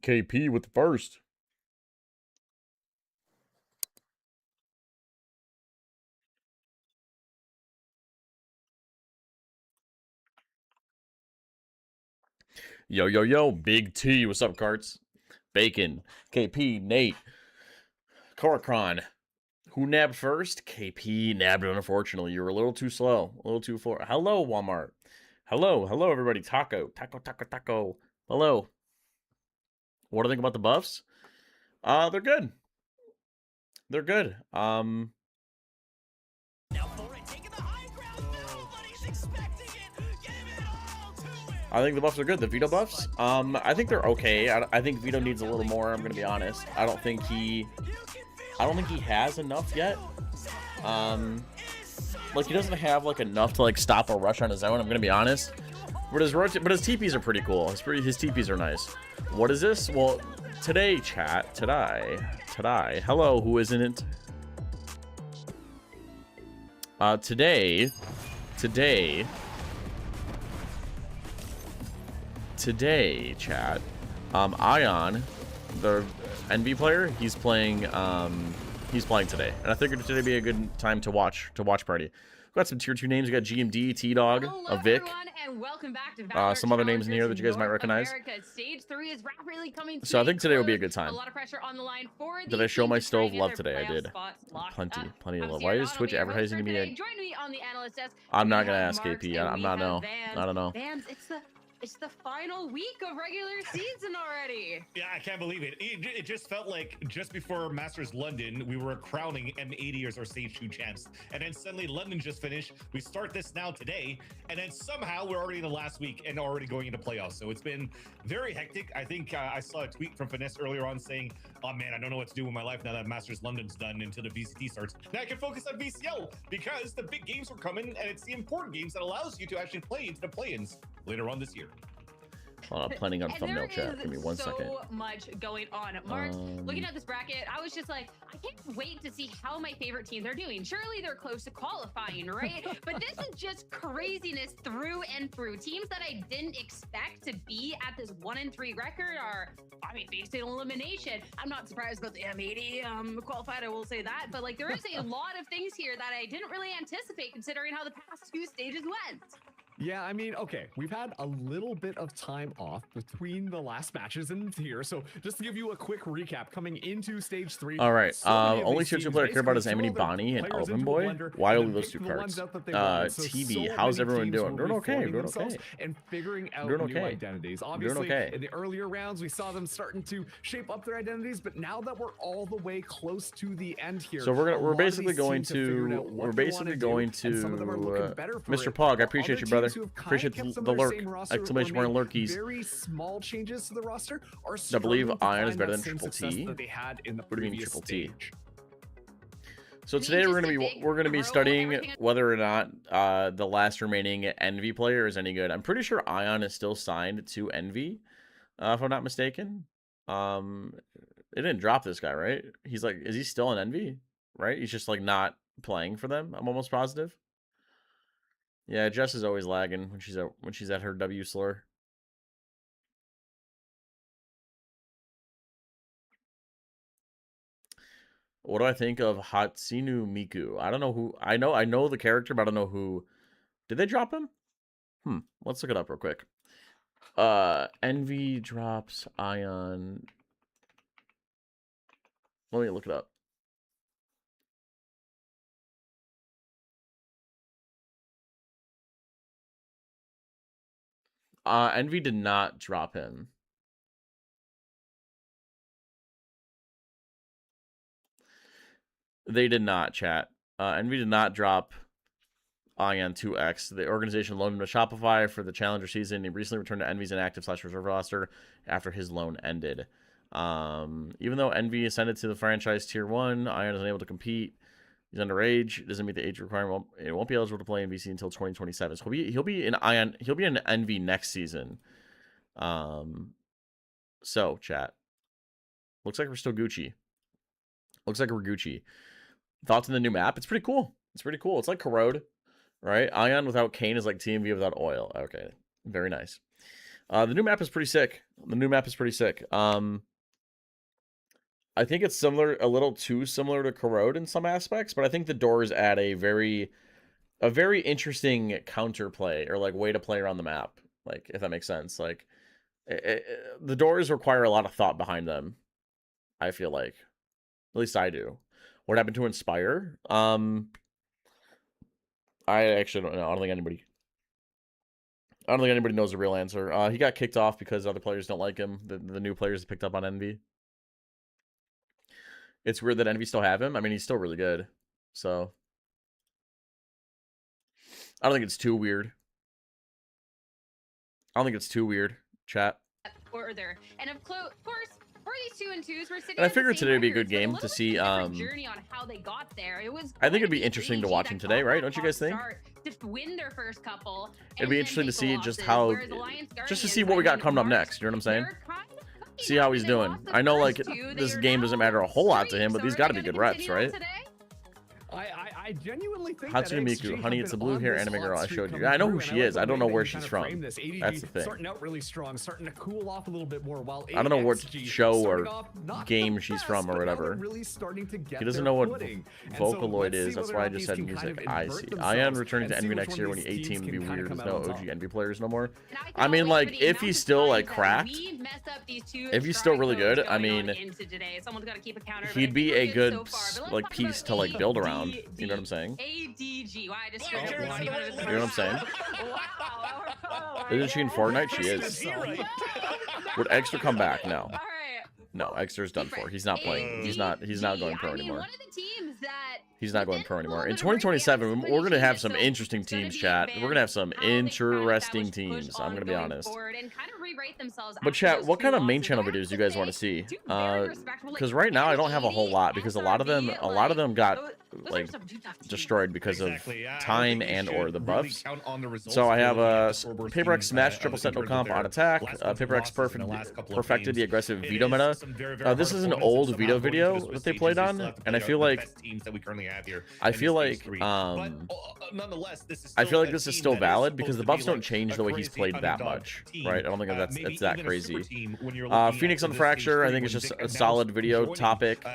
KP with the first. Yo, yo, yo, Big T. What's up, Carts? Bacon, KP, Nate, Korokron. Who nabbed first? KP nabbed it, unfortunately. You were a little too slow. A little too far. Hello, Walmart. Hello, everybody. Taco. Hello. What do I think about the buffs? They're good. They're good. I think the buffs are good. The Vito buffs, I think they're okay. I think Vito needs a little more. I'm gonna be honest. I don't think he has enough yet. Like he doesn't have like enough to like stop a rush on his own. I'm gonna be honest. But his TPs are pretty cool. His TPs are nice. What is this? Well, today, chat. Today. Hello, who isn't it? Today, chat. Ion, the NV player, he's playing today, and I figured today would be a good time to watch party. We've got some tier 2 names. We got GMD, T-Dog, a Vic, and welcome back to some other names in here that you guys might recognize. Stage 3 is rapidly coming so I think today will be a good time. A lot of pressure on the line for did I show my stove love today? I did. Plenty of love. Why is Twitch advertising to me? Join me on the analyst desk. I'm not gonna ask KP. I don't know. Vans, it's the final week of regular season already. Yeah, I can't believe it. It just felt like just before Masters London, we were crowning M80 as our Stage 2 champs. And then suddenly London just finished. We start this now today. And then somehow we're already in the last week and already going into playoffs. So it's been very hectic. I think I saw a tweet from Finesse earlier on saying, oh man, I don't know what to do with my life now that Masters London's done until the VCT starts. Now I can focus on VCL because the big games are coming and it's the important games that allows you to actually play into the play-ins later on this year. I'm planning on thumbnail chat. Give me one second. So much going on. Mark, looking at this bracket, I was just like, I can't wait to see how my favorite teams are doing. Surely they're close to qualifying, right? But this is just craziness through and through. Teams that I didn't expect to be at this 1-3 record are, I mean, based on elimination. I'm not surprised about the M80 qualified, I will say that. But like, there is a lot of things here that I didn't really anticipate considering how the past 2 stages went. Yeah, I mean, okay, we've had a little bit of time off between the last matches and here, so just to give you a quick recap, coming into Stage 3... Alright, only tier 2 player I care about is Amity Bonnie and Elvin Boy. Why only those 2 cards? TB, how's everyone doing? Doing okay, and figuring out new identities. Obviously, in the earlier rounds, we saw them starting to shape up their identities, but now that we're all the way close to the end here... So we're basically going to... Mr. Pog, I appreciate you, brother. Appreciate the lurk. Exclamation point lurkies. Very small changes to the roster are I believe Ion is better than Triple T. That they had in the what do you mean Triple T? Stage. So today we're gonna be studying whether or not the last remaining Envy player is any good. I'm pretty sure Ion is still signed to Envy, if I'm not mistaken. It didn't drop this guy, right? He's like, is he still in Envy? Right? He's just like not playing for them. I'm almost positive. Yeah, Jess is always lagging when she's at her W slur. What do I think of Hatsune Miku? I don't know who. I know the character, but I don't know who. Did they drop him? Let's look it up real quick. Envy drops Ion. Let me look it up. Envy did not drop him. They did not, chat. Envy did not drop Ion 2X. The organization loaned him to Shopify for the Challenger season. He recently returned to Envy's inactive/reserve roster after his loan ended. Even though Envy ascended to the franchise tier 1, Ion is unable to compete. He's underage. Doesn't meet the age requirement. It won't be eligible to play in VC until 2027. So he'll be in Ion. He'll be in Envy next season. So chat. Looks like we're still Gucci. Looks like we're Gucci. Thoughts on the new map? It's pretty cool. It's pretty cool. It's like Corrode, right? Ion without Kane is like TMV without oil. Okay, very nice. The new map is pretty sick. I think it's similar, a little too similar to Corrode in some aspects, but I think the doors add a very interesting counterplay or like way to play around the map. Like, if that makes sense. Like, the doors require a lot of thought behind them. I feel like, at least I do. What happened to Inspire? I actually don't know. I don't think anybody knows the real answer. He got kicked off because other players don't like him. The new players picked up on Envy. It's weird that Envy still have him. I mean, he's still really good. So I don't think it's too weird. Chat. Further. And of course, for these 2-2s, we're sitting. And I figured today would be a good game to see. Journey on how they got there. It was. I think it'd be interesting to watch him today, right? Don't you guys think? To win their first couple. It'd be interesting to see just how, just to see what we got coming up next. You know what I'm saying? See how he's doing. I know, like, this game doesn't matter a whole lot to him, but these got to be good reps, right? I genuinely think Hatsune Miku, honey, it's the blue hair anime girl I showed you. I know who she is. I don't know where she's from. That's the thing. Starting out really strong, starting to cool off a little bit more. While I don't know what show or game she's from or whatever. He doesn't know what Vocaloid is. That's why I just said music. I see. Ion returning to Envy next year when he 18 would be weird. There's no OG Envy players no more. I mean, like, if he's still like cracked, if he's still really good, I mean, he'd be a good like piece to like build around. You know what I'm saying? ADG. Wow, I just you know what I'm saying? Wow. Isn't she in Fortnite? She is. Would Extra come back? No. All right. No, Extra's done for. He's not playing. He's not going pro anymore. One of the teams that He's not going pro anymore. In 2027, we're going to have some interesting teams, chat. We're going to have some interesting teams. I'm going to be honest. But chat, what kind of main channel videos do you guys want to see? Because right now I don't have a whole lot because a lot of them got like destroyed because of time and or the buffs. So I have Paper X Smash Triple Sentinel Comp on attack. Paper X perfected the aggressive veto meta. This is an old veto video that they played on, and I feel like nonetheless, I feel like this is still valid because the buffs don't change the way he's played that much, right? I don't think it's that crazy. Phoenix on Fracture, I think it's just a solid video topic.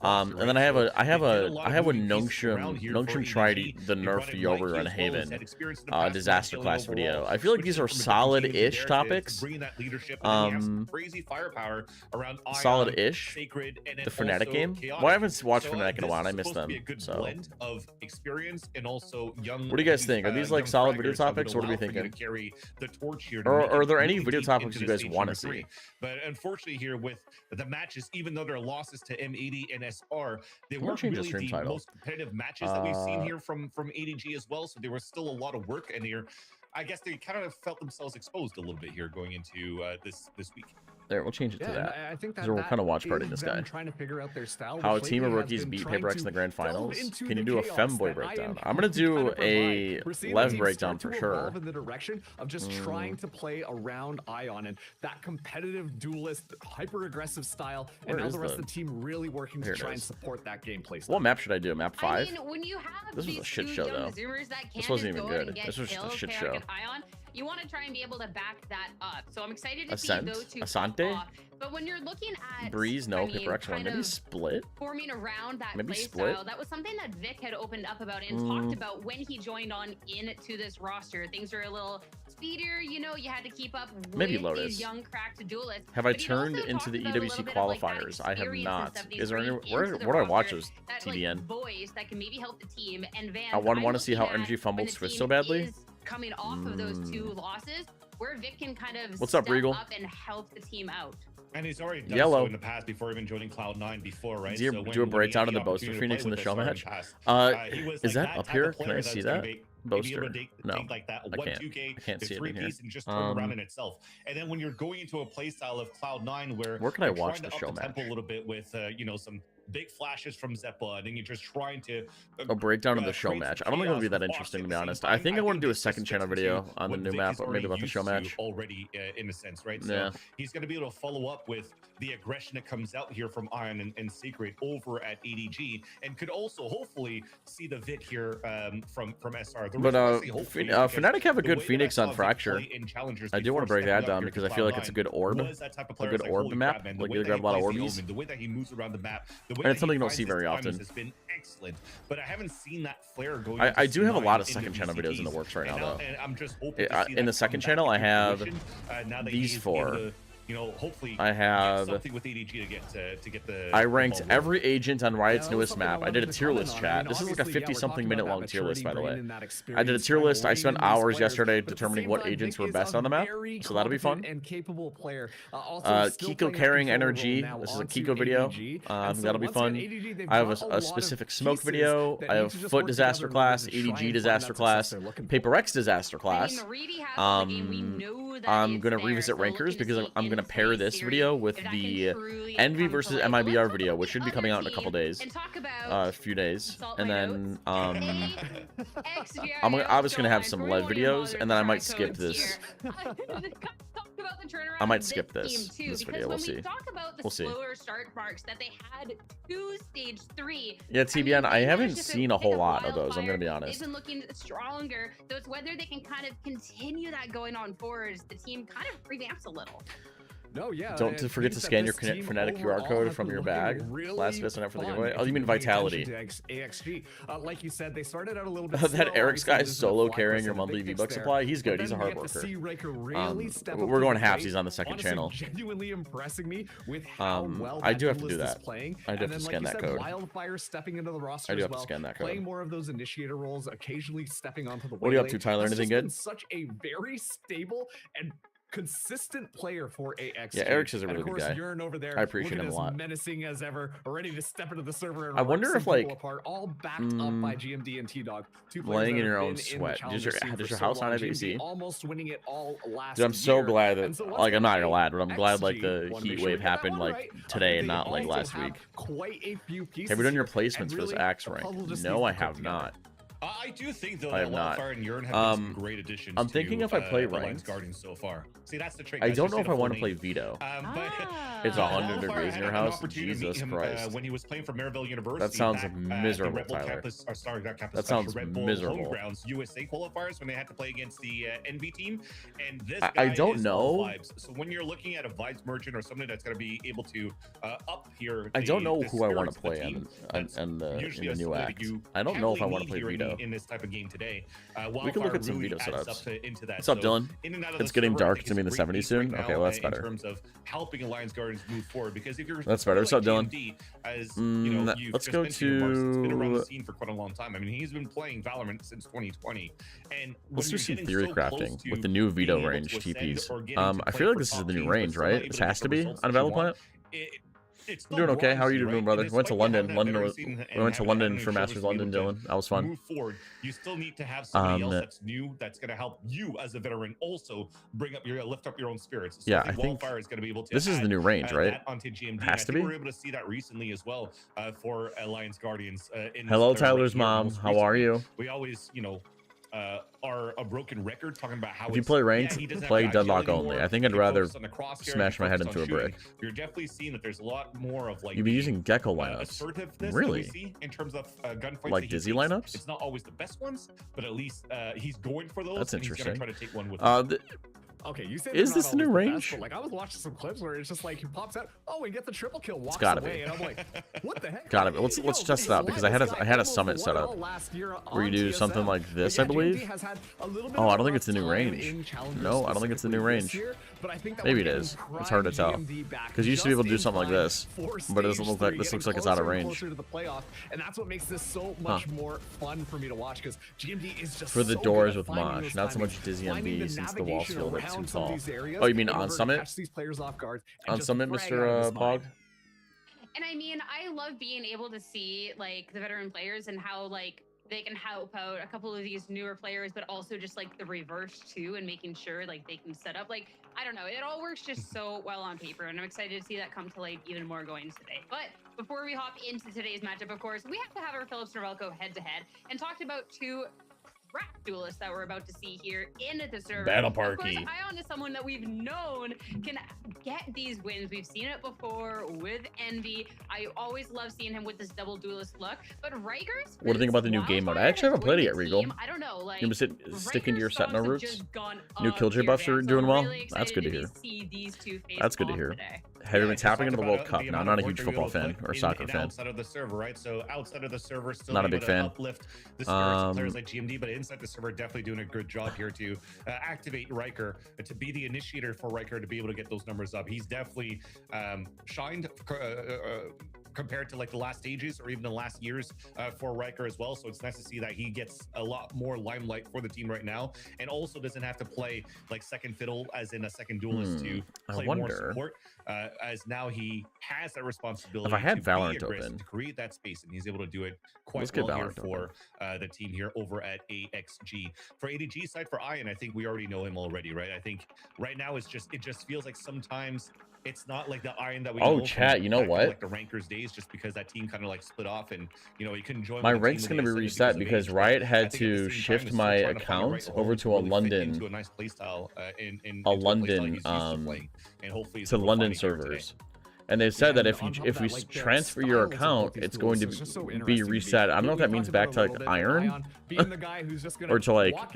And then I have a Nongshim tried the nerfed Yoru and Haven disaster class video. I feel like these are solid-ish topics. Solid-ish. The Fnatic game. Well, I haven't watched Fnatic in a while. I missed them. So, what do you guys think? Are these like solid video topics? What are we thinking? Or are there any video topics you guys want to see? But unfortunately, here with the matches, even though there are losses to M80 and SR, they weren't really the most competitive matches that we've seen here from ADG as well. So there was still a lot of work, and here, I guess they kind of felt themselves exposed a little bit here going into this week. There, we'll change it to that. I think that we're kind of watch partying this guy. Trying to figure out their style. How a team of rookies beat Paper X in the grand finals. Can you do a femboy breakdown? I'm gonna do a Lev breakdown for sure. In the direction of just trying to play around Ion and that competitive duelist, hyper aggressive style, and now the rest of the team really working to try and support that gameplay. What map should I do? Map 5? I mean, when you have this was a shit show though. This wasn't even good. This was just a shit show. You want to try and be able to back that up. So I'm excited to Ascent? see those two. Asante? But when you're looking at Breeze, no. Paper X1, maybe Split. Forming around that maybe play Split. style, that was something that Vic had opened up about and talked about when he joined on into this roster. Things are a little speedier, you know, you had to keep up maybe with Lotus. these young cracked duelists. Have I turned into the EWC qualifiers? I have not. Is there any where do I watch those TVN? Voice that can maybe help the team and Van. I want to see how Energy fumbled Swift so badly. Coming off of those two losses, where Vic can kind of what's up, Regal? Up and help the team out. And he's already done so in the past before even joining Cloud9 before, right? Do you do a breakdown of the Boaster Phoenix in the show match? Is that up here? Can I see that? Boaster? No, I can't see it in here. And just turn around in itself. And then when you're going into a playstyle of Cloud9 where can I watch the show match? A little bit with you know, some big flashes from Zeppa, and then you're just trying to a breakdown of the show match. I don't think it'll be that interesting, to be honest. I think I want to do a second channel video on the new map, or maybe about the show match. Already, in a sense, right? So he's going to be able to follow up with the aggression that comes out here from Ion and Secret over at ADG, and could also hopefully see the Vic here from SR. But Fnatic have a good Phoenix on Fracture. I do want to break that down because I feel like it's a good orb, a good orb map. Like they grab a lot of orbies. The way that he moves around the map, the way and it's something you don't see very often. Has been excellent, but I haven't seen that flare going. I do have a lot of second channel videos in the works right now, though. And I'm just hoping in the second channel, I have these 4. You know, hopefully I have something with ADG to get the. I ranked every agent on Riot's newest map. I did a tier list, chat. This is like a 50-something minute long tier list, by the way. I did a tier list. I spent hours yesterday determining what agents were best on the map, so that'll be fun. Kiko carrying energy. This is a Kiko video. That'll be fun. I have a specific smoke video. I have Foot disaster class, ADG disaster class, Paper X disaster class. I'm gonna revisit rankers because I'm gonna pair this video with the Envy versus MIBR video, which should be coming out in a couple days, a few days, and then I'm obviously gonna have some live videos, and then I might skip this. I might skip this video. We'll see. We'll see. Yeah, TBN. I haven't seen a whole lot of those. I'm gonna be honest. They've been looking stronger. So it's whether they can kind of continue that going on forward. The team kind of revamps a little. No, yeah. Don't forget to scan your Fnatic QR code from your bag. Last best for the giveaway. Oh, you mean Vitality? AXG. Like you said, they started out a little bit. That Eric's guy is solo carrying your monthly V-Buck supply. He's good. He's a hard worker. We're going halfsies on the second channel. Genuinely impressing me with how well I do have to do that. I do have to then, scan like that code. Wildfire stepping into the roster I do as have to scan that code. Playing more of those initiator roles, occasionally stepping onto the. What are you up to, Tyler? Anything good? Such a very stable and consistent player for AXG. Yeah, Eric's is a really good guy. Over there, I appreciate him a lot. Menacing as ever, ready to step into the server. And I wonder if like apart, all backed up by GMD and T-Dog. Laying in your own sweat. Does your house on ABC? Almost winning it all last Dude, I'm so glad that like I'm not glad, but I'm glad XG like the heat wave happened like today and not like last week. Have you done your placements for this axe rank? No, I have not. I do think though I that have not. Wildfire and Urine have been some great additions. I'm thinking if I play ranked Guardians so far. See, that's the trick. I don't know if I want to play Veto. But it's 100 degrees in your house. Jesus Christ. When he was playing for Maryville University. That sounds miserable, Tyler. That sounds miserable. Grounds USA qualifiers when they had to play against the Envy team, and this I don't know. So when you're looking at a Vibes merchant or something that's going to be able to up here, I don't know who I want to play in the new act. I don't know if I want to play Veto in this type of game today. We can look at some Veto setups. What's up, Dylan? It's getting dark. It's gonna be in the 70s soon. Okay, well that's better. In terms of helping Alliance Guardians move forward, because if you're that's better. What's up, Dylan? Let's go to. He's been around the scene for quite a long time. I mean, he's been playing Valorant since 2020. And let's do some theory crafting with the new Veto range TPs. I feel like this is the new range, right? This has to be on Battle Planet. I'm doing okay. How are you doing, brother? We went to London. We went to London for Masters London, Dylan. That was fun. Move forward. You still need to have somebody else that's new, that's going to help you as a veteran also lift up your own spirits. So yeah, I think Wildfire is going to be able to. This is the new range, right? Onto GMD. Has to be. We were able to see that recently as well for Alliance Guardians. Hello, Tyler's mom. How are you? We always, are a broken record talking about how if you play ranked, play Deadlock only. I think I'd rather smash my head into a brick. You're definitely seeing that there's a lot more of like you've been using Gecko lineups. Really? In terms of gunfights, like Dizzy lineups. It's not always the best ones, but at least he's going for those. That's interesting. He's gonna try to take one with okay, you said is this the new range? Best, like I was watching some clips where it's just like he pops out, oh, and get the triple kill, walks gotta away, be. and I'm like, what the heck? Gotta be. Let's test it out because I had a summit set up where you do something like this, I believe. Oh, I don't think it's the new range. No, I don't think it's the new range. Maybe it is. It's hard to tell because you used to be able to do something like this, but it doesn't look like this. Looks like it's out of range. And that's what makes this so much more fun for me to watch because GMD is just for the doors with Mosh, not so much Dizzy MB since the walls feel like too tall. Oh, you mean on Summit? On Summit, Mr. Bog? And I mean, I love being able to see like the veteran players and how like they can help out a couple of these newer players, but also just like the reverse too, and making sure like they can set up, like, I don't know, it all works just so well on paper, and I'm excited to see that come to light even more going today. But before we hop into today's matchup, of course, we have to have our Philips Novelco head-to-head and talked about two rap duelists that we're about to see here in the server. Battle Parky. Of course, Ion is someone that we've known can get these wins. We've seen it before with Envy. I always love seeing him with this double duelist look. But Riker's, what do you think about the new game mode? I actually haven't played it yet, Regal. I don't know. Like, you must sticking to your Sentinel roots. New Killjoy buffs are so doing well. really That's good to hear. These That's good to hear. Have been tapping into the World Cup. Now, I'm not a huge football fan or soccer fan. Outside of the server, right? So outside of the server, still not a big fan. Uplift the spirits of players like GMD, but inside the server, definitely doing a good job here to activate Riker, to be the initiator for Riker to be able to get those numbers up. He's definitely shined compared to like the last stages or even the last years for Riker as well. So it's nice to see that he gets a lot more limelight for the team right now, and also doesn't have to play like second fiddle as in a second duelist to play more support, as now he has that responsibility. If I had Valorant open, to create that space, and he's able to do it quite well here for the team here over at AXG. For ADG side, for Ion, I think we already know him already, right? I think right now it just feels like sometimes it's not like the Ion that we know chat, you know what? Like the Rankers days, just because that team kind of like split off and, you know, you couldn't join. My rank's going to be reset because Riot had to shift my account over to a London, to London servers. And they said that if we transfer your account, it's going to be reset. I don't know if that means back to like Iron, or to like, I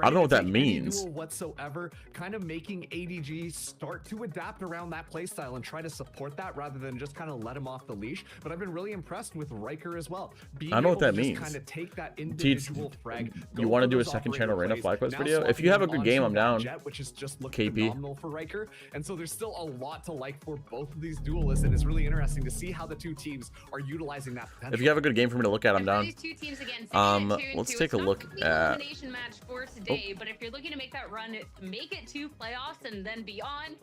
don't know what that means. Whatsoever, kind of making ADG start to adapt around that playstyle and try to support that rather than just kind of let him off the leash. But I've been really impressed with Riker as well. I don't know what that means. Kind of take that individual frag. You want to do a second channel Reyna FlyQuest video? If you have a good game, I'm down. Which is just phenomenal for Riker, and so there's still a lot to like for both of these duelists, and it's really interesting to see how the two teams are utilizing that potential. If you have a good game for me to look at, I'm down. Let's take a look at. Match for today, but if you're looking to make that run, make it to playoffs and then beyond,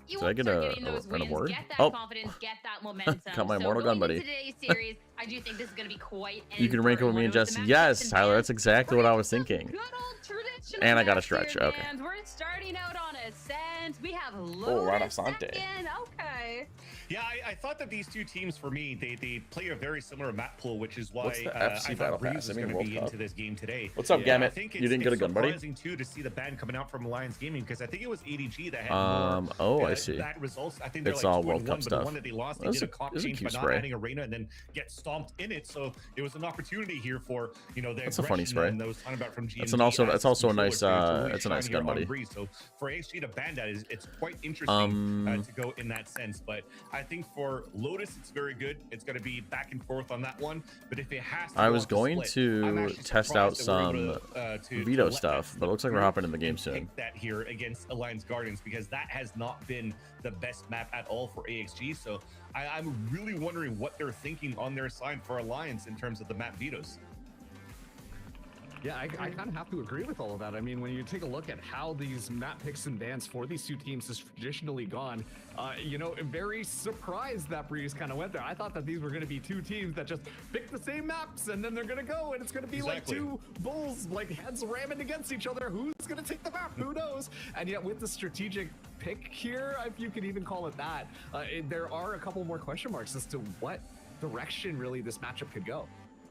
you want to start getting those wins, get that confidence, get that momentum. Got my Mortal Gun buddy. Today's series, I do think this is going to be quite. You can rank over me and Jesse. Yes, Tyler, that's exactly what I was thinking. And I got a stretch. Okay. We're starting out on Ascent. We have Radasante. Okay. Yeah, I thought that these two teams, for me, they play a very similar map pool, which is why the FC I thought Breeze was going to be Cup into this game today. What's up, Gamut? You didn't get a gun, buddy? It's surprising too to see the ban coming out from Alliance Gaming, because I think it was ADG that had more. I see. That results. I think it's like all World Cup stuff. The one that they lost, they did a comp change by not adding Arena and then get stomped in it. So it was an opportunity here for that's a funny spray. From that's also a nice that's a nice gun, buddy. So for AXG to ban that it's quite interesting to go in that sense. But I think for Lotus, it's very good. It's going to be back and forth on that one. But if it has to, I was going to test out some veto stuff, but it looks like we're hopping in the game soon. That here against Alliance Guardians, because that has not been the best map at all for AXG. So I'm really wondering what they're thinking on their side for Alliance in terms of the map vetoes. Yeah, I kind of have to agree with all of that. I mean, when you take a look at how these map picks and bans for these two teams has traditionally gone, you know, very surprised that Breeze kind of went there. I thought that these were going to be two teams that just pick the same maps and then they're going to go and it's going to be like two bulls, like heads ramming against each other. Who's going to take the map? Who knows? And yet with the strategic pick here, if you could even call it that, there are a couple more question marks as to what direction really this matchup could go.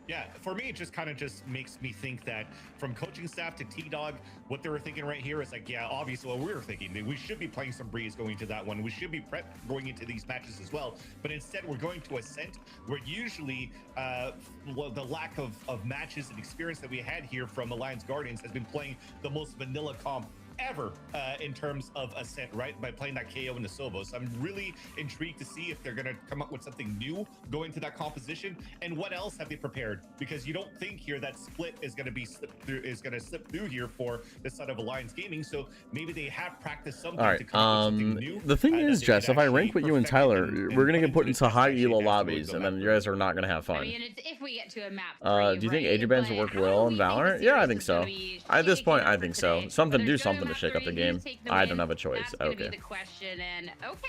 Yeah, for me, it just kind of just makes me think that from coaching staff to T-Dog, what they were thinking right here is like, yeah, obviously what we were thinking. We should be playing some Breeze going into that one. We should be prepped going into these matches as well. But instead, we're going to Ascent, where usually the lack of matches and experience that we had here from Alliance Guardians has been playing the most vanilla comp ever in terms of Ascent, right? By playing that KO in the Sovos. I'm really intrigued to see if they're going to come up with something new going to that composition, and what else have they prepared? Because you don't think here that split is going to slip through here for this side of Alliance Gaming. So maybe they have practiced something to come up with something new. The thing is, Jess, if I rank with you and Tyler, we're going to get put into high elo lobbies, and then you guys are not going to have fun. I mean, it's if we get to a map. Do you think AJ bans will work well in Valorant? Yeah, I think so. At this point, I think so. Do something to shake up the game. I don't have a choice. That's okay. Be the question, and okay,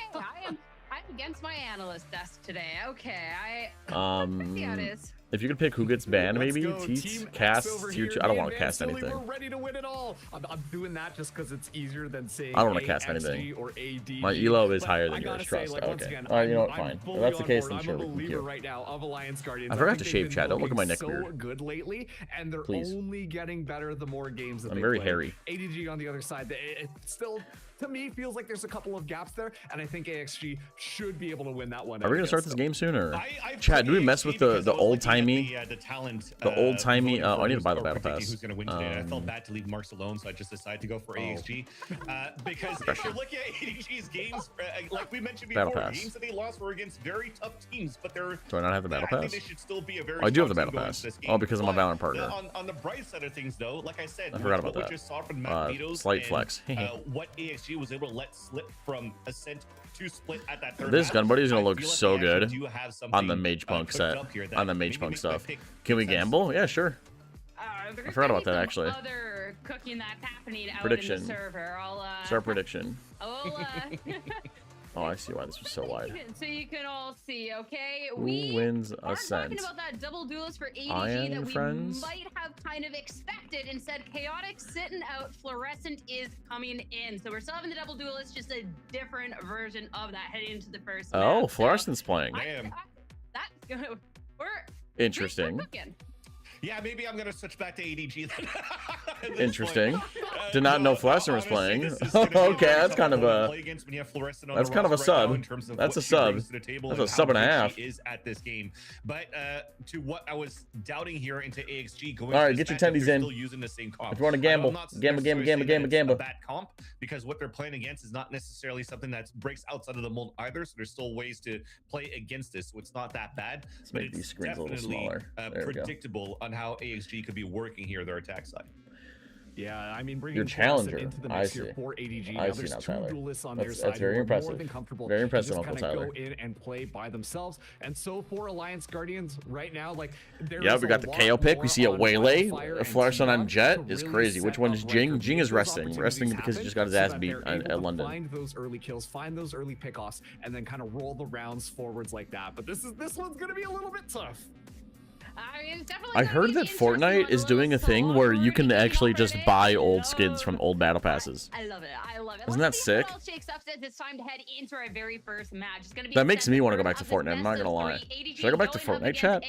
I'm against my analyst desk today. Okay, let's see how it is. If you could pick who gets banned, Let's maybe go. Teats, Team X Cast, over Tier here, 2. I don't me want to and cast Silly, anything. We're ready to win it all. I'm doing that just because it's easier than saying I don't wanna cast AXG anything. or ADG. My elo is But higher I than gotta yours, say, trust. like, once Okay. again, All right, you know what? I'm Fine. If fully that's the on case, board. then I'm sure, a we can believer queue. right now of Alliance Guardians. I forgot think to they've shave, been chat. Don't look at my looking neck so beard. good lately, and they're Please. only getting better the more games that I'm they very play. hairy. ADG on the other side, it still, to me, feels like there's a couple of gaps there, and I think AXG should be able to win that one. Are we gonna start this game soon, or I Chad? Do we put mess with AXG the because I was old looking at timey? the talent, the old-timey, voting for I need to who's- buy the or battle predicting pass. Who's going to win today? I felt bad to leave Marks alone, so I just decided to go for AXG. Because if you're looking at ADG's games, like we mentioned Battle before, pass. games that they lost were against very tough teams, but they're. Do I not have the battle I think pass? they should still be a very. Oh, I do have the strong battle team going pass. into this Oh, game. because I'm a But, Valorant partner. On the bright side of things, though, like I said, I forgot with about what that. we just saw from Matt Vito's Slight and, flex. what AXG was able to let slip from Ascent to Split at that third This map, gun buddy is gonna I look feel like so they actually good do have on the something, Mage Punk cooked set, up here that on the maybe Mage Punk makes my stuff. pick Can we make sense. gamble? Yeah, sure. There's I forgot about gonna that, be actually. some other cooking that's happening out Prediction. in the server. Start prediction. I'll, Oh, I see why this was so wide. So you can all see, okay? Who We wins are Ascent? talking about that double duelist for ADG Iron that we friends? might have kind of expected. Instead, Chaotic sitting out, Fluorescent is coming in. So we're still having the double duelist, just a different version of that heading into the first Oh, map. Fluorescent's playing. That's good. We're Interesting. cooking. Yeah, maybe I'm gonna switch back to ADG then. At this Interesting. point. Did not know Fluorescent was honestly, playing. this is gonna be Okay, very that's tough kind of to a- play against when you have Fluorescent on that's the kind of a roster right now sub. in terms of That's what a she brings sub. to the table That's and a sub and a how good half. she is at this game. But to what I was doubting here into AXG going. All right, into get your this matchup, tendies they're in. still using the same comp. If you wanna I'm gamble, not gamble, necessarily gamble, saying gamble, that it's gamble. a bad comp because what they're playing against is not necessarily something that breaks outside of the mold either. So there's still ways to play against this, so it's not that bad. Let's But make it's these screens a little definitely smaller. There we go. predictable on how AXG could be working here their attack side. Yeah, I mean, bringing Your Fluorescent challenger. into the I mix see. here for ADG. I Now see there's now, two Tyler. duelists on That's- their that's side very who are impressive. more than comfortable Very to impressive, just Uncle kinda Tyler. go in and play by themselves. And so for Alliance Guardians right now, like there Yeah, is we a got the lot KO pick. We more see a on Waylay. Wildfire A and Fluorescent on T-Dog Jet to is really crazy. set Which one up is record. Jing? Jing is Those resting. opportunities Resting because he happen just got his so ass that beat they're able at to London. Find those early kills, find those early pickoffs, and then kind of roll the rounds forwards like that. But this one's gonna be a little bit tough. It's definitely I gonna heard be that interesting Fortnite one, is doing a little thing where you can slower actually just already. buy old skins from old battle passes. I love it. I love it. Isn't Let's that see sick? What else shakes up since it's time to head into our very first match. It's gonna be That makes me wanna go want back to Fortnite, I'm not gonna lie. Should I go back to Fortnite, chat?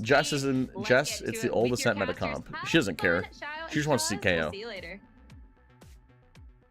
Jess is in. Jess, it's the old Ascent meta comp. She doesn't care. She just wants to see KO. We'll see you later.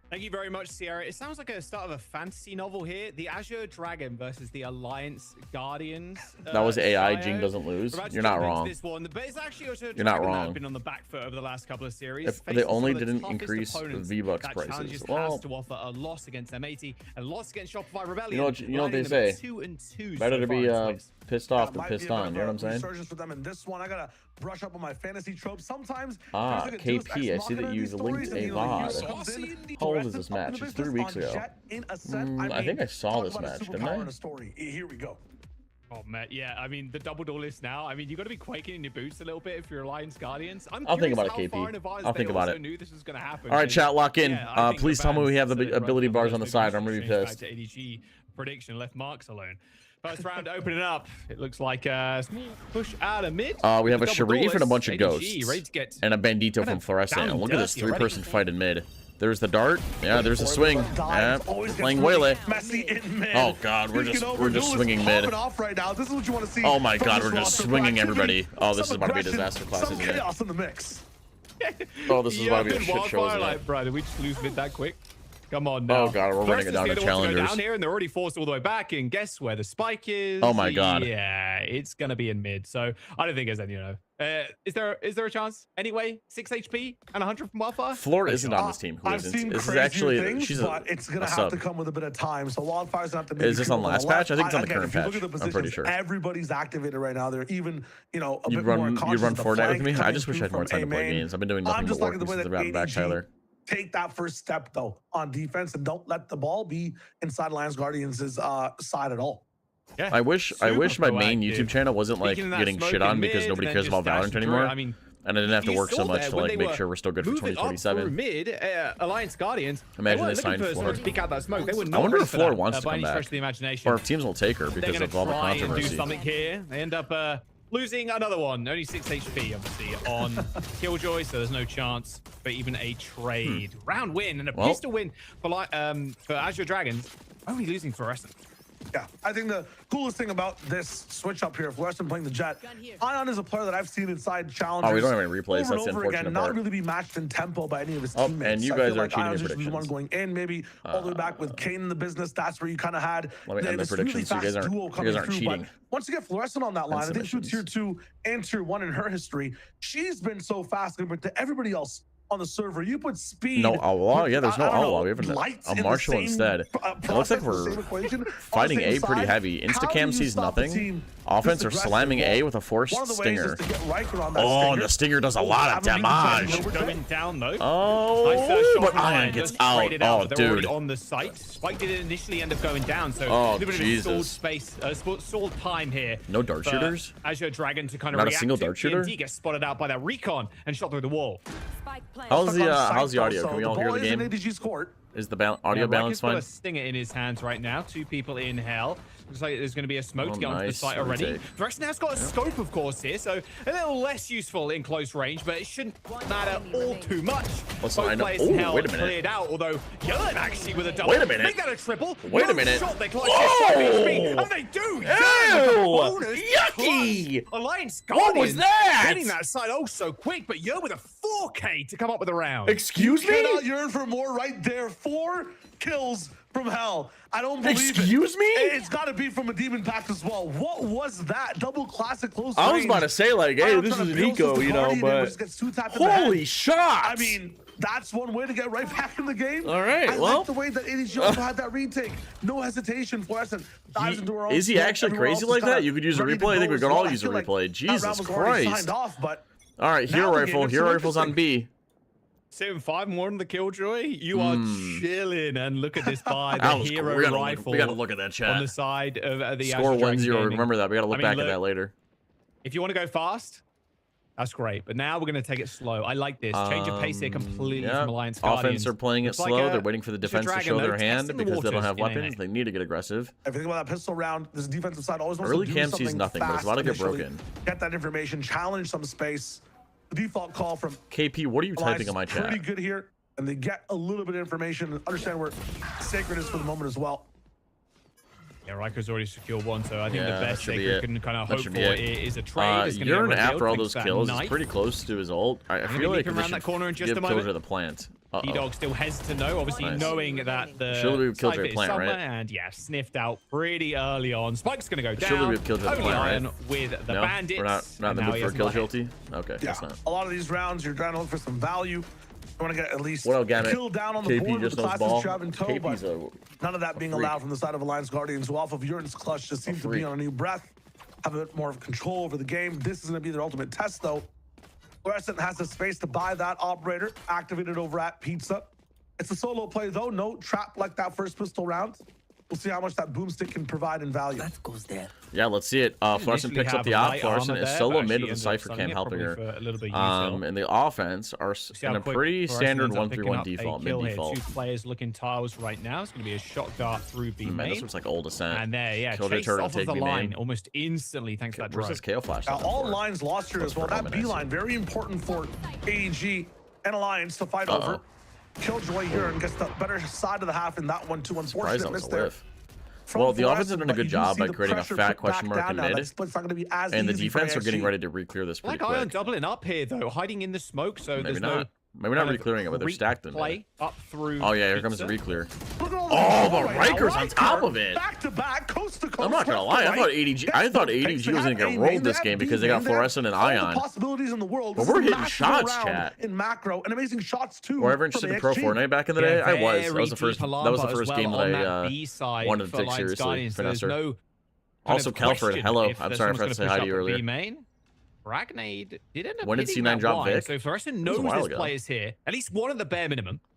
Thank you very much, Sierra. It sounds like a start of a fantasy novel here. The Azure Dragon versus the Alliance Guardians. That was AI. trio. Jing doesn't lose. We're about to You're not jump into wrong. This one, but it's actually also a You're not dragon that wrong. have been on the back foot over the last couple of series. If facing they some only of the didn't toughest increase opponents V-Bucks that prices. Challenges Well, has to offer a loss against M80 and a loss against Shopify Rebellion. you know what they landing them at say. 2-2 Better so to far be in this list. pissed off That than might pissed be a bit on. of You know what a I'm saying? resurgence for them in this one. I gotta brush up on my fantasy tropes. Sometimes Ah, there's like a Deus KP, I Ex see that Machina in you these linked stories, a and, you know, VOD. Hughes comes in, How old is directs this it up in match? the It's 3 business weeks on ago. Jet in Ascent. I mean, think I saw talk this about a match, didn't superpower I? in a story. Here we go. Oh, man, yeah. I mean, the double duelist now. I mean, you got to be quaking in your boots a little bit if you're Alliance Guardians. I'm I'll think curious about it, how far KP. in advance I'll they think about also it. knew this was going to happen. All right, 'cause, chat, lock in. yeah, I think Please the tell me we have fans the that ability run bars those on the big side. I'm missions gonna be changed back pissed. to ADG prediction left Marks alone. First round opening up. It looks like a small push out of mid. We have a Double Sharif and a duelist. bunch of ADG ghosts. ready to get And a Bandito Kinda from Fluorescent. down And look at this dirty already. 3-person fight in mid. There's the dart. Yeah, there's a swing. Yeah, Always playing gets really Waylay. messy in mid. Oh god, we're Speaking just of, we're Duel just is swinging mid. popping off right now. This is what you want to see. Oh my from god, this we're just roster. swinging Proactivity, everybody. Oh, this some is about to be a aggression, disaster class, some isn't it? chaos in the mix. Oh, this is about to be a Yeah, shit show, Wildfire, isn't like, it? bro, did we just lose mid that quick? Come on now. Oh god, we're running it down to challengers. Down here, and they're already forced all the way back. And guess where the spike is? Oh my God. Yeah, it's gonna be in mid. So I don't think there's any. Is there a chance? Anyway, 6 HP and 100 from Wildfire. Floor isn't on this team. Who I've isn't? seen This is crazier actually things, she's but it's gonna a have sub. to come with a bit of time. So Wildfire's gonna have to. Is this on last patch? I think it's on the Again, current if you look patch. at the I'm pretty positions, sure. Everybody's activated right now. They're even, a You'd bit more run conscious of the Fortnite with flank me? I coming just wish I through had more from time to play A-main. games. I've been doing I'm nothing just but work liking the way since that the back, ADG Tyler. take that first step though on defense and don't let the ball be inside Alliance Guardians' side at all. I wish my main YouTube channel wasn't like Peeking in that getting smoke shit in on because mid, nobody and cares then about just Valorant dashing through anymore. it. I mean, And I didn't have to You work so saw much there to when like they make were sure we're still good for moving up through 2027. mid, Alliance Guardians. Imagine they weren't they looking signed for someone Floor. to peek out that smoke. They were I not wonder ready if for Floor that, wants to by come any back. stretch of the imagination. Or if teams will take her They're because going of all to the try and do controversy. something here. They end up losing another one. Only 6 HP, obviously, on Killjoy, so there's no chance for even a trade. Round win and a Well. pistol win for Azure Dragons. Only losing Fluorescent. Yeah, I think the coolest thing about this switch up here, Fluorescent playing the Jet, Ion is a player that I've seen inside challengers. Oh, we don't have any replays. Over That's the and over unfortunate again, part. not really be matched in tempo by any of his Oh, teammates. and you I guys feel are like cheating Ion's in just the one predictions. going in, maybe all the way back with Kane in the business. That's where you kind of had Let me end the this really predictions so you guys fast aren't- duo you guys coming aren't through. cheating. But once you get Fluorescent on that line, I think through tier submissions. 2 and tier 1 in her history, she's been so fast compared to everybody else on the server. You put speed. No outlaw? Yeah, there's no I don't know, outlaw. We have lights a in the Marshall same, instead. It looks like process, the we're same equation. fighting On the A same pretty side, heavy. how do Instacam you sees stop the nothing. team Offense this are aggressive? slamming Well, A with a forced one of the ways stinger. is to get Riker on that Oh, stinger. the stinger does a Oh, lot of haven't even tried damage. to go Going down, though. Nice, Oh, shot but from Ion Ion, gets just out. traded Oh, They're already dude. on the site. Spike didn't initially end up going down, so Oh, a little bit of stalled Jesus. space, stalled time here. No dart for shooters? Azure Dragon to kind of Not a react single to. dart shooter? TNT gets spotted out by that recon and shot through the wall. How's the Stuck on how's the site, audio? though, Can we so all hear ball the is in game? ADG's court. Is the audio Yeah, balance Riker's got fine? a stinger in his hands right now. 2 people in hell. Looks like there's going to be a smoke Oh, to get onto the nice. site What do we already. take? Fluorescent has got a scope, of course, here, so a little less useful in close range, but it shouldn't matter all too much. Listen, Both I know- players in Ooh, hell wait a minute. cleared out, although Yearn actually with a double. Wait a minute. Make that a triple. Wait a No minute. Shot, they clutch Whoa! it, 5 HP, and they do. Yearn with a bonus Yucky! clutch. Alliance What was Guardians that? hitting that side oh so quick, but Yearn with a 4K to come up with a round. Excuse Cannot me? yearn for more right there. 4 kills from hell. I don't believe Excuse it. me? It's got to be from a demon pack as well. What was that? Double classic close I was range. about to say like, hey, Ion this trying is to an build eco, with you the know, Guardian and but just gets 2 tapped in the holy head. shots! I mean, that's one way to get right back in the game. All right, I well. like the way that ADG also had that retake. No hesitation. Fluorescent dives into her own Is he smoke. actually Everyone crazy else is like kinda that? You could use a ready to replay. I think go we as could well. all I use a feel like replay. that Jesus round was already Christ. signed off, but All right, hero Now the game rifle. is Hero so rifle's on B. 7-5 more than the Killjoy. You are chilling, and look at this buy the That was hero cool. We rifle gotta look at that on chat. the side of the Score Azure Dragon 1-0. Gaming. Remember that. We gotta look I mean, back at look, that later. If you want to go fast, that's great. But now we're going to take it slow. I like this. Change of pace here completely Yeah. from Alliance Guardians. Offense are playing it It's like slow. a- They're waiting for the it's a defense to dragon, show though, their hand testing the because they don't waters have in weapons. NA. They need to get aggressive. if you think about that pistol round, this defensive side always wants Early to do cam sees something nothing, but it's fast about to get initially, broken. Get that information, challenge some space. The default call from KP, what are you Alliance typing in my is pretty chat? good here, and they get a little bit of information and understand where Sacred is for the moment as well. Yeah, Riker's already secured one, so I think Yeah, the that best should be Sacred it. can kind of That hope should for be it. is a trade. It's gonna get Yearn revealed after all thanks those to that kills knife. is pretty close to his ult. I gonna feel leap like him they around should that corner in just give a moment. Killjoy the plant. D-Dog still hesitant though, obviously Nice. knowing that the Surely we've killed Cypher your is plant, right? somewhere, and yeah, sniffed out pretty early on. Spike's gonna go down. Surely we've killed your Only plant, right? Iron with the No, bandits. we're not in and the now mood he for a has Killjoy Mudhead. ulti? Okay, Yeah, that's not. a lot of these rounds, you're trying to look for some value. You want to get at least What up, Gamut? kill down on the KP board with just the knows classes ball. you have in tow, KP's but a none of that being freak. allowed from the side of Alliance Guardians, who off of Uran's clutch just seem to be freak. on a new breath, have a bit more of control over the game. This is going to be their ultimate test, though. Fluorescent has the space to buy that operator, activated over at Pizza. It's a solo play, though. No trap like that first pistol round. We'll see how much that boomstick can provide in value. Yeah, let's see it. Fluorescent Initially picks up have the a op. light Fluorescent armor is there, solo but mid actually with the ends up Cypher selling cam it helping probably her. for a little bit of use. And the offense are See how in a quick pretty Fluorescent standard ends up picking 1-3-1 up a default, kill mid here. default. 2 players looking tiles right now. It's going to be a shot dart through B Man, main. this looks like old descent. And there, yeah, Killjoy chased turret off to of take the B line main. almost instantly thanks to that Where's drone. this KO flash? Now, on all for? lines lost here as well. That's That pretty B line, very important for AEG and Alliance to fight Uh-oh. over. Killjoy Urine gets the better side of the half in that one, too. Surprised Unfortunate that was miss a there. whiff. from Well, the offense has Fluorescent, done a but good you do job see by the creating a pressure fat put question back mark down in now. That mid. split's not going to be as And the easy for defense are getting ASG. ready to re-clear this pretty Like Ion quick. doubling up here though, hiding in the smoke, so Maybe there's not. no Maybe not kind of re-clearing it, but they're stacked in play there. up through. Oh yeah, here comes the Pizza. re-clear. Look at all Oh, the but control right now. Riker's on top of it. Back to back, coast to coast. I'm not gonna left lie, to I right. thought ADG I thought ADG was gonna get rolled this game because they got Fluorescent and All Ion. the possibilities in the world. But This we're is a hitting massive shots, round chat. in macro, and amazing shots too. Were ever from interested in Pro AXG. Fortnite back in the day? I was. That was the Very first. deep That was the Alaba as first well game that on that I B side wanted to for take Alliance seriously. Guardians, so there's Finesser. no kind Also, of Kelford, question hello. if I'm sorry I someone's forgot to say gonna hi push to you up the earlier. B main. Ragnade did end up When did hitting C9 that drop wide, Vic? so Fluorescent was a knows while there's ago. players here. At least one of the bare minimum.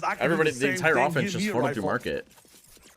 guys, I can do Everybody, the the same entire thing. offense Give just me a floated through rifle. market.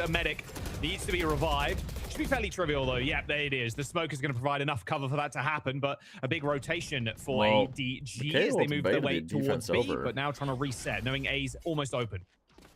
a medic needs to be revived. Should be fairly trivial though. Yep, there it is. The smoke is going to provide enough cover for that to happen, but a big rotation for ADG as they move their way towards B, but now trying to reset, knowing A's almost open.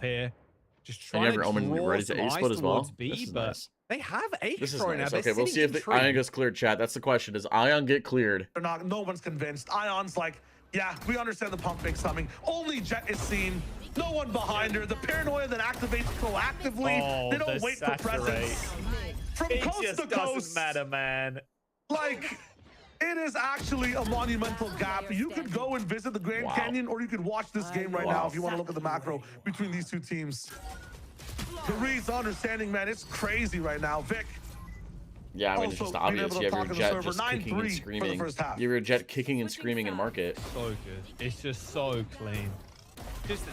here. Just And trying you have your to Omen draw ready to some A ice split as well. towards B, This is but nice. they have A This is control now. nice. They're Okay, we'll sitting see if in the tree. Ion gets cleared, chat. That's the question. Does Ion get cleared? They're not. No one's convinced. Ion's like, yeah, we understand the pump fake's coming. Only Jet is seen. No one behind her. The paranoia that activates proactively. Oh, they don't the wait saturate. for presence. From It coast just to doesn't coast. matter, man. Like, it is actually a monumental gap. You could go and visit the Grand Wow. Canyon, or you could watch this game right now if you want to look at the macro between these two teams. The Reed's understanding, man, it's crazy right now. Vic, Yeah, I mean, it's Also, just being obvious. able You to have your talk Jet on the server, just kicking 9-3 and for the screaming. first half. You have your Jet kicking and screaming in market. So good. It's just so clean.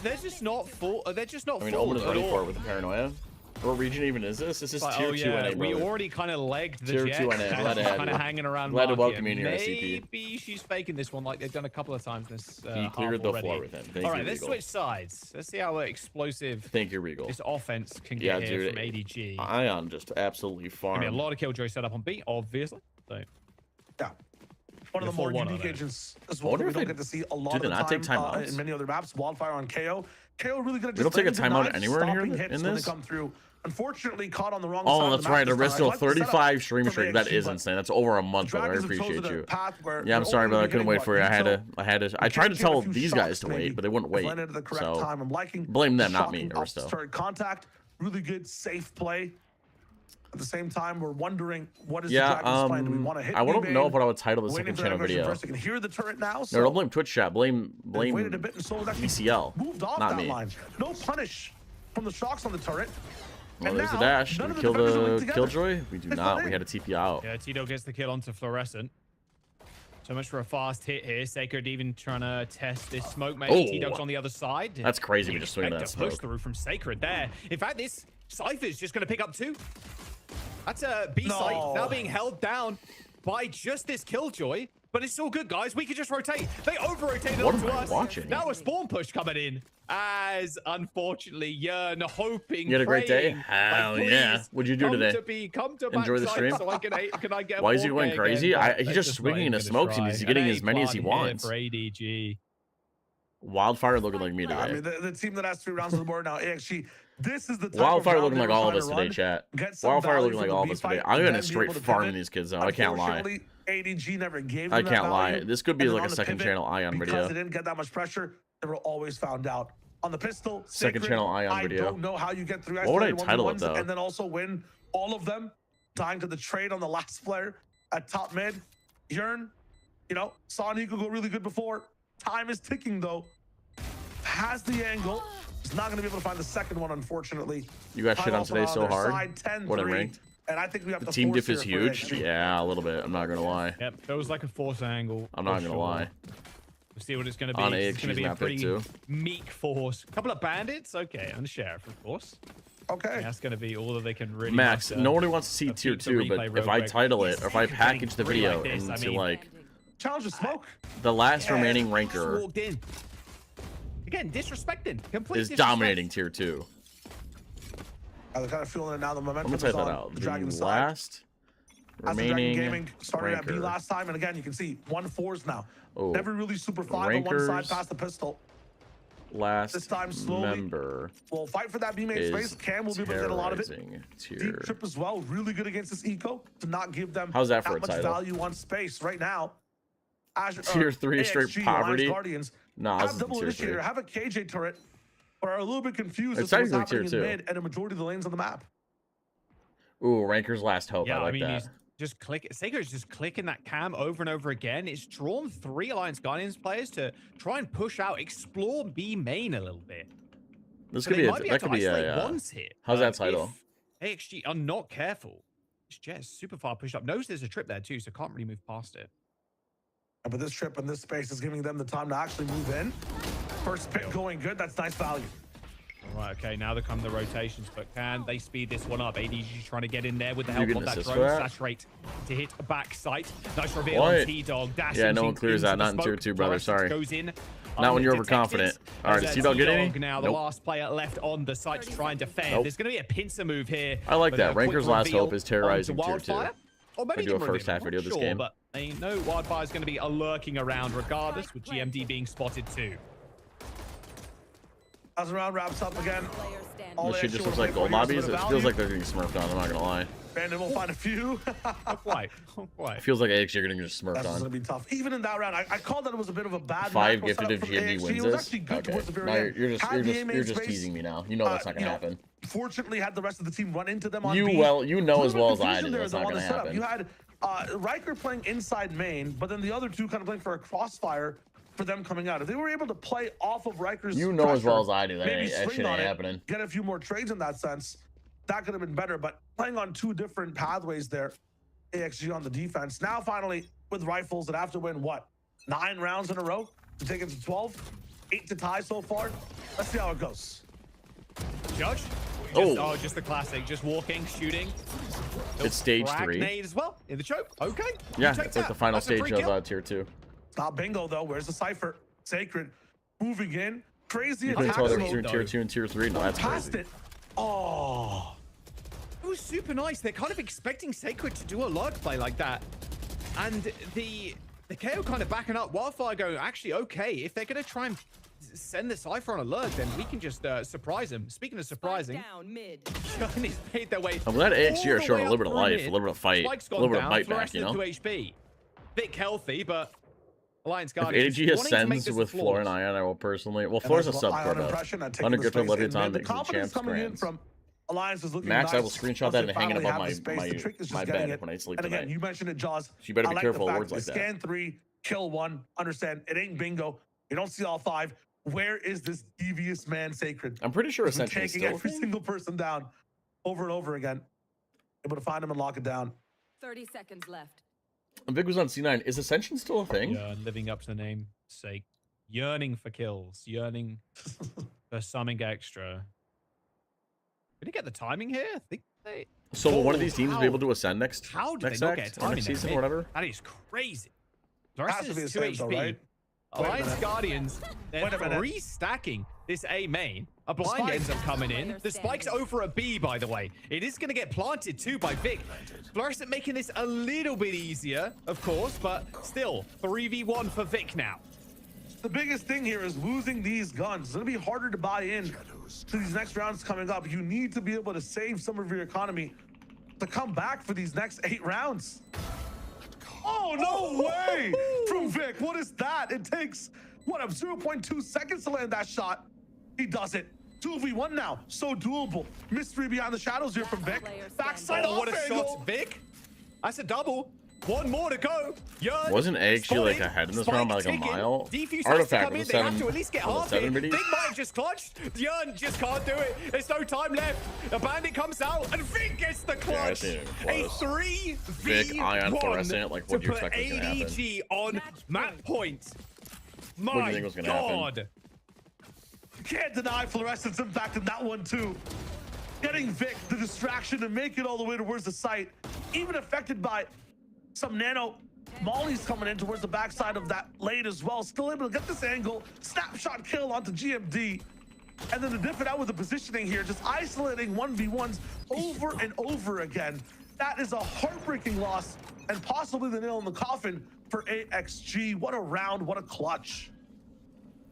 They're just not full. They're just not I mean, full Omen is at ready all. for it with the paranoia. What region even is this? This is Like, tier oh 2 yeah, NA, we brother. already kind of legged the Tier Jet. 2 NA. Glad to have Kind you. of hanging around. Glad to market. welcome you in your SCP. Maybe she's faking this one like they've done a couple of times this He half cleared the already. floor with him. Thank All you, right, let's Regal. switch sides. Let's see how explosive Thank you, Regal. this offense can Yeah, get here dude. from ADG. Ion just absolutely I mean, a farmed. lot of Killjoy set up on B, obviously. So yeah. One of the more 4-1 unique on it. agents as I well. wonder We if don't they- get to see a lot do of they the not time take timeouts? in many other maps. Wildfire on KO. KO really good at We don't just take a laying timeout denies, anywhere in here stopping in hits when this? they come through. Unfortunately, caught on the wrong side Oh, of that's the map right. this time. I Aristo, like the setup 35 stream from streak. That AXG, is but insane. That's over a month, brother. I Dragons have appreciate chosen a you. path where Yeah, I'm they're sorry, only brother. I gonna be couldn't wait getting, for you. I had what, to. I tried to can't tell get a few these guys shots, to wait, maybe, but they wouldn't if wait. landed at the correct So time. I'm liking blame them, not me, shocking Aristo. upstart contact. Really good, safe play. At the same time, we're wondering what is the yeah, Dragons plan? Do we want to hit? I don't know B-main? what I would title the Waiting second for channel that aggression video. first. You can hear the turret now. No, So don't blame Twitch chat. Blame they've waited a bit, and Soul's actually BCL, moved off not that me. line. No punish from the shocks on the turret. Well, And there's the now, dash. none Do we of the kill defenders are linked the together. Killjoy? We do It's not. not We in. had a TP out. yeah, Tito gets the kill onto Fluorescent. So much for a fast hit here. Sacred even trying to test this smoke. Maybe Oh. T-Dog's on the other side. That's crazy. We You'd just swing expect that a push smoke. through from Sacred there. In fact, this Cypher's just going to pick up 2. That's a B No. site now being held down by just this Killjoy. But it's all good, guys. We can just rotate. They over-rotated What onto am I us. watching? Now a spawn push coming in. As unfortunately, Yearn hoping, You had a great day? praying, Hell like, yeah. please What'd you do come today? To be, come to Enjoy the backside stream? So can I get a Why is he 4K going again? crazy? But He's they're just not swinging even into gonna smokes and try. he's getting An as many as he A-plan here wants. For ADG. Wildfire looking like me I today. mean, the team that has 3 rounds on the board now, AXG. This is the type Wildfire of looking round like they were all of trying us to today, run. chat. Get some Wildfire value looking like from the all of B us today. fight, I'm then gonna be straight able to farm pivot. these kids though. I can't lie. Unfortunately, ADG never gave I them that can't lie. value. This could be And then like on a the second pivot, channel Ion because video. they didn't get that much pressure, they were always found out. On the pistol, Second Sacred, channel Ion I video. don't know how you get through What would I isolated title it, 1v1s though? and then also win all of them, dying to the trade on the last player at top mid. Yearn, saw Nico go really good before. Time is ticking though. Has the angle. He's not going to be able to find the second one, unfortunately. You got shit on Timeout today on so their hard. side, 10-3, What in ranked? And I think we have The to team force diff is here for huge. AXG. Yeah, a little bit. I'm not gonna lie. Yep, feels like a force angle. I'm not for gonna sure. lie. We'll see what it's going to be. On It's going to AXG's be a map pick pretty too. meek force. A couple of bandits, okay, and the sheriff, of course. Okay. That's going to be all that they can really. Max, muster. nobody wants to see A tier pizza 2, replay but real if I quick. title it or if I You're getting package the three video like this, I into mean- like Challenge the smoke. the last Yeah. remaining Just ranker walked in. Again, disrespecting. Complete is disrespect. dominating tier 2. I'm kind of feeling it now. The I'm momentum gonna type is that on out. the The Dragon side. last As the Dragon remaining Gaming started at B ranker. last time, and again, you can see 1-4s now. Oh, Never really super 5 on one side rankers. past the pistol. last This time slowly. member We'll fight for that B-main is space. Cam will be able to get a lot of it. terrorizing Deep tier. trip as well. Really good against this eco to not give them How's that for a much title? value on space right now. Azure, Tier 3 straight AXG, poverty? Alliance Guardians Nah, this have is double tier 3. initiator, have a KJ turret, but are a little bit confused It's as to what's technically happening tier in 2. mid and a majority of the lanes on the map. Ooh, ranker's last hope. Yeah, I like mean, that. he's just click. Seiko's just clicking that cam over and over again. It's drawn 3 Alliance Guardians players to try and push out, explore B main a little bit. This So could they be a, might be that able could to be isolate a. ones here. How's that If title? AXG are not careful. This Jet is super far pushed up. Knows there's a trip there too, so can't really move past it. But this trip and this space is giving them the time to actually move in. First pick going good. That's nice value. Right, okay, now they come the rotations, but can they speed this one up? ADG trying to get in there with the You help get of an that assist drone. for that? Saturate to hit a back sight. Nice reveal What? on T-Dog. Dashing Yeah, no one into clears that. the Not in tier smoke. 2, brother. Fluorescence Sorry. Goes in Not when you're undetected. overconfident. All right, As, does T-Dog get any? T-Dog now the Nope. last player left on the site to try and defend. Nope. There's going to be a pincer move here. I like with that. a quick Ranker's last reveal hope is terrorizing onto tier 2. Wildfire. Or maybe do a even first half Reveal, video of I'm this not game. But I know Wildfire's going to be lurking around regardless, with GMD being spotted too. As the round wraps up again, All This they shit just actually looks wanna like play gold for lobbies. is a bit of It feels value. like they're getting smurfed on. I'm not gonna lie. Brandon will find a few. Not quite. Not quite. It feels like AXG are getting just smurfed That's on. gonna be tough. Even in that round, I called that it was a bit of a bad 5 macro gifted setup if from GMD AXG. wins It was this. actually good Okay. towards the very Now end. you're Had the A main just space, teasing me now. You know that's not gonna happen. Fortunately, had the rest of the team run into them on You B. know as Little bit well of as I confusion do there, that's though, not on the gonna setup. happen. You had Riker playing inside main, but then the other two kind of playing for a crossfire for them coming out. If they were able to play off of Riker's You know as well as pressure, I do that maybe that swing shit on ain't it, happening. get a few more trades in that sense, that could have been better. But playing on two different pathways there, AXG on the defense. Now finally with rifles that have to win what? 9 rounds in a row to take it to 12, 8 to tie so far. Let's see how it goes. Judge? Oh. Just the classic. Just walking, shooting. It's stage Crack 3. nade as well in the choke. Okay. Yeah, Take it's like that. the final That's a stage free of kill. tier 2. Stop bingo though. Where's the Cypher? Sacred moving in. Crazy You can attack tell they're mode. between tier 2 and tier 3. No, that's Past crazy. it. Oh. It was super nice. They're kind of expecting Sacred to do a large play like that. And the KO kind of backing up. Wildfire going, actually, okay, if they're going to try and send the Cypher on alert, then we can just surprise them. Speaking of surprising, Down mid. Johnny's made their way. I'm glad AXG are all the showing way a little bit of up life, mid. a little bit of fight, Spike's a gone little bit of down, bite back, you know? fluorescent to HP. Bit healthy, but Alliance If Guardians AG wanting to make ascends this with a Floor and Ion, I will personally... Well, And Floor's a that's sub Ion for though. impression at taking 100 the good for space in Leviathan mid. The makes the confidence champs coming in grands. from Alliance is looking Max, nice. I will screenshot Once that they and hang it finally above have my- the space, my- the trick is just my getting bed it. when I sleep And again, tonight. you mentioned it, Jaws. So you better I be like careful the of fact words they like that. Scan 3, kill 1. Understand, it ain't bingo. You don't see all 5. Where is this devious man Sacred? I'm pretty sure He's been Ascension is taking still a every thing. single person down over and over again. Able to find him and lock it down. 30 seconds left. And Big was on C9. Is Ascension still a thing? Yeah, living up to the name sake. Yearning for kills. Yearning for something extra. Did he get the timing here? I think they... So will one of these Oh, teams how- be able to ascend next How did next they not act, get or timing next there? season, or whatever? That is crazy. Has to be Fluorescence the 2 same though, HP. right? Alliance minute. Guardians, they're Wait a minute. restacking this A main. A blind Spike. ends up coming in. The spike's over a B, by the way. It is going to get planted too by Vic. Fluorescent making this a little bit easier, of course, but still 3v1 for Vic now. The biggest thing here is losing these guns. It's going to be harder to buy in to these next rounds coming up. You need to be able to save some of your economy to come back for these next 8 rounds. Oh, no way! From Vic, what is that? It takes, what, 0.2 seconds to land that shot. He does it. 2v1 now. So doable. Mystery behind the shadows here from Vic. Backside Oh, what a off shot, angle. Vic. That's a double. One more to go. Yearn Wasn't AXG like spotted. ahead in this Spike round by like a ticking. mile? Defuse has to Artifact come in. was They have 7 to at least get was it half 7 it. biddies? Vic might have just clutched. Yearn just can't do it. There's no time left. A bandit comes out and Vic gets the I clutch. seen it A close. 3v1 Vic, Ion, Fluorescent, like, what do to you put expect was gonna happen? ADG on map point. do you My think was gonna happen? God. Can't deny Fluorescent's impact in that one too. Getting Vic the distraction to make it all the way towards the site, even affected by some nano. Molly's coming in towards the backside of that lane as well. Still able to get this angle, snapshot kill onto GMD. And then to diff it out with the positioning here, just isolating 1v1s over and over again. That is a heartbreaking loss and possibly the nail in the coffin for AXG. What a round, what a clutch.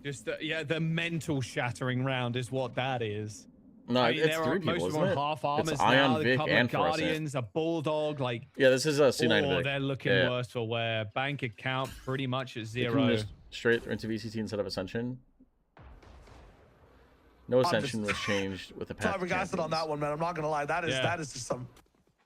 Just the mental shattering round is what that is. No, I mean, it's there are 3 people, most of isn't them it? are half armors It's now. Ion, A Vic, couple and of Fluorescent. Guardians, a bulldog, like Yeah, this is a C9 oh, Vic. they're looking Yeah. worse for wear. Bank account pretty much at They can 0. just straight into VCT instead of Ascension. No Ascension was changed with the path. Flabbergasted on that one, man. I'm not gonna lie. That is just some.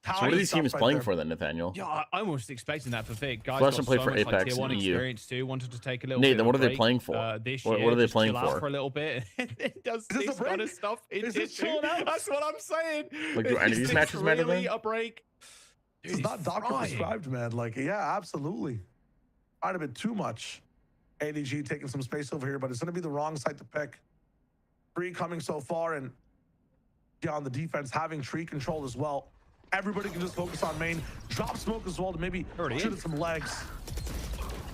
So what are these teams playing for then, Nathaniel? Yeah, I almost expecting that for Vic. Guys Fluorescent got played so for much, like, Apex tier 1 and EU. experience too. Wanted to take a little Nate, bit then of what a are they break, playing for? this What year, are they just playing chill out for? for a little bit. It does Is this this a kind of break? stuff. Is this It- chilling out? That's what I'm saying. Like, do any of these It's matches matter really then? a break. Dude, It's he's not doctor frying. prescribed, man. Like, yeah, absolutely. Might have been too much. ADG taking some space over here, but it's gonna be the wrong site to pick. 3 coming so far, and yeah, on the defense having tree control as well. Everybody can just focus on main. Drop smoke as well to maybe Already shoot in. at some legs.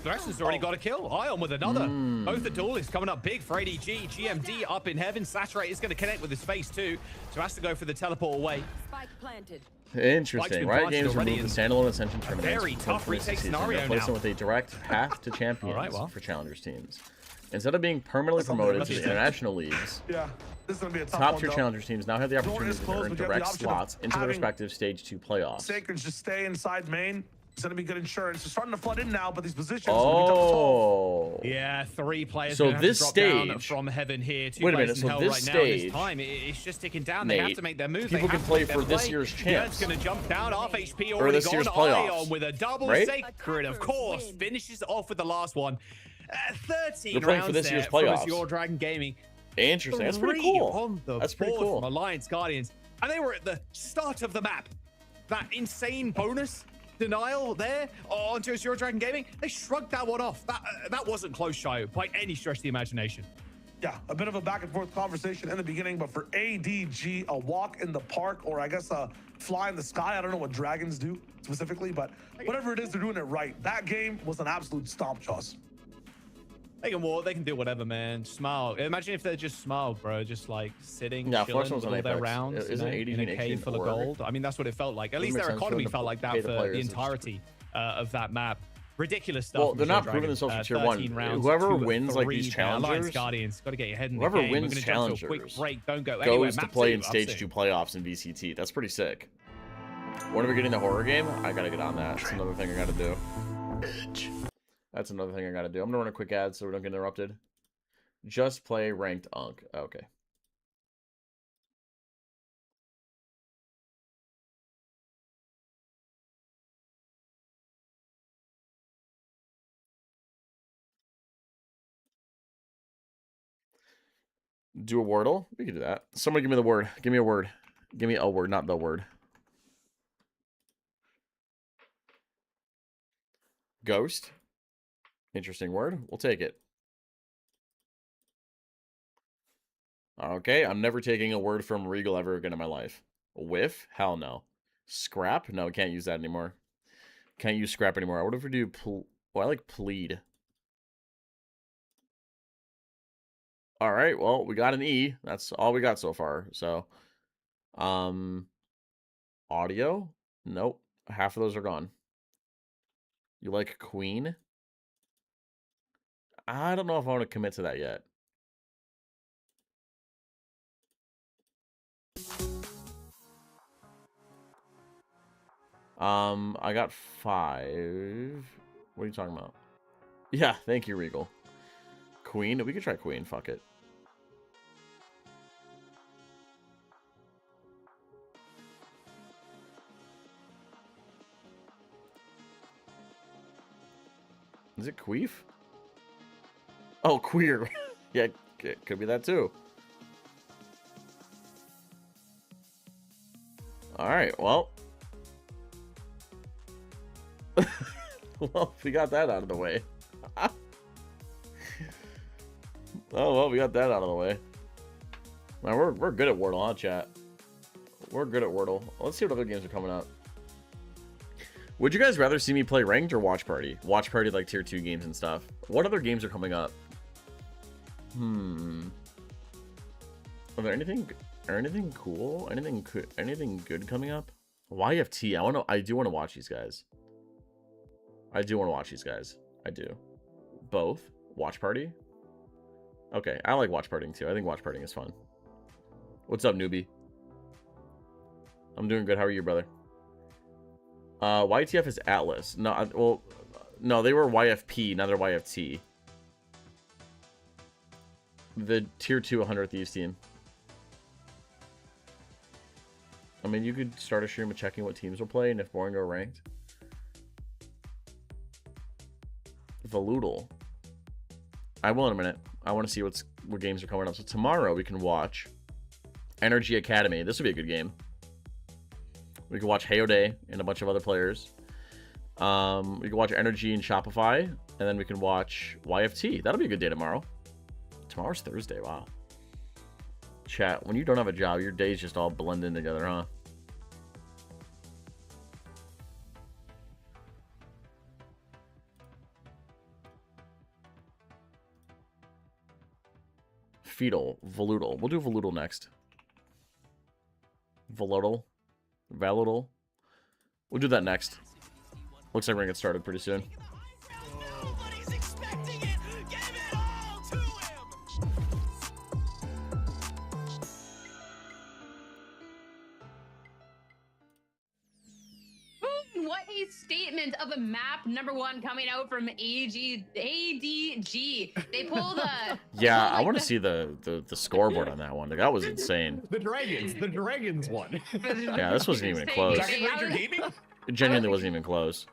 Fluorescent's already got a kill. Ion with another. Hmm. Both the duelists coming up big for ADG. GMD up in heaven. Saturate is going to connect with his face too. So has to go for the teleport away. Spike planted. Interesting. been Riot planted Games already removed the in standalone Ascension tournament. very tough retake scenario Replaced now. them with a direct path to champions All right, well. for challengers teams. Instead of being permanently That's something promoted that's to the just- international leagues, Yeah, this is gonna be a tough top one, tier though. challengers teams now have the Door is opportunity to closed, earn but you have the direct option of slots into the having respective Stage 2 playoffs. Sacred just stay inside main. It's gonna be good insurance. They're starting to flood in now, but these positions are gonna be tough to solve. Oh. Yeah, 3 players So gonna have to this drop down stage- from heaven here. 2 Wait a players minute, in so hell this right now. This stage, time, it's just ticking down. They have Nate, to make their move. people they can have play to make for their this play. year's Jern's champs. gonna jump down. Half HP already this gone. year's playoffs, Ion with a double right? sacred, of course. Win. Finishes off with the last one. 13 They're playing rounds for this year's there from playoffs. Azure Dragon Gaming. Interesting. That's pretty 3 cool. on the That's pretty board cool. from Alliance Guardians. And they were at the start of the map. That insane bonus denial there onto Azure Dragon Gaming. They shrugged that one off. That wasn't close, Shio, by any stretch of the imagination. Yeah, a bit of a back and forth conversation in the beginning, but for ADG, a walk in the park, or I guess a fly in the sky. I don't know what dragons do specifically, but whatever it is, they're doing it right. That game was an absolute stomp, Joss. They can walk, they can do whatever, man. Smile. Imagine if they just smiled, bro. Just like sitting, Yeah, chilling Flush was with on all their Apex. rounds, Isn't in ADG a an cave full of Oregon? gold. I mean, that's what it felt like. At Doesn't least make their sense for economy them to felt like pay that the for the players. It's just- entirety of that map. Ridiculous stuff. Well, from they're not Azure proving Dragon. themselves for tier 1. 13 rounds, Whoever 2 wins, like, 3 these there. Alliance challengers, Guardians, got to get your head in whoever the game. wins We're gonna jump to a quick challengers break. Don't go anywhere. goes to Map play 2, in up Stage soon. 2 playoffs in VCT. That's pretty sick. When are we getting the horror game? I gotta get on that. That's another thing I gotta do. That's another thing I gotta do. I'm gonna run a quick ad so we don't get interrupted. Just play ranked Unk. Okay. Do a Wordle? We can do that. Somebody give me the word. Give me a word. Give me a word, not the word. Ghost. Interesting word. We'll take it. Okay, I'm never taking a word from Regal ever again in my life. Whiff? Hell no. Scrap? No, can't use that anymore. Can't use scrap anymore. What if we do I like plead. All right, well, we got an E. That's all we got so far. So, audio? Nope. Half of those are gone. You like Queen? I don't know if I want to commit to that yet. I got 5. What are you talking about? Yeah, thank you, Regal. Queen? We could try Queen. Fuck it. Is it queef? Oh, queer. Yeah, it could be that too. All right, well. Well, we got that out of the way. Oh, well, we got that out of the way. Man, we're good at Wordle, huh, chat? We're good at Wordle. Let's see what other games are coming up. Would you guys rather see me play ranked or watch party? Watch party, like tier 2 games and stuff. What other games are coming up? Are there anything cool? Anything good coming up? YFT. I do want to watch these guys. I do. Both. Watch party. Okay, I like watch partying too. I think watch partying is fun. What's up, newbie? I'm doing good. How are you, brother? YTF is Atlas. No, well, no, they were YFP. Now they're YFT. The tier 2 100 Thieves team. I mean, you could start a stream of checking what teams will play and if boring or ranked. Valoodle. I will in a minute. I want to see what games are coming up. So tomorrow we can watch Energy Academy. This would be a good game. We can watch Hayode and a bunch of other players. We can watch Energy and Shopify, and then we can watch YFT. That'll be a good day tomorrow. Tomorrow's Thursday. Wow. Chat, when you don't have a job, your days just all blend in together, huh? Fetal, Valoodle. We'll do Valoodle next. Valoodle. Valoodle. We'll do that next. Looks like we're gonna get started pretty soon. Nobody's expecting it. Give it all to what a statement of a map #1 coming out from ADG. They pulled a Yeah, I like want to see the scoreboard on that one. That was insane. The Dragons won. Yeah, this wasn't even close. Dragon Ranger Gaming? It genuinely wasn't even close.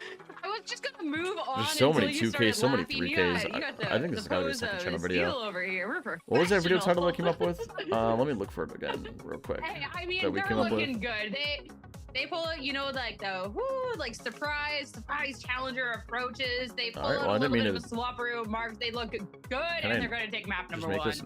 I was just gonna move on. There's so many until you 2Ks, started so many laughing. 3Ks. You got I think this has gotta be a pose second of channel steel video. over here. We're What was that video title I professional. came up with? Let me look for it again, real quick. Hey, I mean, that we they're came up with. looking good. They pull it, you know, like the like surprise challenger approaches. They pull Alright, out well, I a didn't little mean bit of a swapperoo marks. They look good, Can I and they're going to take map Just number make 1. this.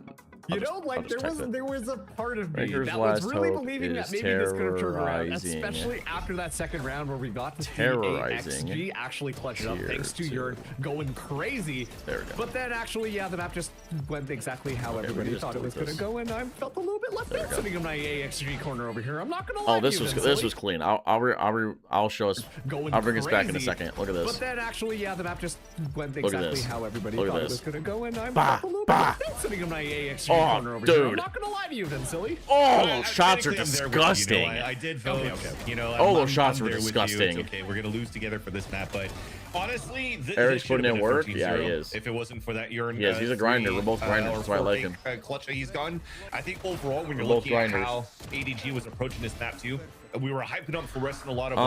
You I'll know, just like type it. there was a part of me Ranger's that was last really hope believing that is maybe this could have turned around, terrorizing. especially after that second round where we got to see Terrorizing AXG actually clutch it up Tier thanks to 2. your going crazy. There we go. But then actually, yeah, the map just went exactly how Okay, let me everybody just thought it was delete going to this. go, and I felt a little bit left There out we go. sitting in my AXG corner over here. I'm not going to lie Oh, this to you, was Vince, clean. I'll show us. Going I'll bring us back in a crazy. second. Look at But this. then actually, yeah, the map just went at exactly this. how everybody Look at thought it this. was going to go, and I'm Bah, felt a little bah. bit left out sitting in my AXG Oh, corner over here. I'm dude. not going to lie to you, Vince Silly. Oh, shots are Technically, I'm there with you, disgusting. I did vote. You know, Oh, those shots were there with you. disgusting. It's okay, we're gonna lose together for this map, but honestly, Eric's this should putting have in been a work? 13-0 Yeah, he is. If it wasn't for that urine, He is. He's a grinder. We're both grinders. That's why I like him. Clutch that he's gone. I think overall, when you're We're both looking at grinders. how ADG was approaching this map too, we were hyping up Fluorescent a lot of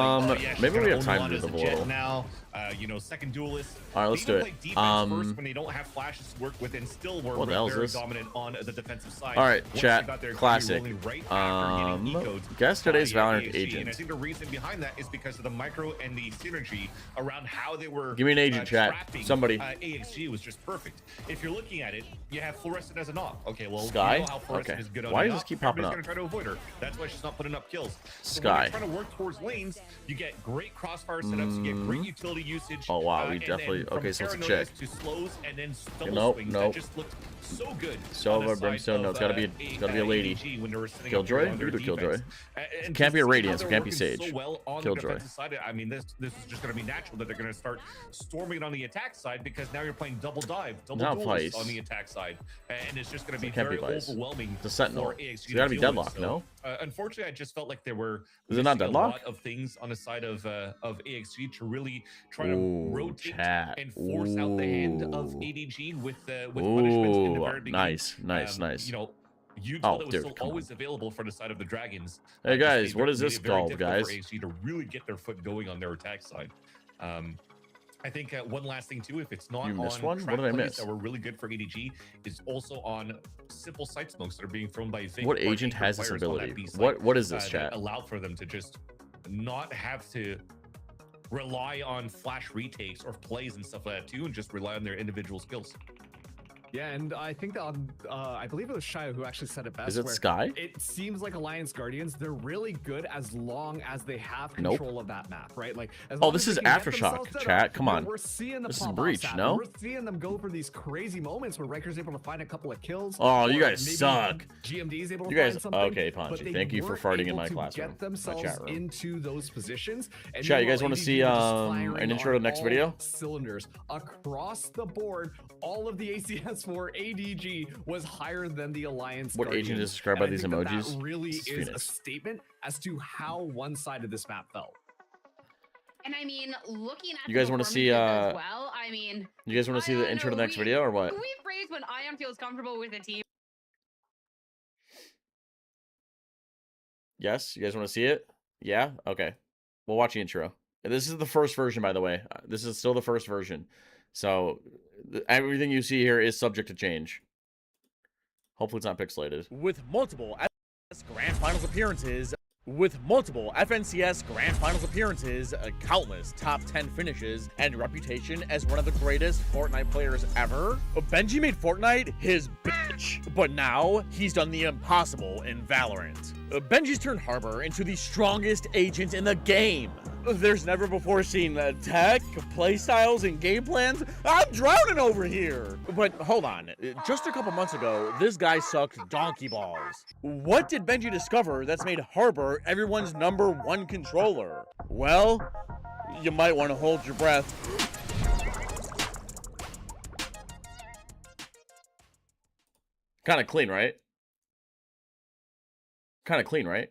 yeah, she's maybe gonna we have own time a lot to as do a the Jett vote. now. You know, second duelist. All right, let's They even do it. play defense first when they don't have flashes to work with, and still were What the hell is very this? dominant on the defensive side. All right, Once they chat. got their economy Classic. rolling right after getting eco'd Guess today's by Valorant AXG. agent. And I think the reason behind that is because of the micro and the synergy around how they were. Give me an agent, chat. trapping, Somebody. AXG was just perfect. If you're looking at it, you have Fluorescent as a knock. Okay, well, Sky? you know how Fluorescent Okay. is good on Why the does this knock. keep popping Everybody's up? gonna try to avoid her. That's why she's not putting up kills. So Sky. when you're trying to work towards lanes, you get great crossfire setups, you get great utility usage. Oh, wow, we and definitely- then from okay, so let's paranoias check. to slows and then double Nope, swings. nope. That just looked so good. Silver on the side Brimstone, no, of, it's gotta be a lady. ADG when they were sitting Killjoy? up on their We could do defense. It And can't be a to see how Radiance, it they're can't be working Sage. So well on the Killjoy. defensive side, I mean, this is just going to be natural that they're going to start storming on the attack side because now you're playing double dive, double Not duelist Vice. on the attack side, and it's just going to be it can't be very Vice. overwhelming. It's a Sentinel. for AXG It's to gotta be deal with. Deadlock, no? Unfortunately, I just felt like there were Is it not missing Deadlock? a lot of things on the side of AXG to really try to Ooh, rotate chat. and force out the hand of Ooh. ADG with punishments in the Ooh, very beginning. nice, nice. You know, Util Oh, that was dude, still come on. always available for the side of the Dragons. Hey, just guys, made what it- is made this it very called, difficult guys? For AXG to really get their foot going on their attack side. I think one last thing too, if it's not You on missed one? What trap did I plays miss? that were really good for ADG, is also on simple sight smokes that are being thrown by Vic. What or agent anchor has this players on that ability? B side, What is this, that chat? allow for them to just not have to rely on flash retakes or plays and stuff like that too, and just rely on their individual skills. Yeah, and I think that I believe it was Shio who actually said it best. Is it where Sky? It seems like Alliance Guardians, they're really good as long as they have Nope. control of that map, right? Like, as Oh, long this as is they can get Aftershock, themselves set chat. up, Come you know, on. We're seeing the This is pop-off Breach, stat, no? We're seeing them go for these crazy moments where Riker's able to find a couple of kills. Oh, you or guys maybe suck. GMD is able to You guys- find something. okay, but Ponchi, they thank you for weren't farting in able my to classroom, Get my themselves chat room. into those positions. And Chat, you meanwhile, guys wanna ADG see, were just an firing intro to on the next all video? Cylinders across the board. All of the ACS for ADG was higher than the Alliance. What agent Guardians. is described And by I these think that emojis? That really This is is a Phoenix. statement as to how one-sided this map felt. And I mean, looking at You guys the wanna see, performances as well, I mean, You guys want to see the Ion, intro to the next we- video or what? we phrase when Ion feels comfortable with a team. Yes, you guys want to see it? Yeah? Okay. We'll watch the intro. This is the first version, by the way. This is still the first version. So everything you see here is subject to change. Hopefully it's not pixelated. With multiple FNCS Grand Finals appearances, countless top 10 finishes, and reputation as one of the greatest Fortnite players ever, Benji made Fortnite his bitch. But now, he's done the impossible in Valorant. Benji's turned Harbor into the strongest agent in the game. There's never before seen tech, playstyles, and game plans. I'm drowning over here. But hold on, just a couple months ago, this guy sucked donkey balls. What did Benji discover that's made Harbor everyone's #1 controller? Well, you might want to hold your breath. Kind of clean, right? Kind of clean, right?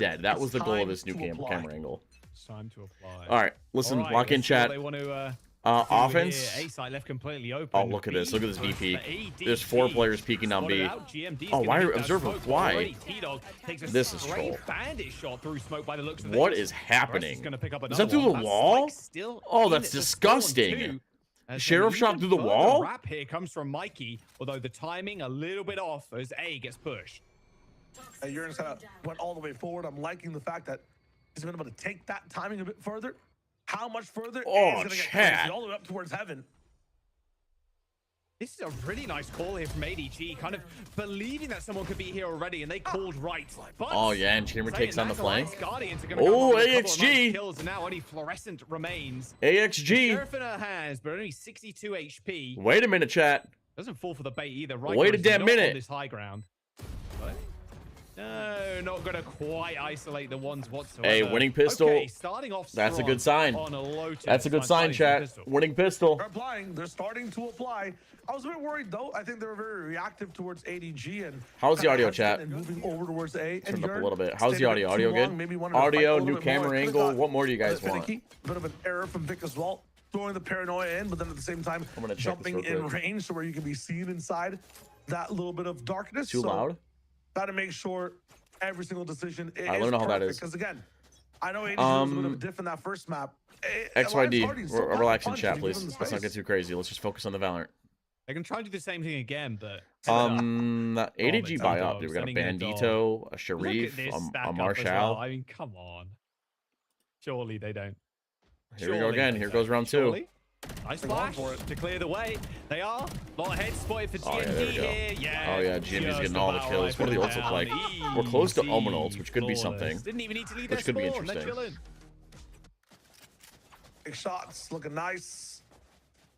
dead. That It's was the goal of time this new to camera apply. angle. It's time to apply. All right, listen, All right, lock in let's see what chat. They want to Offense. A side left completely open. Oh, look at this. Look at this B VP. for ADG. There's 4 players peeking on Spotted B. out. GMD's Oh, gonna why hit are that observer? smoke Why? already. T-Dog takes a This is straight troll. bandit shot through smoke by the looks of What things. is happening? Is gonna pick up Is that another through the one. That wall? spike's still Oh, in that's at the disgusting. spawn too. As Sheriff an shot even through the further wall? Wrap here comes from Mikey, although the timing a little bit off as A gets pushed. Uranus kind of went all the way forward. I'm liking the fact that he's been able to take that timing a bit further. How much further? Oh, He's gonna get chat. crazy all the way up towards heaven. This is a really nice call here from ADG, kind of believing that someone could be here already, and they called right. But Oh, yeah, and Chamber takes on the flank. Guardians are gonna Oh, come up with a couple of AXG. nice kills, and now only Fluorescent remains. AXG. Sheriff in her hands, but only 62 HP. Wait a minute, chat. Doesn't fall for the bait either. Right, Wait a is damn not minute. On this high ground. But no, not gonna quite isolate the ones whatsoever. Hey, winning pistol. Okay, starting off That's a strong good sign. on a Lotus. That's a good sign, Starting chat. pistol. Winning pistol. They're applying. They're starting to apply. I was a bit worried though. I think they were very reactive towards ADG and How's the kinda audio, hesitant chat? and moving over towards A. Turn and it up a Jurn little bit. How's stayed the a bit audio? too Audio long, good? maybe wanted to fight a Audio, little new bit more. camera Could've angle. got What more do you a bit guys want? finicky. Bit of an error from Vic as well, throwing the paranoia in, but then at the same time I'm gonna check this jumping real in quick. range to where you can be seen inside that little bit of darkness. Too loud? Gotta make sure every single decision is let me know how that is. Because again, I know ADG was a bit of a diff in that first map. Alliance Guardians XYD. still got Relax in punches, chat, you give please. them the Let's not space. get too crazy. Let's just focus on the Valorant. They can try to do the same thing again, but ADG it's buy a up. dog, Dude, we got a sending in a Bandito, a look at Sharif, this a stack up as Marshall. well. I mean, come on. Surely they don't. Here we go Surely again. they Here don't. goes round 2. Surely. Nice They're going flash for it. to clear the way. They are. A lot of heads spotted for Oh, yeah, GMD there we go. here. Yeah. Oh, yeah, GMD's just getting all the about kills. What do the ults look down. like? We're close to Easy, Omen ults, which could be flawless. something. Didn't even need to leave Which their could be spawn. They're interesting. chilling. Big shots, looking nice.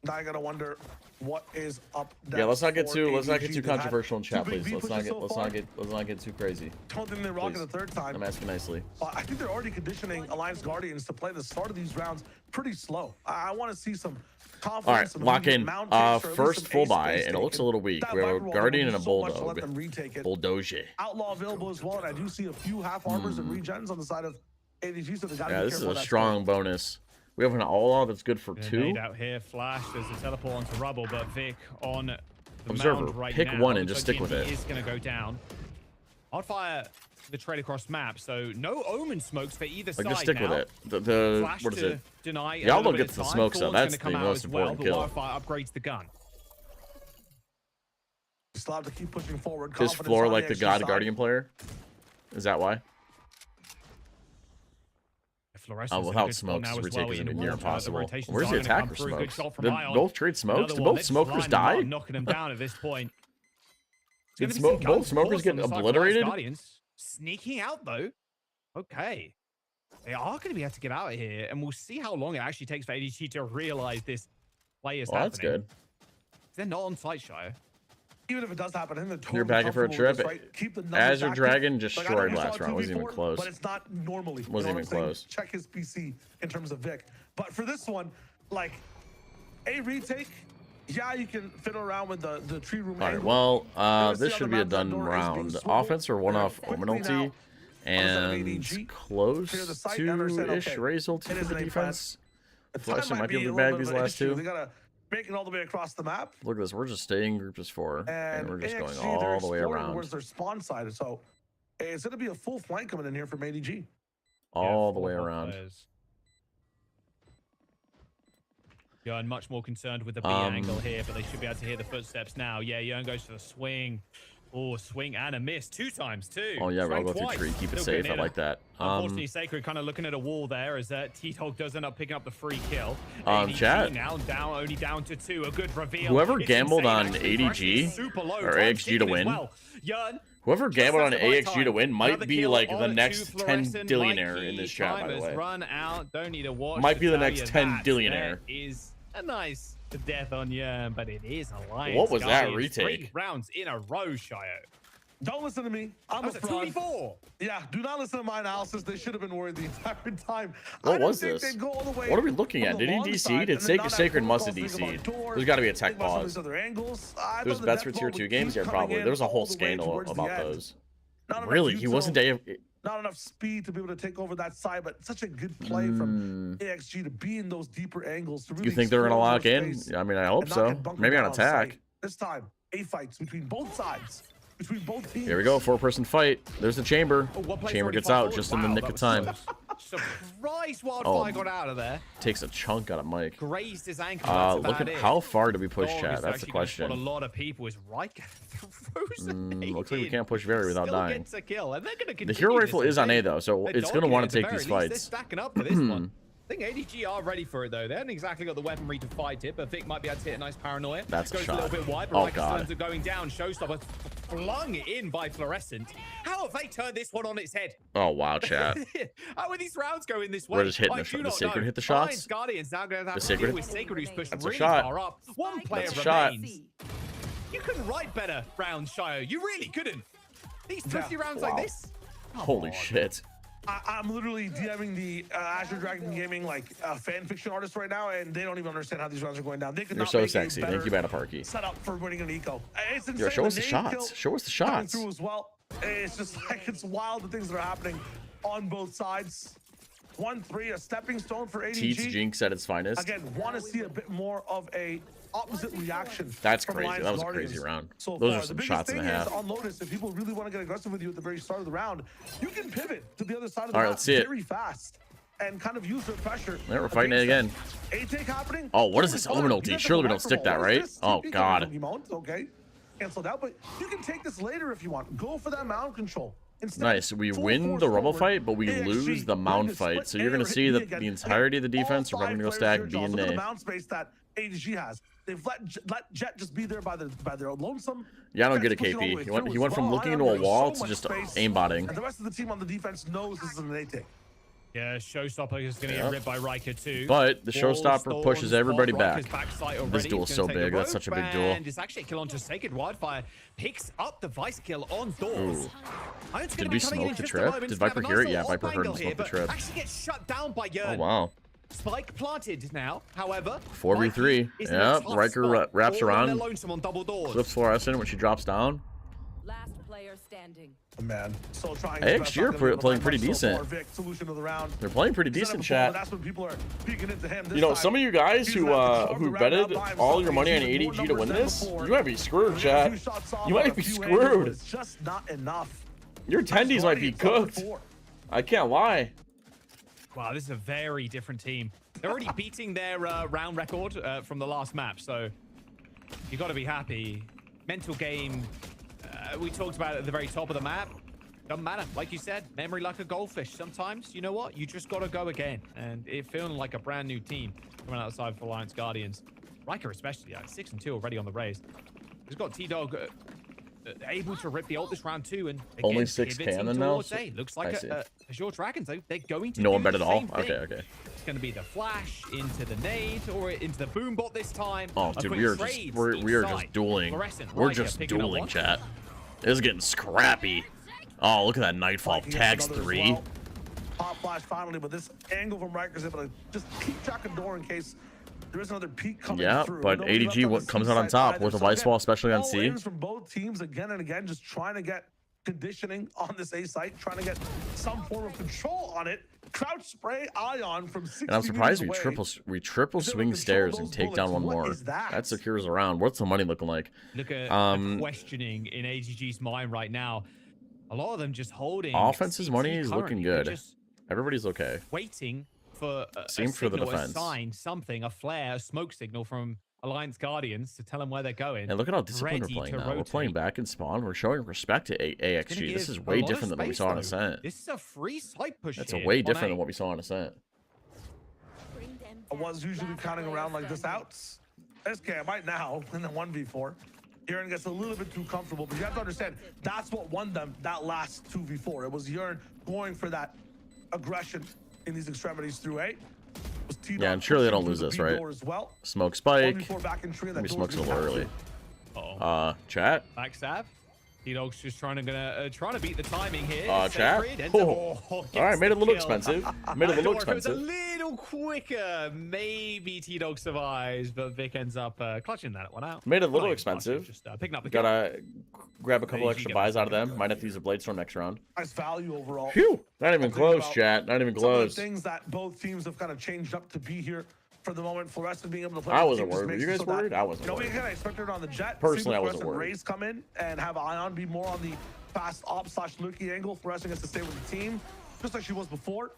Now I gotta wonder what is up. Yeah, let's not get for too ADG. They've had controversial in chat, two big please. V Let's pushes so far. not get too crazy. Don't think they rock it Please. the third time. I'm asking nicely. But I think they're already conditioning Alliance Guardians to play the start of these rounds pretty slow. I want to see some confidence. All right, some lock in. mount takes, or at least First some full ace buy, space and it looks a taken. little weak. That We have a Viper roll Guardian would and a do so much to let Bulldog. them retake it. Bulldoge. Outlaw available as well, and I do see a few half armors and regens on the side of ADG, so they gotta Yeah, be this is careful a of that strong bonus. We have an all that's good for Gonna 2. nade out here, flash. There's a teleport onto rubble, but Vic on the Observer, mound right pick now. one and Looks just like stick with GMD it. is going to go down. I'd fire the trade across map, so no omen smokes for either Like, side just stick now. with it. The Flash what is to it? deny a Diablo little bit gets of the time. smokes, though. Thor's That's gonna come the out most as well, important but kill. Wildfire upgrades the gun. Still have to keep pushing forward. Is Confidence Floor on like the XG God side. Guardian player? Is that why? Fluorescence in a Without good spot smokes, now as retake well is in near water. The impossible. rotations Where's are the gonna come attacker through. Good smokes? shot from Did Ion. both trade smokes? Another Did one. both Let's smokers line them up, die? knocking them down at this point. Did It's gonna be some both gun smokers force get on the side of obliterated? Guardians. Sneaking out though. Okay. They are going to be able to get out of here, and we'll see how long it actually takes for ADG to realize this play is Well, happening. that's good. They're not on site, Shire. Even if it does happen, I think they're totally You're packing for a comfortable with trip. this, right? Keep the numbers Azure active. Dragon Like, I know destroyed you saw last round. Wasn't even 2v4, close. But it's not normally. Wasn't you know even what I'm saying? close. Check his PC in terms of Vic. But for this one, like a retake, yeah, you can fiddle around with the tree room. All right, angle. well, Notice this the should other be a map, that done door is being round. swiveled Offense or one very off quickly Omen now. ulti, and ADG, close clear the site and understand, to-ish okay, Raze ulti it for isn't the a defense. The Flash time might be a able to little bag bit these of an last issue. two. They gotta make it all the way across the map. Look at this. We're just staying grouped as 4, and we're just going AXG, all they're the way exploring around. towards their spawn side. So it's going to be a full flank coming in here from ADG. All the way around. Yearn much more concerned with the B angle here, but they should be able to hear the footsteps now. Yeah, Yearn goes for the swing. Oh, swing and a miss 2 times too. Oh, yeah, Sprang I'll go through twice. tree. Keep it Still safe. getting I in like it. that. Unfortunately, Sacred kind of looking at a wall there as T-Dog does end up picking up the free kill. Chat. Now down, only down to 2. A good reveal. Whoever It's gambled insane, on actually. Pressure ADG is super low. or Time AXG to ticking as win, well. Yearn, whoever gambled on just at the right AXG to time. win might Another be kill like the on next to 10 Fluorescent. billionaire Mikey, in this chat, by time the has way. Run out. Don't need a watch. Might to be the tell next you 10 that. billionaire. There is a nice death on Yearn, but it is Alliance. What was that Guardians. retake? 3 rounds in a row, Shio. Don't listen to me. I'm That was a a fraud. 2v4. Yeah, do not listen to my analysis. They should have been worried the entire time. What I don't was think this? they'd go all the way What are we looking from at? the Did he long DC? side Did and then not have Sacred must have protocols, think DC'd. about doors, There's got to be a tech think about some of pause. these other angles. I There's thought the bets death for ball tier would 2 keep games here, coming probably. in There was a all whole the way scandal towards the about end. those. Not enough Really? view He to wasn't know. Not enough speed to be able to take over that side, but such a good play from AXG to be in those deeper angles. To really You think they're gonna expose lock their in? space I mean, I hope and not so. get bunkered Maybe on down attack. sight. This time, A fights between both sides, between both teams. Here we go, 4-person fight. There's the chamber. Oh, one player's Chamber already gets fought out forward. just in the Wow, nick that of was time. close. Surprise Wildfire Oh. got out of there. Takes a chunk out of Mike. Grazed his ankle. That's Look about at it. how far do we push, Dog chat? is That's the actually gonna spot question. A lot of people is Riker throws a nade Looks like we in. can't push very without Still dying. gets a kill, and they're gonna The continue hero this, rifle I is on A think. though, so They're it's gonna dogging want it, to at take the these very least. They're fights. stacking up for this one. I think ADG are ready for it though. They haven't exactly got the weaponry to fight it, but Vic might be able to hit a nice paranoia. That's a Goes shot. a little bit wide, but Oh, Riker God. Stones are going down. Showstopper flung in by Fluorescent. How have they turned this one on its head? Oh wow, chat. How are these rounds going this way? We're just hitting I the do shot. The not Sacred know. hit the Alliance shots. Guardians now going to have The to Sacred- deal with Sacred, who's pushed That's a really shot. far up. One player That's a shot. remains. You couldn't write better rounds, Shio. You really couldn't. These Yeah. 50 rounds Wow. like this. Holy shit. I'm literally DMing the Azure Dragon Gaming fan fiction artist right now, and they don't even understand how these rounds are going down. They could You're not so make a sexy. Thank better you, Banaparky. set up for winning an eco. It's insane. Yo, show us the nade shots. kill Show us the coming shots. through as well. It's just like it's wild the things that are happening on both sides. 1-3, a stepping stone for ADG. Teats Jinx at its finest. Again, want to see a bit more of a opposite reaction. That's from crazy. Alliance That was a Guardians crazy round. So Those far. are some the biggest shots thing and a half. is on Lotus, if people really want to get aggressive with you at the very start of the round, you can pivot to the other side of the All right, map let's see it. very fast and kind of use their pressure. There, we're fighting it again. A-take happening. Oh, what is Totally this fine. Omen You ulti? have to Surely go we don't right for stick that, what right? is this? Oh, TP God. coming from Mount, okay. Canceled out, but you can take this later if you want. Go for that mound control. Instead, Nice. We full win force the Rumble forward. fight, but we AXG lose the going Mound to fight. split So you're A going or to see B that again. the entirety of the All defense are probably five going to go players stack here, B Jaws. and Look at the A. mound space that ADG has. They've let Jet just be there by their own lonesome. Yeah, I don't get it, Jet's pushing all the way KP. He went, through he as went from well. looking I into a know, wall there's so to just much space. aimbotting. And the rest of the team on the defense knows this is an A-take. Yeah, Showstopper is going to Yeah. get ripped by Riker too. But the Wall showstopper storms pushes on everybody Riker's back. backside This already. duel's He's so gonna take big. the That's such a big rope, duel. And it's actually a kill onto Sacred Wildfire. Picks up the vice kill on Doors. Ooh. Iron's Did gonna we be coming smoke in the just a trip? moment. Did Gonna have Viper a hear nice it? Yeah, little Viper op heard him angle smoke here, the but trip. Actually gets shut down by Yearn. Oh, wow. Spike planted now, however. 4v3. Mikey is in a Yep, tough Riker spot. wraps All on around. their lonesome on double doors. Flips Fluorescent when she drops down. Last player standing. Man, so trying. AXG are playing pretty decent. Vic, solution of the round. They're playing pretty He's done it decent, before, but chat. That's when people are peeking into him. This You know, time, some of you guys he's who gonna have to shove who the round betted out by himself. all your money on He's even more ADG to win numbers than this, before. you might be screwed, Two chat. shots off You on might a be few angles, but screwed. It's just not enough. Your tendies might be Guardians up cooked. 4. I can't lie. Wow, this is a very different team. They're already beating their round record from the last map, so you got to be happy. Mental game, we talked about it at the very top of the map. Doesn't matter. Like you said, memory like a goldfish. Sometimes, you know what? You just got to go again. And it feeling like a brand new team coming outside for Alliance Guardians. Riker especially, 6-2 already on the raise. He's got T-Dog able to rip the ult this round too, and again, Only 6 pivoting cannon now? towards A. Looks like I see. Azure Dragons, they're going to No do one bet the at all? same thing. Okay. It's going to be the flash into the nade or into the boom bot this time. Oh, A dude, quick we are trade just we are inside. just dueling. Fluorescent, We're Riker just picking up dueling, one. chat. This is getting scrappy. Oh, look at that Nightfall. Mikey gets Tags another as 3. well. Pop flash finally, but this angle from Riker's able to just keep track of door in case there is another peak coming Yeah, through. but Nobody left ADG on the comes C out on side top either. with a So Vice again, Wall, especially on all C. wins from both teams again and again, just trying to get conditioning on this A site, trying to get some form of control on it. Crouch spray Ion from 60 And I'm surprised meters we away. triple Is it swing control stairs those and take down one bullets? What more. is that? That secures a round. What's the money looking like? Look at Um, the questioning in AGG's mind right now. A lot of them just holding. Offense's CT money is currently. looking They're good. Just Everybody's okay. waiting for a Same for the signal, defense. a sign, something, a flare, a smoke signal from Alliance Guardians to tell them where they're going. And look at how disciplined Ready we're playing to now. We're rotate. playing back in spawn. We're showing respect to It's gonna AXG. This give is a way lot of different than what we space, saw on though. Ascent. This is a free side push. That's here way on different A. than what we saw on Ascent. Bring them I was down. usually Last counting player around like this standing. out. SK, I might now in the 1v4. Yearn gets a little bit too comfortable, but you have to understand that's what won them that last 2v4. It was Yearn going for that aggression in these extremities through A. It was T-Dog Yeah, and surely they don't pushing lose through this, the B right? door as well. Smoke spike. 1v4 back in tree, that Maybe door's smokes a being little early. captured. Uh-oh. Chat. Backstab. T-Dog's just trying to beat the timing here. Chat. Sacred ends Oh. up- All right, made it a little kill. expensive. Made it a little If it was a expensive. little quicker, maybe T-Dog survives, but Vic ends up clutching that one out. Made it a little Not even clutching, expensive. Just picking up the kill. Gotta grab a couple you extra go. buys out of them. Might have to use a blade storm next round. Nice value overall. Phew! Not even Think close, about chat. Not even Some of close. the things that both teams have kind of changed up to be here for the moment. Fluorescent being able to play. I with wasn't teams worried. Were makes you it guys so that, worried? I wasn't You know, we worried. kind of expected on the jet. Personally, I seeing wasn't Fluorescent worried. Raze come in and have Ion be more on the fast op / lurky angle. Fluorescent gets to stay with the team, just like she was before.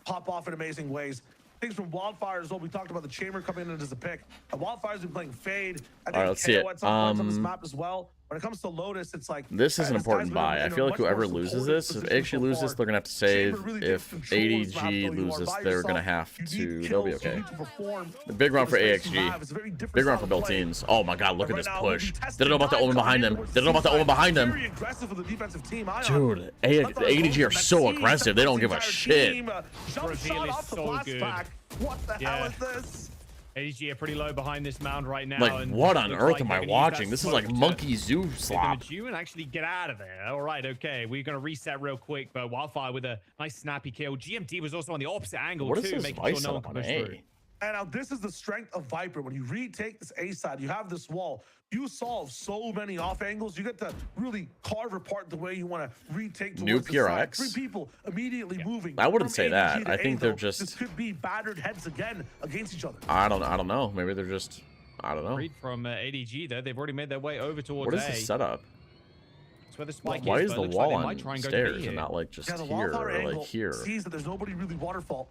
Pop off in amazing ways. Things from Wildfire as well. We talked about the Chamber coming in as a pick. And Wildfire's been playing Fade. I think All right, let's see it. KO at some points on this map as well. When it comes to Lotus, it's like This is an this important guy's been buy. in I a feel like much more whoever loses supportive this, if position they actually so lose far. this, they're gonna have to Chamber save. really If takes control of this map, ADG though. You are loses, by they're yourself. gonna have You to. need They'll be kills. You okay. need to perform The big round for with the space you AXG. have. It's a very different Big round style for of both play. teams. Oh my god, look at Right this now, we'll be push. testing They don't know about the Ion omen behind coming them. in They don't know about the omen behind them. Very aggressive for the defensive team. Ion. Dude, Left on his ADG are own, so Maxine aggressive. They don't give a entire shit. team, Jump Brazil shot is off the so blast good. pack. What the Yeah. hell is this? ADG are pretty low behind this mound right now. Like, and what on looks earth like am they're I gonna use watching? that This is like smoke to Monkey Zoo hit them slop. at you and actually get out of there. All right, okay. We're going to reset real quick, but Wildfire with a nice snappy kill. GMT was also on the opposite angle, What is too, this making Vice sure no one setup can on push A? through. And now this is the strength of Viper. When you retake this A side, you have this wall. You solve so many off angles. You get to really carve apart the way you want to retake New towards the side. PRX? 3 people immediately moving. I wouldn't from say ADG that. to I A, think they're though. just- This could be battered heads again against each other. I don't know. Maybe they're just. I don't know. Read from ADG, though. They've already made their way over towards What is A. this setup? That's where the spike Why is, is but the it looks like wall they might try on and go to B stairs here. and not like just Yeah, the here wildfire or angle like here? sees that there's nobody really waterfall.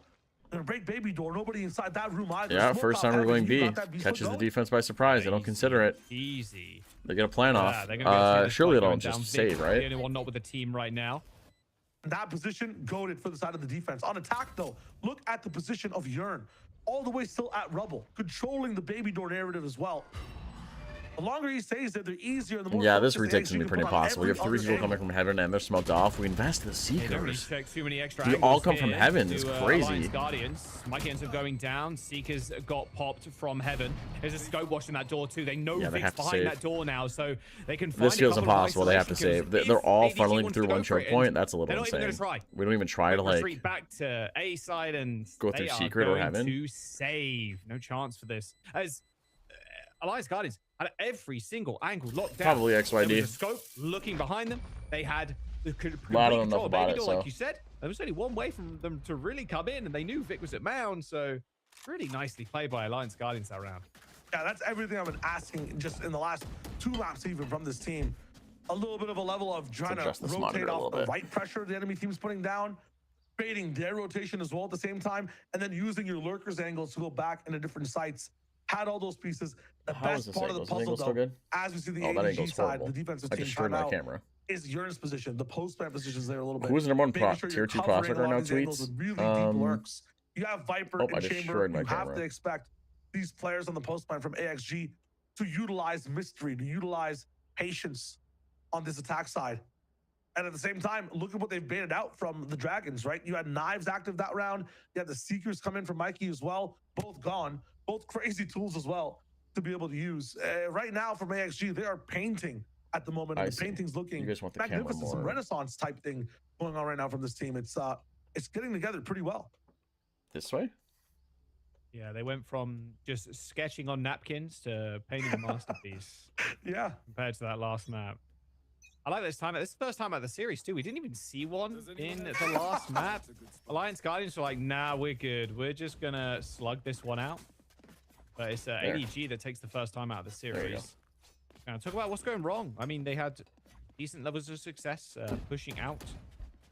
They're gonna break baby door. Nobody inside that room either. Yeah, Smoke first out time we're heaven, going you B. got that B-split Catches the going. defense by surprise. They don't Easy, consider it. Easy. They get a plan Yeah, off. they're gonna be able to see this Surely spike they'll going just down. save, Vic, The right? only one not with the team right now. That position goaded for the side of the defense. On attack, though, look at the position of Yearn. All the way still at rubble, controlling the baby door narrative as well. The longer he stays there, the easier and the more Yeah, this focused retake's AXG gonna be can pretty put on impossible. We have every 3 other people coming angle. from heaven and they're smoked off. We invest in the They don't really Seekers. check too many extra You all angles come from here heaven. to, It's Alliance crazy. Guardians. Mike ends up going down. Seekers got popped from heaven. There's a scope watching that door too. They know Yeah, they Vic's have to behind save. that door now, so they can find This feels a couple of impossible. They have to isolation save. kills. They're If all ADG funneling wants through to go one for choke it, point. and That's a they're little not even insane. gonna try. We don't even try to Quick like. retreat back to A side and Go through they are secret or going heaven? to save. No chance for this. As Alliance Guardians had every single angle locked down. Probably XYD. There was a scope looking behind them. They had the complete lot of them know control of about Baby it, Door, so. like you said. There was only one way from them to really come in, and they knew Vic was at Mound, so really nicely played by Alliance Guardians that round. Yeah, that's everything I've been asking just in the last 2 laps even from this team. A little bit of a level of trying to adjust this rotate monitor a off little the bit. right pressure the enemy team's putting down, fading their rotation as well at the same time, and then using your lurkers angles to go back into different sites. Had all those pieces. The How is best this part of the angle? Is this puzzle, angle still though, good? as we see the Oh, that ADG angle's side, horrible. the defensive I team destroyed my timeout, camera. is Yearn's position. The post-man positions there a little bit. Who's the number one Making sure tier you're 2 covering prospect a right lot now? of these angles Tweets. with really deep lurks. You have Viper Oh, I and Chamber. destroyed my You have camera. to expect these players on the postman from AXG to utilize mystery, to utilize patience on this attack side. And at the same time, look at what they've baited out from the Dragons, right? You had Knives active that round. You had the Seekers come in from Mikey as well. Both gone. Both crazy tools as well to be able to use. Right now from AXG, they are painting at the moment. I And the see. painting's looking You guys want the camera magnificent. Some more. Renaissance type thing going on right now from this team. It's getting together pretty well. This way? Yeah, they went from just sketching on napkins to painting a masterpiece Yeah. compared to that last map. I like this time. This is the first time out of the series, too. We didn't even see one in the last map. Alliance Guardians were like, nah, we're good. We're just going to slug this one out. But it's ADG that takes the first time out of the we go. series. Now, talk about what's going wrong. I mean, they had decent levels of success pushing out,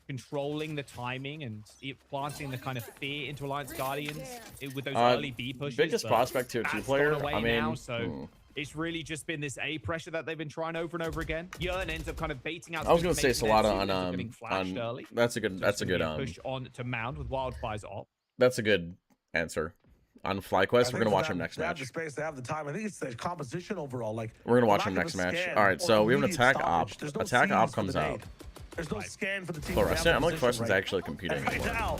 controlling the timing, and planting the kind of fear into Alliance Guardians with those early B pushes. Biggest but prospect tier 2 that's player. gone away I mean, now, so it's really just been this A pressure that they've been trying over and over again. Yearn ends up kind of baiting out. I was gonna say Solana on on that's a good push on to Mound with Wildfire's op. that's a good answer. On FlyQuest, we're gonna watch him next They have the match. space. They have the time. I think it's the composition overall. Like We're gonna the watch lack him of next a match. scan All right, or so we have an immediate attack op. stoppage. There's no Attack op scenes for comes the out. nade. There's no scan for the team. Fluorescent. I'm like position Fluorescent's actually competing. And right more. now,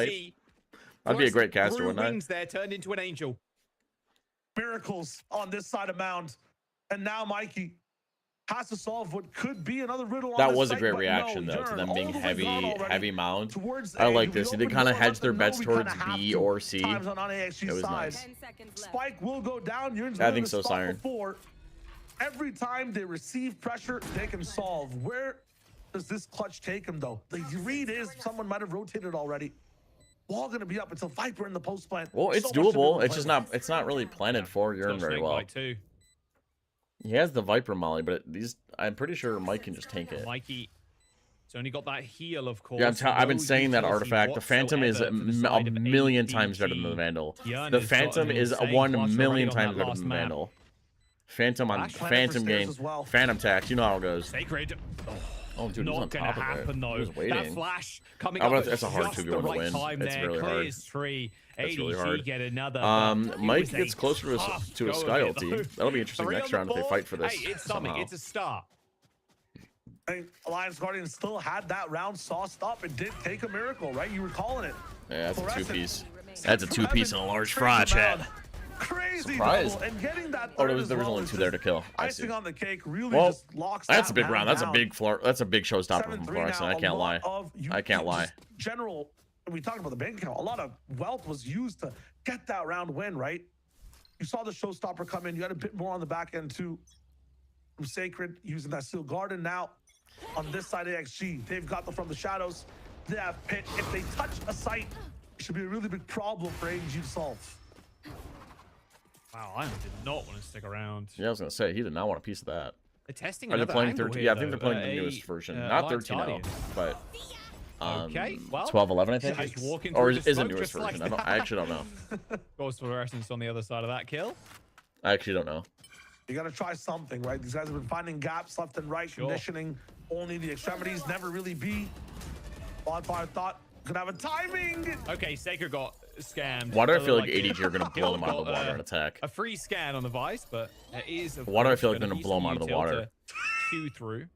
hype. see I'd be a Thrust great caster, grew wouldn't I? wings there, turned into an angel. Miracles on this side of Mound. And now Mikey has to solve what could be another riddle on That this was a site, great but reaction, no, though, to Yearn them all being the way heavy, gone already heavy Mound. towards I A. like We this. They opened kind door, of let hedged their them know bets we kinda towards have B to. or C. Times on AXG's It was side. nice. 10 seconds left. Spike will go down. Yearn's I been in think this so, spot Siren. before. Every time they receive pressure, they can solve. Where does this clutch take him, though? The read is someone might have rotated already. wall going to be up until Viper in the post plant. Well, it's So much to be able doable. to It's play just with. not. It's not really planted for Urn Still very snake well. bite too. He has the Viper Molly, but these. I'm pretty sure Mike can just tank it. Mikey. It's only got that heal, of course. Yeah, I've been no saying that utility artifact. The Phantom is whatsoever for the a side of million times better than the ADG. Vandal. Yearn The has got Phantom an is insane 1 clutch million already on times that better last than the map. Vandal. Phantom on Flash planted for Phantom stairs game. as well. Phantom tax. You know how it goes. Sacred. Oh, dude, he's on Not gonna top of happen it. though. He was That waiting. flash coming Oh, up but at that's a hard just 2v1 the to right win. time It's there. really hard. Clears 3. That's really ADG hard. get another. but it Mike was a gets closer to a tough Sky go of it, ulti. though. That'll be interesting 3 next on the round if they board. fight for this. Hey, it's something. somehow. It's a start. I think Alliance Guardian still had that round sauced up. It did take a miracle, right? You were calling it. Yeah, that's a Fluorescent. 2-piece. That's a 2-piece and a large Crazy fry, amount. Chad. Crazy Surprise. double. And getting that Oh, third there as was well only is 2 there just to kill. I see. icing on the cake really Well, just locks that's a that big round. That's a down. big floor. That's a big showstopper from 7-3 Fluorescent. now. I can't A lie. lot of I can't lie. just General, we talked about the bank account. A lot of wealth was used to get that round win, right? You saw the showstopper come in. You had a bit more on the back end too. From Sacred using that Steel Garden. Now on this side of XG, they've got them from the shadows. They have Pit. If they touch a site, it should be a really big problem for AG to solve. Wow, I did not want to stick around. Yeah, I was gonna say he did not want a piece of that. They're testing Are they another playing angle 13? here, Yeah, I think though. they're playing the A, newest version, not Alliance 13.0, Guardian. but Okay, well, 12.11, I think. just walking Or through is the it smoke newest just like version? I actually don't know. Goes Fluorescence on the other side of that kill. I actually don't know. You got to try something, right? These guys have been finding gaps left and right, Sure. conditioning only the extremities, never really be. Bonfire thought could have a timing. Okay, Sacred got scammed. Why do I feel like Like, ADG are gonna blow them out of the got, water and attack? A free scan on the Vice, but it is. of Why do I course, feel like gonna they're gonna be blow 'em some out of the util water? to Queue through.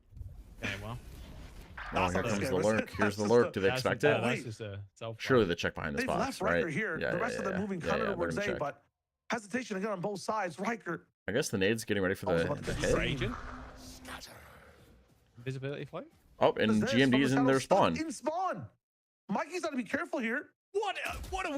Okay, well. Oh, here not comes scary, the is it? lurk. Here's That's the just lurk. a- Do they That's expect a- it? That's just a self. Surely they check behind this They've box, left right? Riker here. Yeah, the yeah, rest of them yeah. moving Yeah, counter yeah, they're towards gonna A, check. but hesitation again on both sides. Riker. I guess the nade's getting ready for Also the, about the to hit. Raging. Invisibility float. Oh, and Is this from GMD's the in their shadows? Stuck spawn. In spawn. Mikey's got to be careful here. What are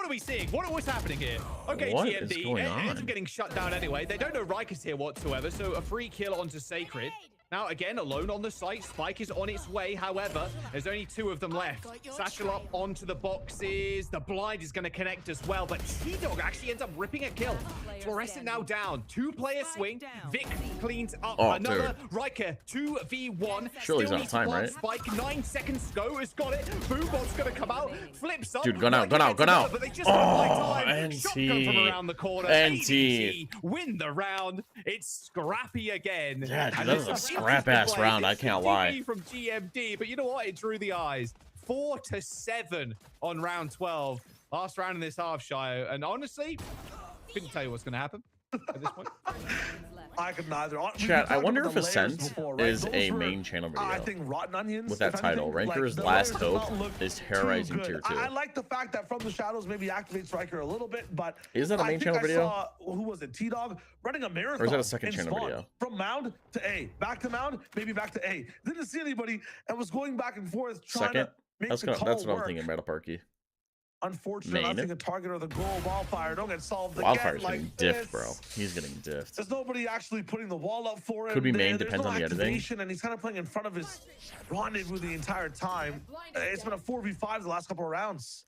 we seeing? What's happening here? Okay, What GMD is going ends on? up getting shut down anyway. They don't know Riker's here whatsoever, so a free kill onto Sacred. Now again, alone on the site. Spike is on its way. However, there's only 2 of them left. Satchel up onto the boxes. The blind is going to connect as well, but T-Dog actually ends up ripping a kill. Fluorescent now down. 2-player swing. Vic cleans up Oh, another. dude. Riker 2v1. Surely he's Still out of needs to time, plant right? Spike 9 seconds to go. Has got it. Boombot's going to come out. Flips up. Dude, gun out, Riker gun out, gets gun another, out. But they just don't buy Oh, time. Shotgun from NT. around the corner. NT. ADG win the round. It's scrappy again. Yeah, dude, And that there's was a some scrap-ass interesting plays. round, I It's can't the lie. DB from GMD, but you know what? It drew the eyes. 4-7 on round 12. Last round in this half, Shio. And honestly, couldn't tell you what's going to happen at this point. I could neither. Chat, I wonder if Ascent is Those a were, main channel video. I think Rotten Onions. With that if title, anything, Ranker's the Last layers did not Hope look is too terrorizing good. tier 2. I like the fact that From the Shadows maybe activates Riker a little bit, but Is that a I main think channel I video? Saw, who was it? T-Dog running a marathon. Or is that a second in channel spawn. video? From Mound to A, back to Mound, maybe back to A. Didn't see anybody and was going back and forth trying Second? to make That's the what call I'm work. thinking, Metaparky. Unfortunately, I Main? think a target or the goal Wildfire don't get solved Wildfire's again getting like diffed, bro. this. He's getting diffed. There's nobody actually putting the wall up for him. Could be main, There's depends no on the editing. activation, and he's kind of playing in front of his rendezvous the entire time. It's been a 4v5 the last couple of rounds.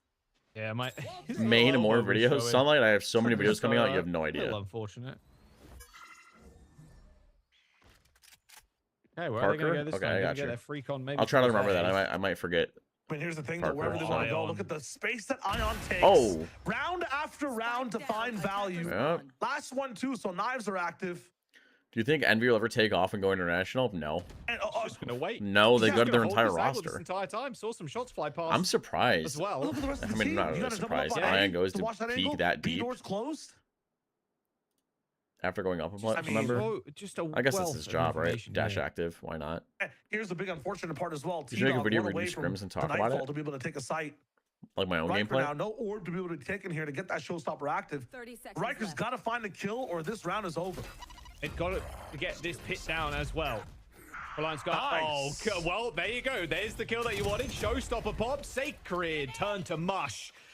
Yeah, my Main and more elbow was videos. showing. Sunlight, I have so many videos coming out, you So, have no a idea. little unfortunate. Okay, where are they Parker? going to go this Okay, time? I Gonna got get you. their freak on maybe. I'll try to towards remember that. A. I might forget. I mean, here's the thing, Parker, though, wherever they want to go, Ion. look at the space that Ion takes. Oh. Round after round to find value. Yeah. Last one, too, so knives are active. Do you think Envy will ever take off and go international? No. And, Just gonna wait. No, they Yeah, go to their Hold entire this angle This roster. entire time, saw some shots fly past. I'm surprised. as well. look at the rest I of the mean, team. not You really gotta double up surprised. on A Ion goes to watch that peek angle. that B deep doors closed. after going up a I mean, number. Oh, just a I guess that's wealth his of job, right? information Dash here. active. Why not? Here's the big unfortunate part as well. You should make a T-Dog video one where you away do from scrims and talk the about Nightfall it. to be able to take a site. Like my own Riker gameplay. now, no orb to be able to be taken here to get that showstopper active. 30 seconds Riker's left. got to find a kill or this round is over. They've got to get this pit down as well. Alliance got. Nice. Oh, well, there you go. There's the kill that you wanted. Showstopper pop. Sacred turn to mush.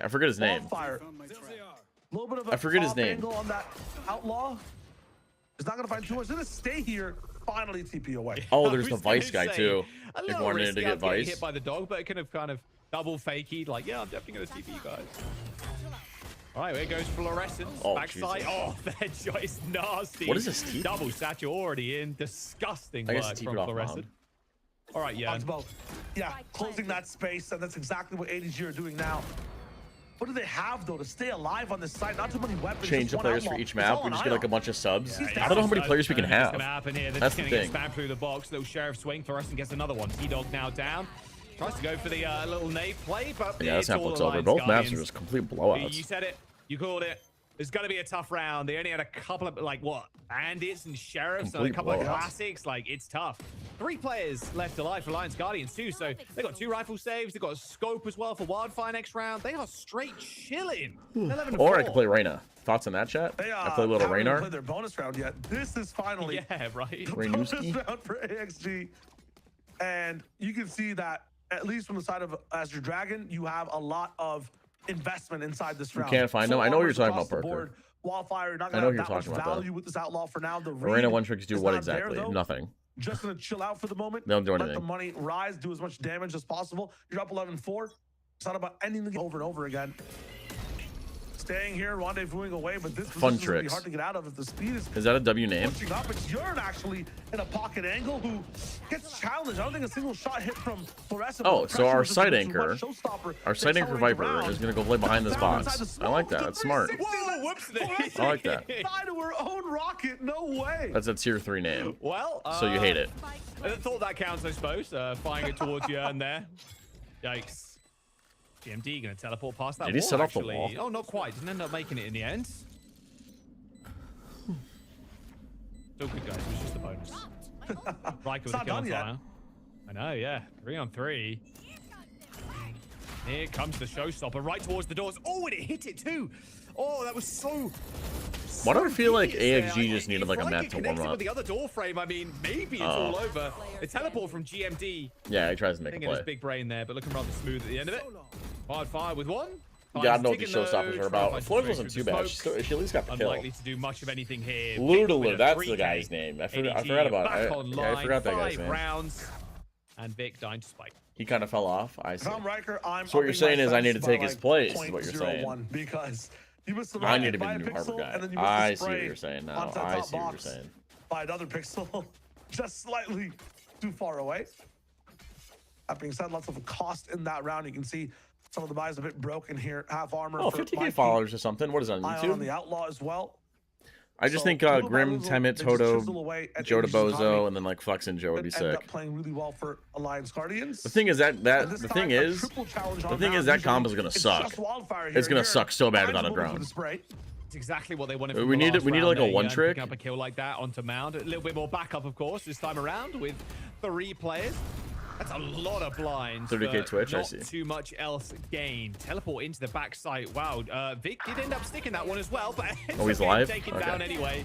guy. I forget his name. Wildfire. Little bit of a I forget his top name. angle on that outlaw. He's not gonna find too much. He's gonna stay here. Finally, TP away. Oh, I there's the was gonna Vice guy say, too. A If little wanted to risky get out getting Vice. hit by the dog, but it could have kind of double fakey. Like, yeah, I'm definitely going to TP you guys. All right, here goes Fluorescent. Oh, Backside. Jesus. Oh, that shot is nasty. What is this TP? Double satchel already in. Disgusting I guess work TP from off Fluorescent. mound. All right, yeah. Talked about, yeah, closing that space, and that's exactly what ADG are doing now. What do they have, though, to stay alive on this side? Not too many weapons. Change just the one players for outlaw. each It's map. all We on just get like a Ion. bunch of subs. Yeah, I don't know how many players we can What's have. going to happen here? They're That's just the going to thing. get spammed through the box. Little Sheriff swing. Fluorescent gets another one. T-Dog now down. Tries to go for the little nade play, but Yeah, it's this map all looks over. Alliance Both maps Guardians. are just complete You blowouts. said it. You called it. It's going to be a tough round. They only had a couple of, like, what? Bandits and Sheriffs and a Complete couple of blowouts. classics. Like, it's tough. 3 players left alive for Alliance Guardians, too. So they got 2 rifle saves. They got a scope as well for Wildfire next round. They are straight chilling. 11-4. Or I could play Reyna. Thoughts on that, chat? They I play a little haven't even Reynar. played their bonus round yet. This is finally Yeah, right. the bonus Reynuski. round for AXG. And you can see that, at least from the side of Azure Dragon, you have a lot of investment inside this round. can't find them. Full I know what you're armors talking across about, the Parker. board. Wildfire, you're not I know going to what have you're that much talking about, value with this outlaw for now. The Reyna read one tricks do is what not there, exactly? though. Nothing. Just going to chill out for the moment. They don't do Let anything. the money rise, do as much damage as possible. You're up 11-4. It's not about ending the game over and over again. Staying here, rendezvousing away, but this Fun position is gonna be tricks. hard to get out of if the speed is Is that a W name? pushing up. It's Yearn actually in a pocket angle who gets challenged. I don't think a single shot hit from Fluorescent. Oh, but the so our pressure was just side a bit too anchor- much. Showstopper Our to side anchor accelerate the Viper round. is going to go play behind this Down box. inside the I like smoke, that. the That's smart. 360 Whoa, whoops. Fluorescent I like that. died to her own rocket. No way. That's a tier 3 name. Well, So you hate it. I thought that counts, I suppose. Firing it towards Yearn there. Yikes. GMD going to teleport past that Did he wall, set off the actually. wall? Oh, not quite. Didn't end up making it in the end. Still good, guys. It was just a bonus. Riker with a not kill on done yet. fire. I know, yeah. 3 on 3. Here comes the showstopper right towards the doors. Oh, and it hit it too. Oh, that was so. Why do I feel like genius there. AXG just needed If like a Riker map to warm connects it up? with the other door frame, I mean, maybe it's Oh. all over. The teleport from GMD. Yeah, he tries to make a Thinking his play. big brain there, but looking rather smooth at the end of it. Wildfire with one. You gotta know what Taking these showstoppers those, are about. trying to Floyd find wasn't through too the bad. smoke. She at least got the kill. Unlikely to do much of anything here. Ludaloo, Vic with a that's the 3K. guy's name. I ADG forgot about back it. online, I forgot that guy's 5 name. rounds. And Vic dying to spike. He kind of fell off. I If see. I'm Riker, I'm So what you're upping saying my is I need defense to take by, his like, place, is what you're saying. 0.01 because you missed the I need to be by the a new Harbor pixel, guy. and then you missed I the see what spray you're saying now. onto the I top see what you're box saying. by another pixel, just slightly too far away. That being said, lots of cost in that round. You can see some of the buys a bit broken here. Half armor. Oh, for 50k Mikey. followers or something. What is it on Ion on the YouTube? outlaw as well. I just So, think little by Grim, little, Temet, they just chisel Toto, away at Joe ADG's DeBozo, economy. and then like Flex and Joe would be Could end sick. up playing really well for Alliance Guardians. The thing is that And the this thing time, a is triple challenge the on thing is round. that Usually, combo's gonna it's suck. just Wildfire It's here. gonna Here, suck so bad finds without a movement for drone. the spray. It's exactly what they wanted. We from the need- last we need, round like, a there, one Yearn trick. picking up a kill like that onto Mound. A little bit more backup, of course, this time around with 3 players. That's a lot of blinds. 30K but Twitch, I not see. too much else gained. Teleport into the backside. Wow, Vic did end up sticking that one as well, but ends Oh, he's up getting live? taken Okay. down anyway.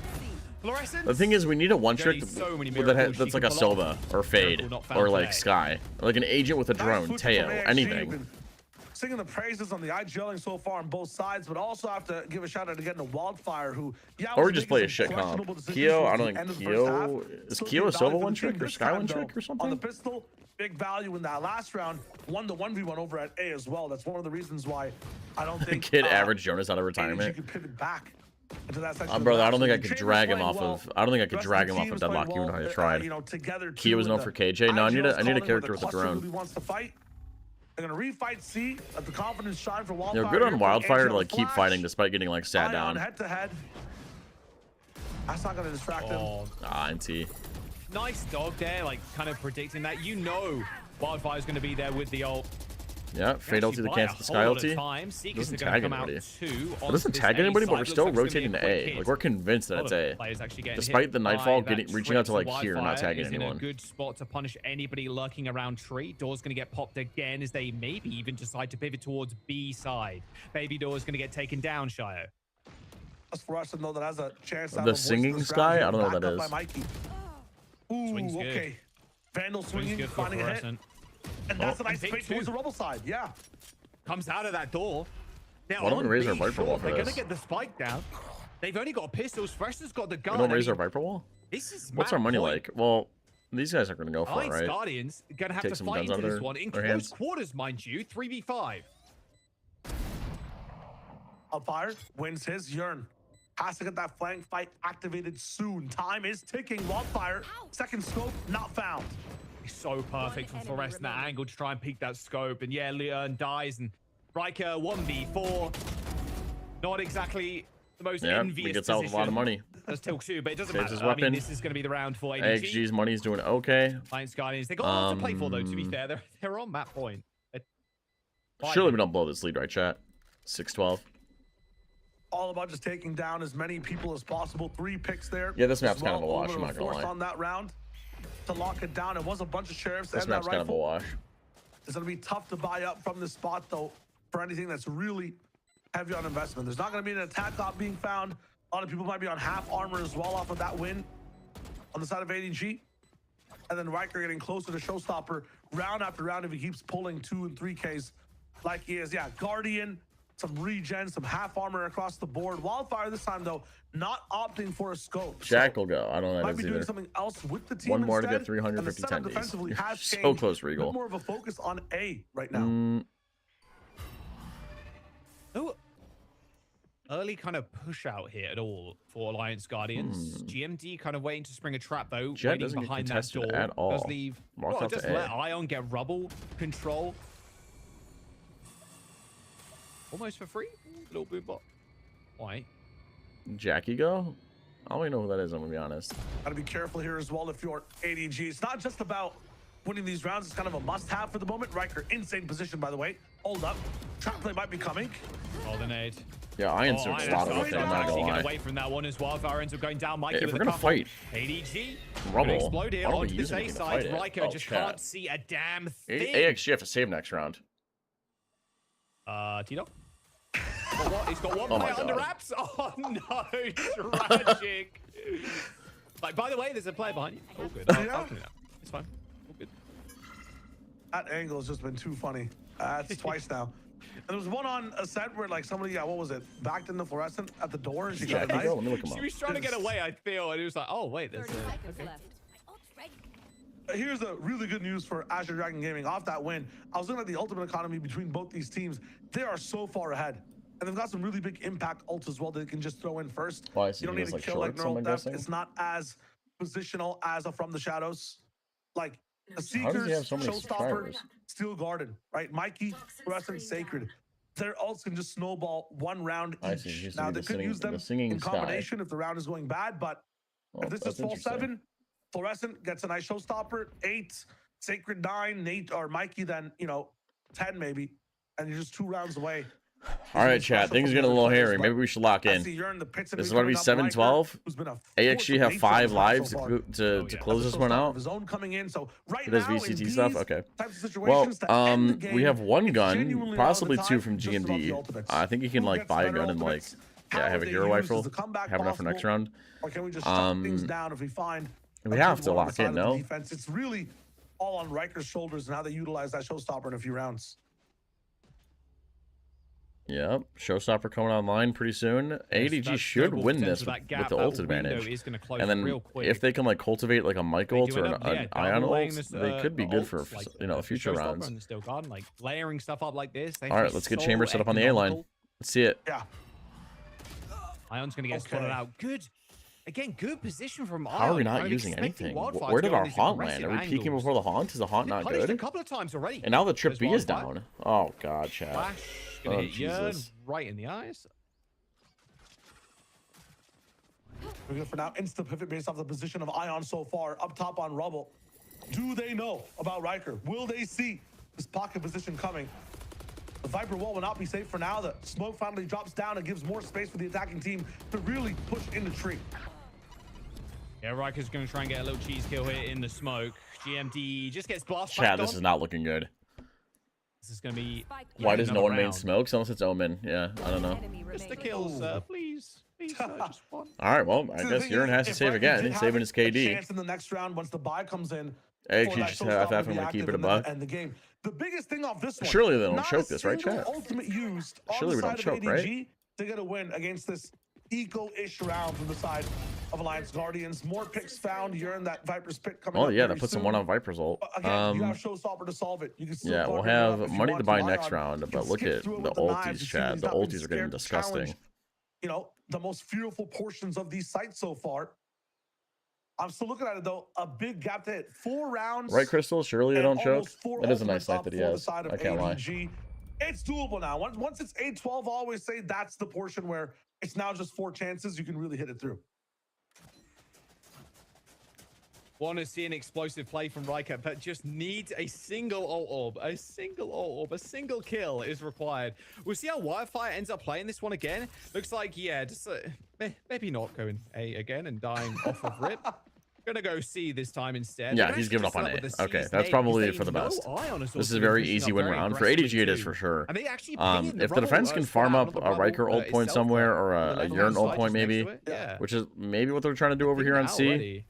Fluorescent. The thing is, we need a one trick There's so many that miracles that's she like a can pull Sova off. or Fade Miracle not found or like today. Sky, like an agent with a Nice drone, footage Teo, from AXG. anything. Been Singing the praises on the IGLing so far on both sides, but also have to give a shout out again to Wildfire, who Or was just making play a some shit comp. questionable decisions Keo, towards I don't the think end of the Keo first half. is Still Keo a big Sova value for one the team trick or this Sky time, one though. trick or On something? the pistol, big value in that last round. Won the 1v1 over at A as well. That's one of the reasons why I don't think Kid average Jonas out of ADG returement. could pivot back into that section of the Brother, I map. don't So think I the could Chambers drag him playing off well. of. I don't think I could The rest drag of him the off team of is playing Deadlock even well, though I tried. you know, together Keo was too, known and for the KJ. No, I need IGL is a calling where character the with a cluster drone. really wants to fight. They're gonna refight C. Let the confidence shine for You Wildfire. know, good on here. Wildfire to AGL like keep flash. fighting despite getting like sat Ion down. head to head. That's not gonna distract him. Oh, Ah, NT. nice dog there, like kind of predicting that. You know Wildfire's going to be there with the ult. Yeah, Fade ulti to cancel the Sky ulti. Seekers Doesn't are going tag to come anybody. out too. It doesn't tag anybody, but we're still rotating to A. Like we're convinced that it's A. Despite the Nightfall reaching out to like here, not tagging In a anyone. good spot to punish anybody lurking around tree. Door's going to get popped again as they maybe even decide to pivot towards B side. Baby Door's going to get taken down, Shio. That's for us to know that has a chance to have The a voice in singing this Sky? round. I don't know what Backed that up by is. Mikey. Ooh, Swing's good. okay. Vandal Swing's swinging, good for finding a hit. Fluorescent. And that's a and nice Vic space too. towards the rubble side. Yeah. Comes out of that door. Now Why don't we on raise our B Viper wall short, for they're going this? to get the spike down. They've only got pistols. Fresh has got the gun. We don't I raise our mean, Viper wall? This is What's our mad money point. like? Well, These guys are going to go for it, Alliance right? Guardians gonna have Take to some fight guns out into of this their- one in their close hands. quarters, mind you. 3v5. Wildfire wins his. Yearn has to get that flank fight activated soon. Time is ticking. Wildfire, second scope, not found. It's so perfect for enemy Forrest in that remaining. angle to try and peek that scope. And yeah, Leon dies and Riker 1v4. Not exactly the most Yeah, envious he gets out with a lot of position. money. That's still 2, but it doesn't Saves matter. his I mean, weapon. this is going to be the round for ADG. AXG's money's doing okay. Alliance Guardians. They got a lot to play for, though, to be fair. They're on map point. Surely we don't blow this lead, right, chat? 6-12. All about just taking down as many people as possible. 3 picks there. Yeah, this map's As kind of a well, wash, over I'm not gonna force lie. on that round to lock it down. It was a bunch of sheriffs This and that map's kind of a rifle. wash. It's going to be tough to buy up from this spot, though, for anything that's really heavy on investment. There's not going to be an attack op being found. A lot of people might be on half armor as well off of that win on the side of ADG. And then Riker getting closer to Showstopper round after round if he keeps pulling 2 and 3Ks like he is. Yeah, Guardian, some regen, some half armor across the board. Wildfire this time, though, not opting for a scope. Jack will go. I don't know Might that be is doing either. something else with the team One more to instead, get 350 and the setup tendies. defensively has So changed. close, A Regal. bit more of a focus on A right now. No early kind of push out here at all for Alliance Guardians. GMD kind of waiting to spring a trap, though. Jet waiting doesn't get behind that contested door. at all. Does leave. Walks Well, out to just A. let Ion get rubble control. Almost for free. Little boom bot. Why? Jackie go? I don't even know who that is, I'm going to be honest. Gotta be careful here as well if you're ADG. It's not just about winning these rounds. It's kind of a must-have for the moment. Riker, insane position, by the way. Hold up. Trap play might be coming. Oh, the nade. Yeah, Iron's doing a lot of Iron's it, I'm not actually going to get lie. away from that one as Wildfire ends up going down. Mikey If with we're a gonna couple. fight ADG. Rubble, Explode here why don't we onto use the anything A to fight side. it? Riker Oh, just chat. can't see a damn thing. AXG have to save next round. T-Dog. What? He's got one Oh my player under God. wraps. Oh no, tragic. Like, by the way, there's a player behind you. All good. I'll clean it up. It's fine. All good. That angle has just been too funny. That's twice now. And there was one on a set where, like, somebody, what was it? Backed in the fluorescent at the door and she got a Jackie knife. go? Let me look him She up. was trying to get away, I feel, and it was like, oh wait, there's 30 a. seconds Okay. left. Here's the really good news for Azure Dragon Gaming. Off that win, I was looking at the ultimate economy between both these teams. They are so far ahead. And they've got some really big impact ults as well that they can just throw in first. Oh, I see. You don't He need has, to like, kill like shorts, Neural I'm Theft. guessing? It's not as positional as a From the Shadows. Like the How does Seekers, he have so many Showstopper, subscribers? Steel Garden, right? Mikey, Fluorescent, Sacred. Their ults can just snowball one round I see. each. He's Now doing they the could singing- use them the singing in sky. combination if the round is going bad, but Oh, if this that's is full interesting. 7, Fluorescent gets a nice Showstopper, 8, Sacred 9, Nate or Mikey, then 10 maybe, and you're just 2 rounds away. All right, chat. Things are getting a little hairy. Maybe we should lock I in. see you're in the pits and This is we're going to be coming up. Riker, 7-12. who's been a AXG force of have nature 5 this round lives so far. to close this Showstopper one of out. His own coming in, so right It does now, VCT in stuff? these Okay. types of Well, situations to end the game, we have one it's gun, genuinely a lot of possibly the 2 time from just about the GMD. ultimates. I think you can Who like gets buy a better gun and like ultimates? How have a they hero use, rifle. is the comeback Have enough for next possible? round. Or can we just shut things down if we find We a have good to one on lock the side in, of the no? defense? It's really all on Riker's shoulders and how they utilize that Showstopper in a few rounds. Yep. Showstopper coming online pretty soon. ADG That should double win potential, this that gap, with the that ult window advantage. is gonna close And then real quick. if they can like cultivate like a Mike They ult do or end an, up, yeah, Ion doubling ult, this, they could be good for ults, like, the future Showstopper rounds. and the Steel Garden, like layering stuff up like this. All right, let's get Chamber set up on the A line. Let's see it. Yeah. Ion's gonna get spotted out. Good. Again, good position from Ion. How are we I not was using expecting anything? Wildfire Where to did go on our these haunt land? aggressive Are we peeking angles. before the haunt? Is the haunt Been not punished good? a couple of times already. And now the trip As B is Wildfire. down. Oh god, chat. Flash gonna Oh, hit Yearn Jesus. right in the eyes. We're good for now. Insta pivot based off the position of Ion so far. Up top on Rubble. Do they know about Riker? Will they see this pocket position coming? The Viper wall will not be safe for now. The smoke finally drops down and gives more space for the attacking team to really push in the tree. Yeah, Riker's gonna try and get a little cheese kill here in the smoke. GMD just gets blasted. Chat, this is not looking good. This is gonna be. Why does no another one main round. smokes unless it's Omen? Yeah, I don't know. Just the kills, please. Please, just one. All right, well, I See, the guess thing Yearn is, has to if save Riker again. did He's have saving his a KD. chance in the next round once the buy comes in. AXG for that just Showstopper have to be him to keep active it a and buck. then end the game. The biggest thing off this one. Surely they don't not choke a this, right, single chat? Ultimate used on Surely the we don't side of choke, right? ADG to get a win against this eco-ish round from the side of Alliance Guardians. More picks found. You're in that Viper's pit coming Oh up yeah, very that puts him soon. one on Viper's ult. But again, you have Showstopper to solve it. You can still Yeah, we'll target it up have if you money want to buy Lion next round, can but look skip at through it the with the knives. ulties, You see chat. he's The not been ulties are getting scared to disgusting. challenge, you know, the most fearful portions of these sites so far. I'm still looking at it though. A big gap to hit. 4 rounds. Right, Crystal? Surely they and don't choke? almost 4 That is a nice ultimates knife up that he for the has. side of I can't lie. ADG. It's doable now. Once it's 8-12, I always say that's the portion where it's now just 4 chances you can really hit it through. Want to see an explosive play from Riker, but just needs a single ult orb. A single ult orb. A single kill is required. We'll see how Wildfire ends up playing this one again. Looks like, yeah, just maybe not going A again and dying off of RIP. Gonna go C this time instead. Yeah, he's giving up on A. Okay, that's probably for the best. This is a very easy win round. For ADG, it is for sure. If the defense can farm up a Riker ult point somewhere or a Urn ult point maybe, which is maybe what they're trying to do over here on C.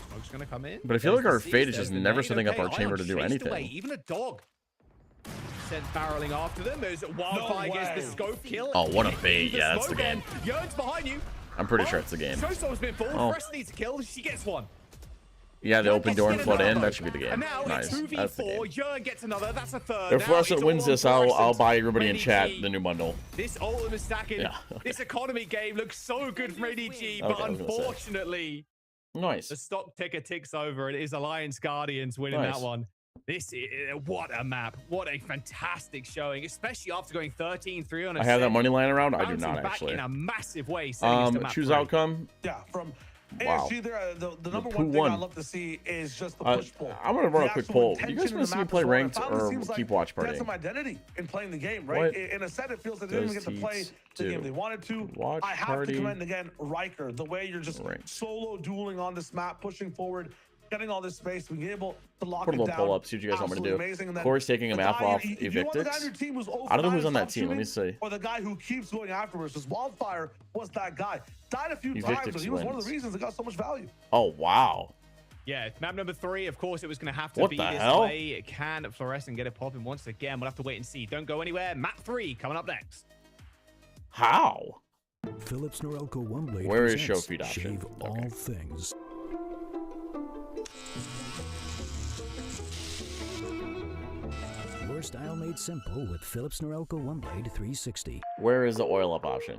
Smoke's gonna come in. But I feel like our Fate is just never setting up our chamber to do Away. anything. Even a dog sent barreling after them. There's Wildfire gets the scope kill. Oh, what a bait. Yeah, that's the game. Yearn's behind you. I'm pretty sure it's the game. Showstopper's been full. Oh. Fresh needs a kill. She gets one. Yeah, the open door and flood in. That should be the game. And now Nice. it's That's the 2v4. game. Yearn gets another. That's a third. If Now Fluorescent it's wins all on this, I'll Fluorescent. buy everybody in Ready chat G. the new bundle. This ultimate stacking, Yeah, okay. this economy game looks so good from ADG, but Okay, I was gonna say. unfortunately, Nice. the stock ticker ticks over. It is Alliance Guardians winning Nice. that one. This is, what a map. What a fantastic showing, especially after going 13-3 on a I have that set, money lying around. I do bouncing not back actually. in a massive way. setting us to map Choose 3. outcome. Yeah, from Wow. ASG, there, the number who one thing won? I love to see is just the Uh, push pull. I'm gonna run The a quick actual poll. You intention guys in want the to see me map play as well. It ranked finally or seems like keep watch they had party? some identity in playing the game, What right? In a set, it feels like they didn't does even get to play Teats the do? game they wanted to. Watch I have party. to commend again Riker, the way you're just Ranked. solo dueling on this map, pushing forward, getting all this space, being able to lock Put a it little down. pull up, see what you guys want me to do. Absolutely amazing. And then Corey's taking a the map guy off if you want the guy on your Evictix. team who's I don't know who's on that stop team. Let me shooting, see. Or the guy who keeps going afterwards. Because Wildfire was that guy. Died a few Evictix times, but he was one of the wins. reasons it got so much value. Oh wow. Yeah, map number 3, of course, it was going to have to What be the this hell? way. Can Fluorescent get it popping once again? We'll have to wait and see. Don't go anywhere. Map 3 coming up next. How? Philips Norelco One Blade. Where is presents show feed option? Shave Okay. all things. Your style made simple with Philips Norelco One Blade 360. Where is the oil up option?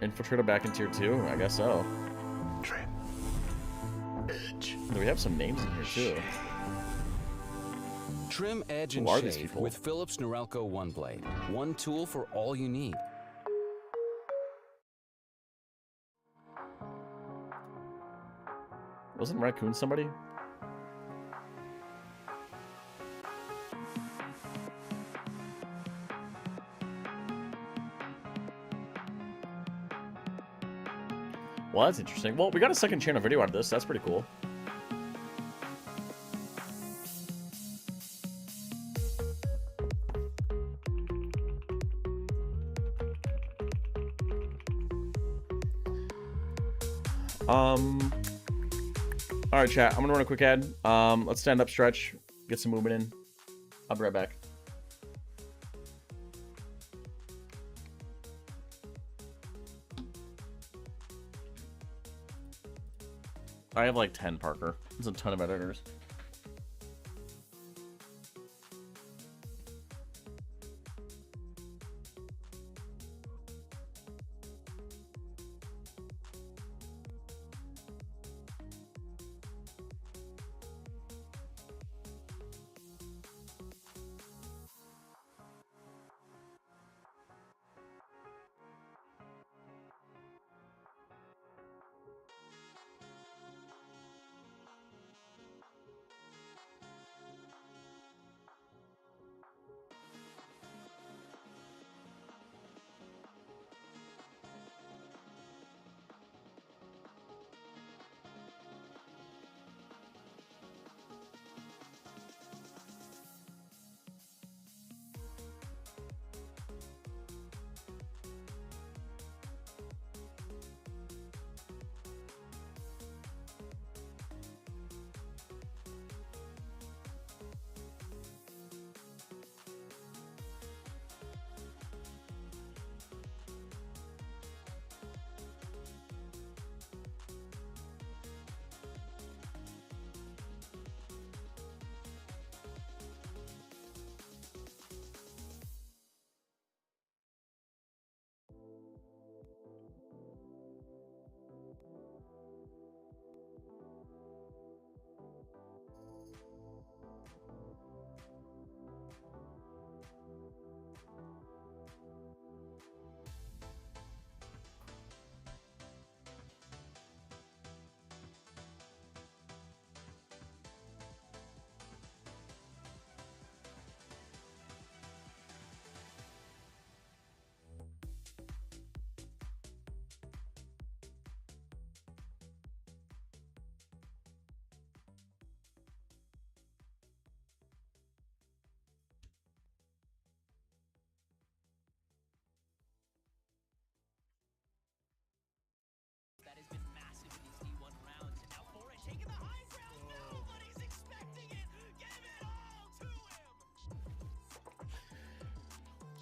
Infiltrator back in tier 2? I guess so. Do we have some names in here too? Trim, edge, Who and are these shave people? with Philips Norelco One Blade. One tool for all you need. Wasn't Raccoon somebody? Well, that's interesting. Well, we got a second channel video out of this. That's pretty cool. All right, chat. I'm gonna run a quick ad. Let's stand up, stretch, get some movement in. I'll be right back. I have like 10, Parker. There's a ton of editors.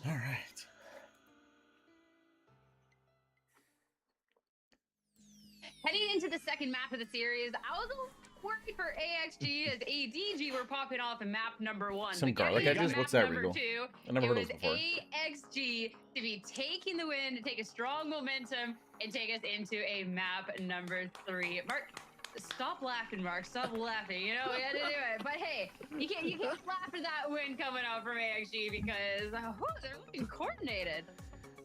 All right. Heading into the second map of the series, I was a little worried for AXG as ADG were popping off in map number 1. Some But garlic getting to edges? map What's that, number Regal? 2, I never heard of it this was before. AXG to be taking the win, to take a strong momentum, and take us into a map number 3. Mark, stop laughing, Mark. Stop laughing. You know, we had to do it. But hey, you can't laugh at that win coming out from AXG because they're looking coordinated.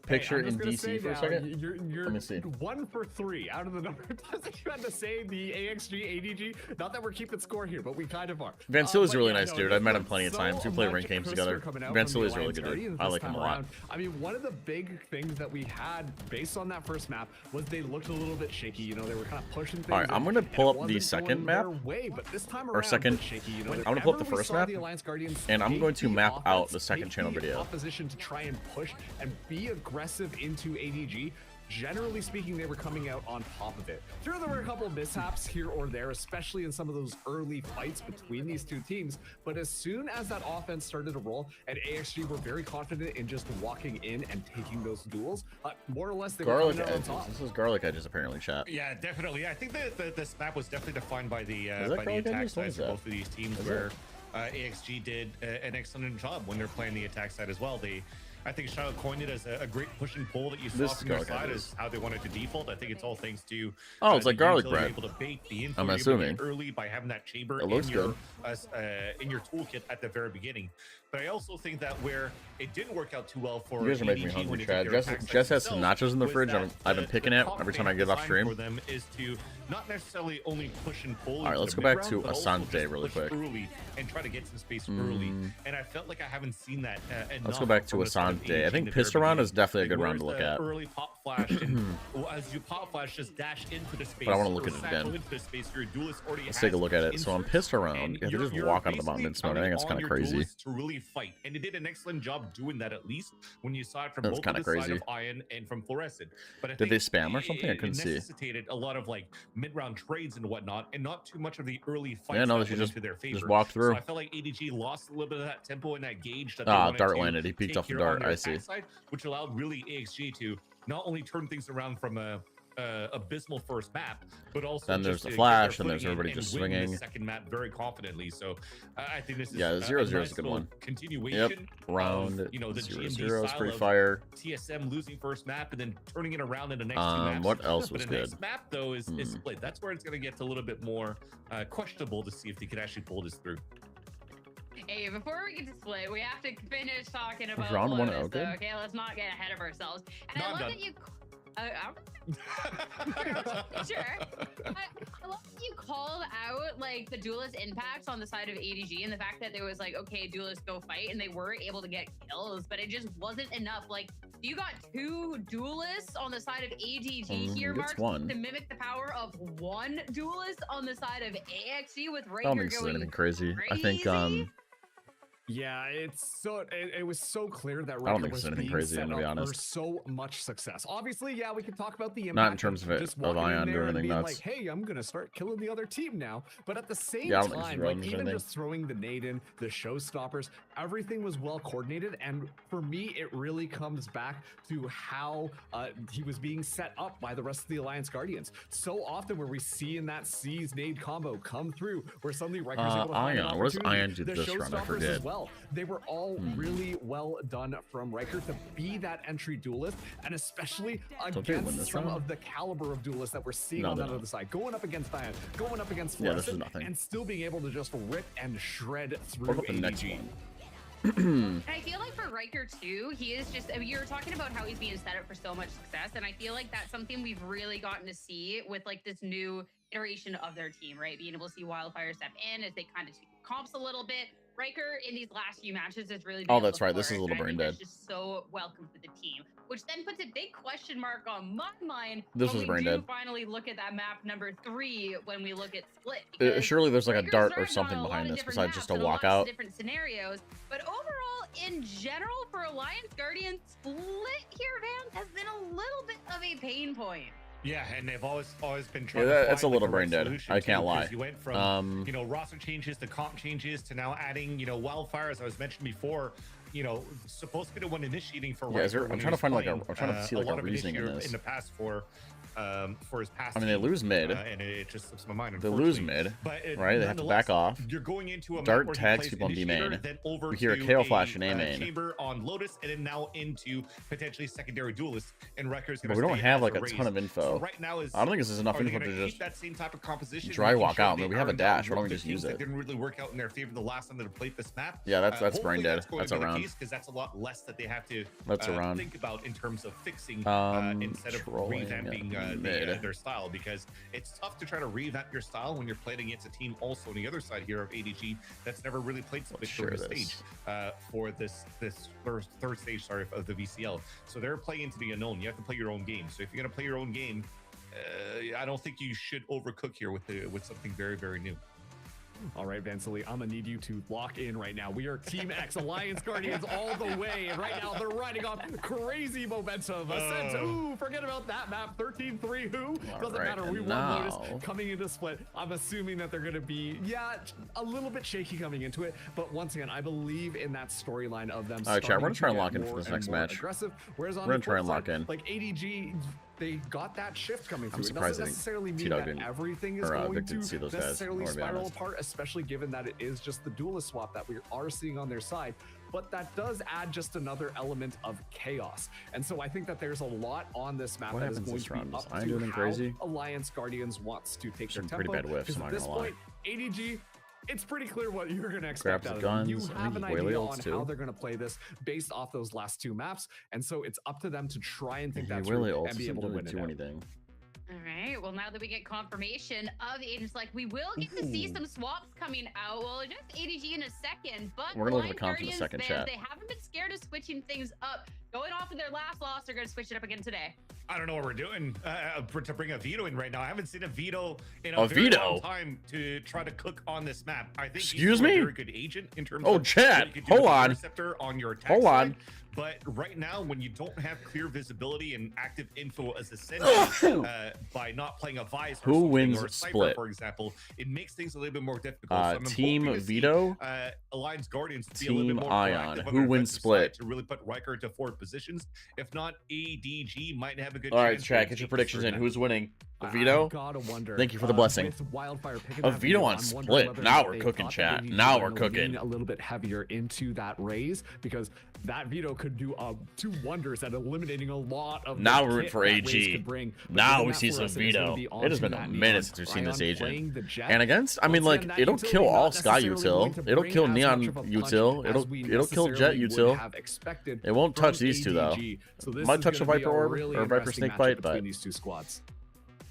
Picture Hey, I'm in just gonna DC say for a now, second. You're Let me see. 1 for 3 out of the number of times that you had to say the AXG, ADG. Not that we're keeping score here, but we kind of are. Vancilla's a But really yeah, nice no, dude. this I've met him looks plenty of so times. We play much ranked games crisper together. coming out from the Vancilla's really Alliance good dude. Guardians I this like him a time lot. around. I mean, one of the big things that we had based on that first map was they looked a little bit shaky. You know, they were kind of pushing things. All right, I'm gonna and pull it up the wasn't second going map, their way, but this time or around, second. shaky. You know, I'm gonna pull up the whenever we first saw map, the Alliance Guardians and I'm take going to the map out offense, the second take channel the video. opposition to try and push and be aggressive into ADG. Generally speaking, they were coming out on top of it. Sure, there were a couple of mishaps here or there, especially in some of those early fights between these two teams. But as soon as that offense started to roll, and AXG were very confident in just walking in and taking those duels, more or less they were Garlic coming out on edges. top. This is garlic edges apparently, chat. Yeah, definitely. I think that this map was definitely defined by the Is that garlic attack edges? What is sides of that? both of these teams, Is where AXG did an excellent job when they're playing the attack side as well. I think Shadow coined it as a great push and pull that you saw This is from their garlic side edges. is how they wanted to default. I think it's all thanks to Oh, it's like the garlic utility bread. Able to bait the info I'm you're able to assuming. get early by having that chamber It looks in your toolkit at the very beginning. But I also think that where it didn't work out too well for You guys are making me ADG hungry, when they Chad. took their Jess attack has sides some themselves nachos in the was fridge. that I've been the picking it comp every time they I get off designed stream. For them is to not necessarily only push and pull. All right, into let's the go back mid-round, to but also Asante just really push quick. early and try to get some space early. And I felt like I haven't seen that. Let's go back to Asante. I think pistol round is definitely a good round to look at. Early pop flash, and as you pop flash, just dash into the space. But I wanna look or at it satchel again. into the space your duelist already Let's has take a look at it. So on insert, pistol round, and you have to you're- just you're walk out of the basically mountain mode. I think counting that's on kind of your crazy. duelist to really fight, and it did an excellent job doing that. At least when you saw it from That's both kinda of the side crazy. of Iron and from Fluorescent. But I Did think they spam or something? I couldn't see. It necessitated a lot of like mid-round trades and whatnot, and not too much of the early fights. Yeah, no, that they should went just- into their just favor. walk through. So I felt like ADG lost a little bit of that tempo and that gauge that they Ah, wanted dart to landed. He peeked take off the here on dart. their I see. attack side, which allowed really AXG to not only turn things around from a abysmal first map, but also Then there's just the to get flash, their and there's footing in everybody and just win swinging. The second map very confidently. So I think this is Yeah, the 0-0 is a good little one. Continuation. Yep, round Of, the 0-0 GMD is style pretty of fire. TSM losing first map and then turning it around in the next two maps. What else But was the good? next map though is split. That's where it's going to get a little bit more questionable to see if they can actually pull this through. Hey, before we get to split, we have to finish talking about round one Lotus, okay? though, okay? Let's not get ahead of ourselves. And No, I I'm love done. that you. Sure. I love that you called out like the duelist impacts on the side of ADG and the fact that there was like, okay, duelists go fight, and they were able to get kills, but it just wasn't enough. Like, you got 2 duelists on the side of ADG here, gets Mark, one. to mimic the power of 1 duelist on the side of AXG with I Raker don't think this is going anything crazy. I think crazy. Yeah, it was so clear that I don't Raker think was it's anything being crazy, set I'm gonna be up for honest. so much success. Obviously, yeah, we can talk about the impact. Not in terms of it, just of walking in Ion there doing and anything being nuts. like, hey, I'm gonna start killing the other team now. But at the same Yeah, I don't think it's time, relevant like to even anything. just throwing the nade in, the showstoppers, everything was well coordinated. And for me, it really comes back to how he was being set up by the rest of the Alliance Guardians. So often, where we see in that C's nade combo come through, where suddenly Riker's able to find an Ion. What does opportunity. Ion do The this round? I showstoppers forget. as well. They were all really well done from Riker to be that entry duelist, and especially Don't they win against this some round? of the caliber of duelists that we're seeing No, on they that don't. other side, going up against Ion, going up against Yeah, this is Fluorescent, nothing. and still being able to just rip and shred through What about the ADG. next one? And I feel like for Riker too, he is just, I mean, you were talking about how he's being set up for so much success. And I feel like that's something we've really gotten to see with like this new iteration of their team, right? Being able to see Wildfire step in as they kind of tweak comps a little bit. Riker in these last few matches has really been Oh, able that's to right. This is a flourish, little and brain I think dead. that's just so welcome for the team, which then puts a big question mark on my mind. This when was we brain do dead. finally look at that map number 3 when we look at Split. because Surely there's like a Riker's dart or thrived on something a lot behind of this different besides just a maps and lots of walkout. different scenarios, but overall, in general, for Alliance Guardians, Split here, Van, has been a little bit of a pain point. Yeah, and they've always been trying. Yeah, to that's a find, little like, brain right dead. solution I too, can't 'cause lie. You went from Um, roster changes to comp changes to now adding Wildfire, as I was mentioned before. you know, supposed to be the one initiating for. Yeah, Riker I'm when he trying to was find like playing, I'm trying to see like lot a of reasoning in initiative this. in the past for his past. I mean, they lose mid. and it just slips my mind. They lose unfortunately. mid, but right? They have to back off. You're going into a map Dart where he tags plays people on B initiator, main. then over We hear a to KO flash in A main. chamber on Lotus, and then now into potentially secondary duelist. And Wrecker's But gonna we don't stay have as like a Raze. ton of info. So right now is I don't think this is enough are they info gonna to keep just that same type of composition, dry making walk sure out. I they mean, we have a iron out dash. Why don't we the just things use that it? didn't really work out in their favor the last time they played this map. Yeah, that's brain Hopefully dead. going That's to be the around. case, because that's a lot less that they have to That's around. think about in terms of fixing instead of trolling revamping mid. their style, because it's tough to try to revamp your style when you're playing against a team also on the other side here of ADG that's never really played something share for the this. stage for this third stage, sorry, of the VCL. So they're playing into the unknown. You have to play your own game. So if you're gonna play your own game, I don't think you should overcook here with something very, very new. All right, Vansily, I'm gonna need you to lock in right now. We are Team X Alliance Guardians all the way, and right now they're riding off crazy momentum. Ascent, ooh, forget about that map. 13-3, who? Doesn't right, matter. We and won now- Lotus coming into split. I'm assuming that they're gonna be, a little bit shaky coming into it, but once again, I believe in that storyline of them. All right, chat, we're gonna try and starting lock to in get for this more next and more match. Aggressive. Whereas on We're gonna the try flip and lock side, in. like ADG, they got that shift coming through. It surprised doesn't I didn't- necessarily mean T-Dog that didn't- everything is or, going Vic didn't to see those guys, necessarily I wanna be spiral honest. apart, especially given that it is just the duelist swap that we are seeing on their side. But that does add just another element of chaos. And so I think that there's a lot on this map What that is happens going this to be round? up Is Iron to doing anything how crazy? Alliance Guardians wants to take Some their pretty tempo. bad whiffs, Because I'm at not this gonna lie. point, ADG, it's pretty clear what you're going to expect Grabs out the of them. You guns. I have think an he whaley idea ults on too. how they're going to play this based off those last two maps. And so it's up to them to try and think Yeah, that Willie through ult and be doesn't able to really win it do out. anything. All right. Well, now that we get confirmation of the agents, like we will get to see some swaps coming out. Well, just ADG in a second, but We're gonna look at the Alliance comms in a Guardians second, fans, chat. they haven't been scared of switching things up. Going off of their last loss, they're going to switch it up again today. I don't know what we're doing to bring a veto in right now. I haven't seen a veto in A a very veto? long time to try to cook on this map. I think Excuse he's a me? very good agent in terms Oh, of chat, what you could do hold with the on. Interceptor on your attack Hold side. on. But right now, when you don't have clear visibility and active info as a sender by not playing a Visor, Who or something, wins or a Cypher, split? for example, it makes things a little bit more difficult. So I'm Team hoping to see, Veto? Alliance Guardians to be a little Team bit more Ion. proactive on Who their wins defensive split? side to really put Riker to forward positions. If not, ADG might have a good All right, chance chat, to get your take predictions this in. third Who's winning? A I veto? gotta wonder. Thank you for the blessing. With Wildfire picking A that veto on I'm wondering split. whether Now they we're thought cooking, that chat. they Now were we're gonna cooking. lean a little bit heavier into that raise, because that veto could do two wonders at eliminating a lot of. Now the we're rooting kit for that AG. Raze could bring. But Now given we that see for some us, it is gonna veto. be It has onto been that a Neon minute since we've seen this Ion agent. playing the Jet. And against, I mean, Once like, again, that it'll utility kill not all Sky necessarily going util. to It'll bring kill as Neon much of a punch util. as we It'll kill Jet necessarily would util. have expected It won't from touch these two though. ADG. So this Might is touch the gonna be Viper a Orb really or Viper interesting Snake matchup Bite, between but these two squads.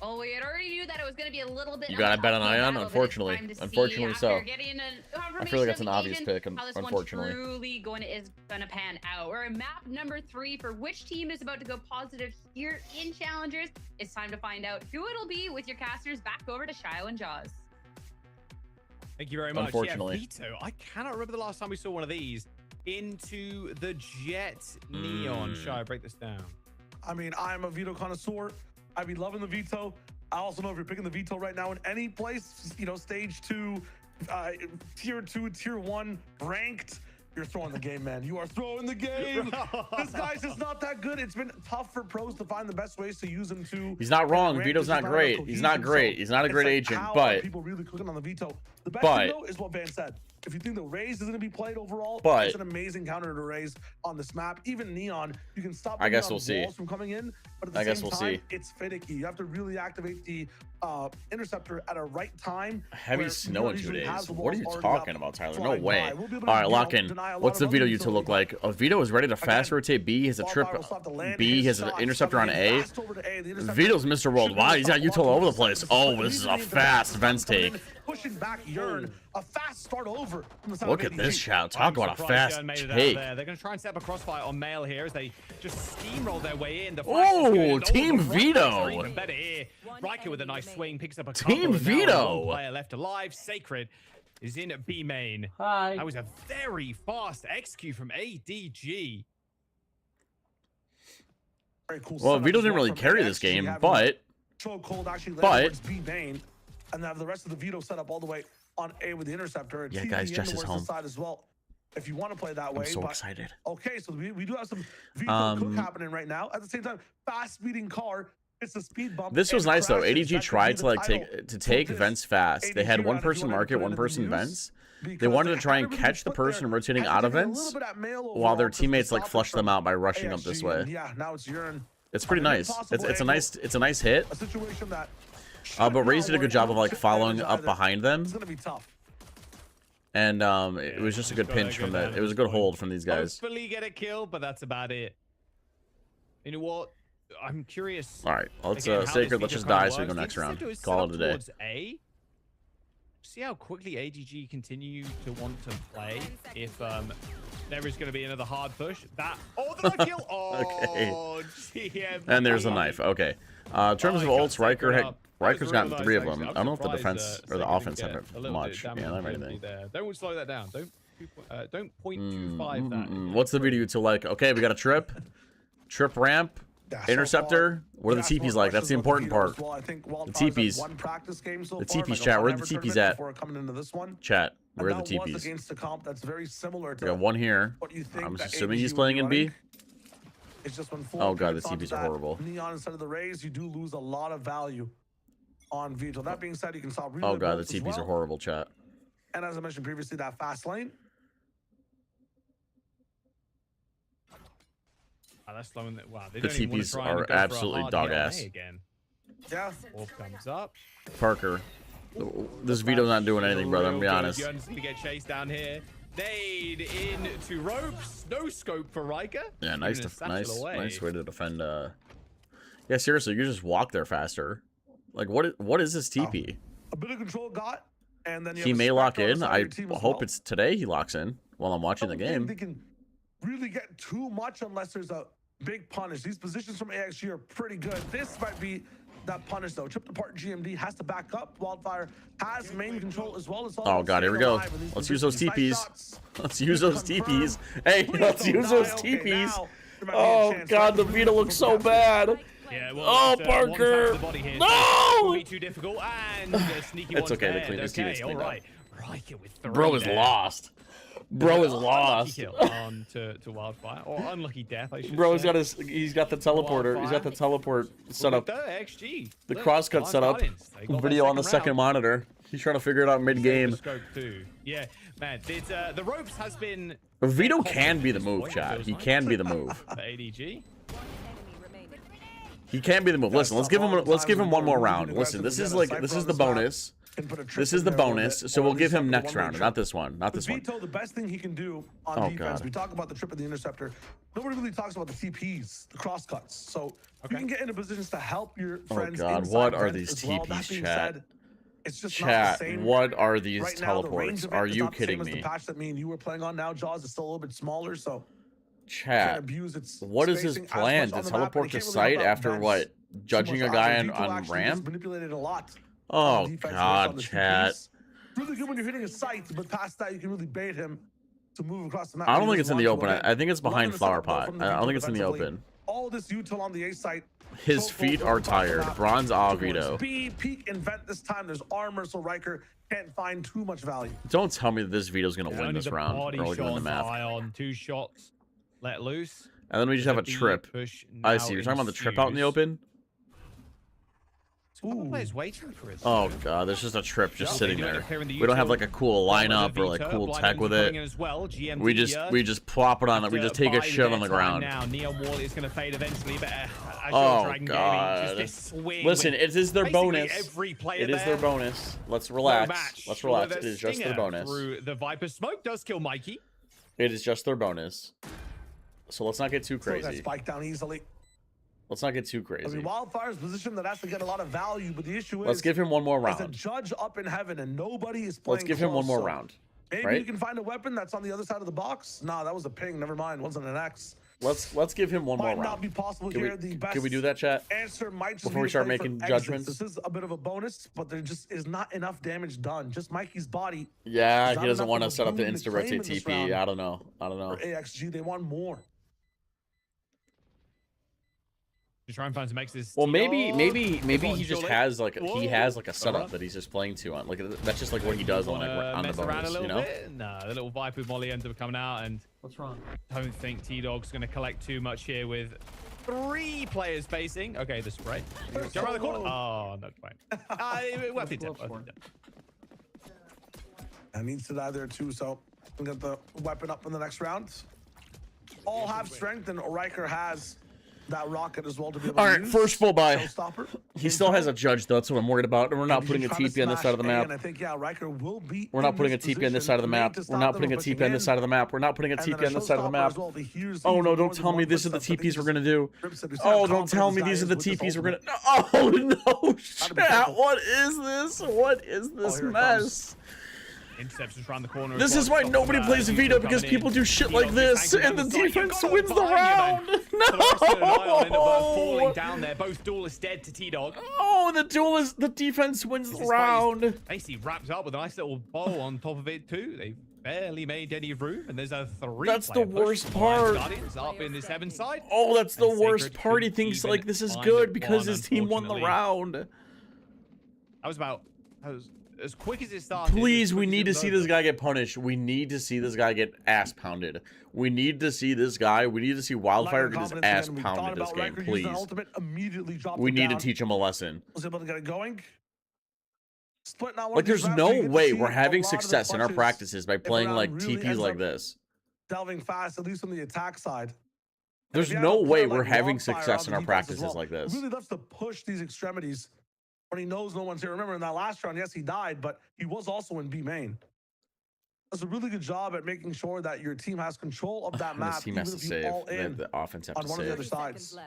Well, we had already knew that it was going to be a little bit. You of gotta an bet on uphill Ion, battle, but it's unfortunately. time to see Unfortunately after so. getting a I feel like that's confirmation an of obvious agent, pick, how this unfortunately. one truly is gonna pan out. We're in map number 3 for which team is about to go positive here in Challengers. It's time to find out who it'll be with your casters. Back over to Shio and Jaws. Thank you very much. Unfortunately. Yeah, veto. I cannot remember the last time we saw one of these into the Jet Neon. Shall I break this down? I mean, I'm a veto connoisseur. I'd be loving the veto. I also know if you're picking the veto right now in any place, you know, stage 2, tier 2, tier 1, ranked, you're throwing the game, man. You are throwing the game. This guy's just not that good. It's been tough for pros to find the best ways to use him to. He's not wrong. Ranked Vito's is not just great. enough He's not cohesion. great. So He's not a it's great like, agent, how are but people really clicking on the veto. The best but- thing though is what Van said. If you think the Raze is going to be played overall, But- it's an amazing counter to Raze on this map. Even Neon, you can stop. I guess Neon we'll see. walls from coming in, but at the I same guess we'll time, see. it's finicky. You have to really activate the interceptor at a right time. Heavy where snow Neon in 2 usually days. has the What are walls you already talking up, about, Tyler? No flying way. by. We'll be able All to, right, you lock know, in. deny a lot What's the of Vito other util look utility, like? A Vito is ready to fast Again, rotate B. He has a trip Wildfire will stop the land, B. his He has an shots, interceptor on coming A. in fast over to A. The interceptor Vito's Mr. should Worldwide. really He's got stop util all over the blocking place. this Oh, side. this is a Immediately into fast the Vents coming in, take. Pushing back Yearn, a fast start over from the side Look of at this ADG. shout. Talk I'm about a surprised fast Jern made it out take. there. They're going to try and set up a crossfire on Mail here as they just steamroll their way in. The Oh, Team Veto. Even better here. Riker with a nice swing picks up a Team couple, and now Veto. one player left alive. Sacred is in B main. Hi. That was a very fast execute from ADG. Very cool Well, setup Vito as didn't well really from carry AXG, this game, having but Choke Cold actually led but- towards B main, and have the rest of the Vito set up all the way on A with the interceptor. And Yeah, TVing guys, in Jess is towards the home. side as well. if you want to play that way. I'm so but, excited. Okay, so we do have some veto cook happening right now. At the same time, fast speeding car. It's a speed bump. This was nice though. ADG tried to like take this vents fast. They had ADG one round, if you person wanna market, put it one into the person news, vents. They because wanted to try and haven't really catch the put person their rotating heads out of together a vents little bit at male while their overall, 'cause teammates the like stopper flushed them from out by rushing up this AXG, way. and yeah, now it's urine. It's pretty An nice. impossible It's a angle. nice hit. A situation that But Raze did a good job of like should following manage up either. behind them, It's gonna be tough. and it was just a good pinch from that. It was a good hold from these guys. Hopefully get a kill, but that's about it. You know what? I'm curious. All right, let's again, how Sacred. this Let's just feature die kinda so we go works. next The round. Interceptor is Call it set a up day. towards A. See how quickly ADG continue to want to play if there is going to be another hard push. That the kill. Oh, GM. And there's a knife. Okay. In terms of ults, Riker's gotten 3 of them. I don't know if the defense or the offense have much. Yeah, not anything. Don't slow that down. Don't 0.25 that. What's the video to like? Okay, we got a trip ramp, interceptor. What are the TPs like? That's the important part. The TPs. The TPs, chat. Where are the TPs at? Chat. Where are the TPs? That's very similar to We got one here. what you think I'm that assuming ADG he's would playing be in B. running. It's just when Oh god, the picks onto TPs are that horrible. Neon instead of the Rays, you do lose a lot of value on Vito. That being said, you can stop. Oh god, the TPs are horrible, chat. And as I mentioned previously, that fast lane. Oh, that's slowing that. Wow, they The don't even wanna TPs try and are go for a absolutely hard dog hit on ass. A again. Yeah. Orb comes up. Parker, this Vito's not doing anything, brother. I'm gonna be honest. Jern's gonna get chased down here. Nade into ropes. No scope for Riker. Yeah, Nice nice way to defend. Yeah, seriously, you just walk there faster. Like, what is this TP? A bit of control got, and then you He have a may lock Spectre on in. the side of I your team as hope well. it's today he locks in while I'm watching the I don't think game. They can really get too much unless there's a big punish. These positions from AXG are pretty good. This might be that punish though. Tripped apart GMD has to back up. Wildfire has main control as well as all. Oh god, here we go. Let's use those TPs. Let's use those TPs. Hey, let's use those TPs. Oh god, the Vito looks so bad. Yeah, Oh, Parker! No! Be too difficult and a sneaky It's one's okay, they dead. cleaned his Okay, teammates cleaned up. alright. Riker with 3 Bro is there. lost. Bro is Unlucky lost. kill on to Wildfire, or unlucky death, I should Bro, say. he's got the teleporter. He's got the teleport set up. XG. The Look, crosscut Blind set up. Guardians, they got that Video on the second round. monitor. He's trying to figure it out mid-game. Scope too. Yeah, man, the ropes has been. Vito can be the move, chat. He can be the move. For ADG. He can be the move. Listen, let's give him one more round. Listen, this is the bonus. This is the bonus, so we'll give him next round, not this one, not this one. Vito, the best thing he can do on Oh, defense, God. we talk about the trip of the interceptor. Nobody really talks about the TPs, the cross cuts. So you can get into positions to help your friends. God, inside what are vents these as well. TPs, That being chat? said, it's just not Chat, the same. what are these Right now, the range teleports? of it Are is you not the same kidding as the me? patch that me and you were playing on now. Jaws is still a little bit smaller, so Chat, abuse its what is his spacing as plan? much To on the map, and teleport he to can't really site help out after vents what? too Judging much a guy either. Vito on actually ramp? gets manipulated a lot. Oh on defense based on god, the chat. TPs. Really good when you're hitting a site, but past that you can really bait him to move across the map. I don't He think doesn't it's in the want to open. again. I think it's behind Loving the Flower setup, though, Pot. from the I don't Vito think it's in the defensively. open. All this util on the A site. His feet are tired. Bronze Vito. B, peak, and vent this time. There's armor, so Riker can't find too much value. Don't tell me that this Vito's gonna win Only this the round. body Or like win the shots map. on 2 shots. Let loose. And then we just have a The trip. push I now see. You're talking about the trip out in the ensues. open? A couple players waiting for it. Oh god, there's just a trip just Yeah, sitting they do there. end up here in the We don't have util. like a cool lineup or like Vito, cool Blind tech Ends with coming it. in as well. GMD We just plop it on it. We just take a shit on the ground. Now Neon Wall is going to fade eventually, but as Oh Dragon Gaming, god. just this swing Listen, with it is their basically bonus. Every player It is their bonus. Let's relax. Let's relax. It is just their bonus. Through the Viper smoke does kill Mikey. It is just their bonus. So let's not get too So that crazy. spike down easily. Let's not get too I crazy. mean, Wildfire's position that has to get a lot of value, but the issue is Let's give him one more as a round. judge up in heaven and nobody is playing Let's give him one close, more so round. Maybe right? you can find a weapon that's on the other side of the box. Nah, that was a ping. Never mind. Wasn't an X. Let's give him one more Might round. not be possible Can here. we, The best can we do that, chat? answer might just Before be we to start play for making exits. judgments? This is a bit of a bonus, but there just is not enough damage done. Just Mikey's body. Yeah, There's he not doesn't enough want of to a set up the boom to claim insta-rotate in this TP. round. I don't know. I don't know. For AXG, they want more. To try and find some X's. Well, maybe Go on, he just surely. has like he has like a setup Alright. that he's just playing to on. Like that's just like what he does on like on the mess around a bonus, little you know? bit. No, the little Viper with Molly ends up coming out, and What's wrong? don't think T-Dog's going to collect too much here with 3 players facing. Okay, the spray. Go around the corner. Oh, no, fine. Well, it's And needs to die there too, so we get the weapon up in the next round. All have strength, and Riker has that rocket as well to be able All to right, use. first full buy. Showstopper. He still has a judge though. That's what I'm worried about. And we're not He's putting a just trying to TP on this side of the smash A, map. and I think, yeah, Riker will be We're in not putting a this TP on this position, side of the made map. to We're stop not them putting a from pushing TP on this in. side of the map. We're not putting a And then TP on this side of the showstopper map. as well. He hears Oh even no, more don't than tell me one these are the footstep. I think TPs we're he's gonna do. grips it. He's Oh, how don't tell confident me this these guy are the is with this TPs we're gonna. ultimate. Oh no, be chat! careful. What is this? What is this here it mess? Intercepts just around the corner. This is why nobody plays Vito, because people do shit like this, and the defense wins the round. Falling No. down there. Both duelists dead to T-Dog. Oh, the defense wins the round. Basically wraps up with a nice little bow on top of it too. They barely made any room, and there's a 3. That's the worst part. Guardians up in this heaven side. Oh, that's the And worst Sacred part. He couldn't thinks even like this is find good one, because his team won the unfortunately. round. That was about as quick as it started. Please, as we quick as need it to was see over. this guy get punished. We need to see this guy get ass pounded. We need to see this guy. We need to see Wildfire get his ass pounded this game, please. We need to teach him a lesson. Was able to get it going. Split now one Like, of these there's rounds, no so you get to way see we're a having lot of the success in our clutches practices by if a playing round like really TPs ends like up this. delving fast, at least on the attack side. There's If you have no a way player we're like having Wildfire success on in the our defense as practices well, like who this. really loves to push these extremities when he knows no one's here. Remember in that last round, yes, he died, but he was also in B main. Does a really good job at making sure that your team has control of that And map, this team even has to if you save. all in The offense have on to one of the other save. sides.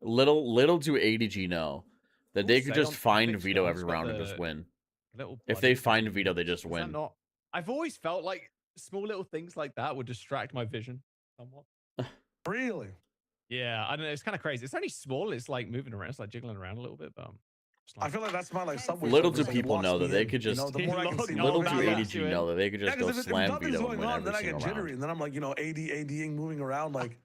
Little do ADG know that they We'll could say just on find Fixed Vito Guns, every but round and the just win. little If bloody they find TP, Vito, they just is that win. not- I've always felt like small little things like that would distract my vision somewhat. Really? Yeah, I don't know. It's kind of crazy. It's only small. It's like moving around. It's like jiggling around a little bit. But just I feel like that's my like subway. Little surfers, do like, it people locks know that me they in, could you just know, the more I can see little all do that. ADG know that they could just Yeah, go 'cause if slam nothing's Vito going and win on, every then I get single jittery, round. and then I'm like, you know, ADing moving around like.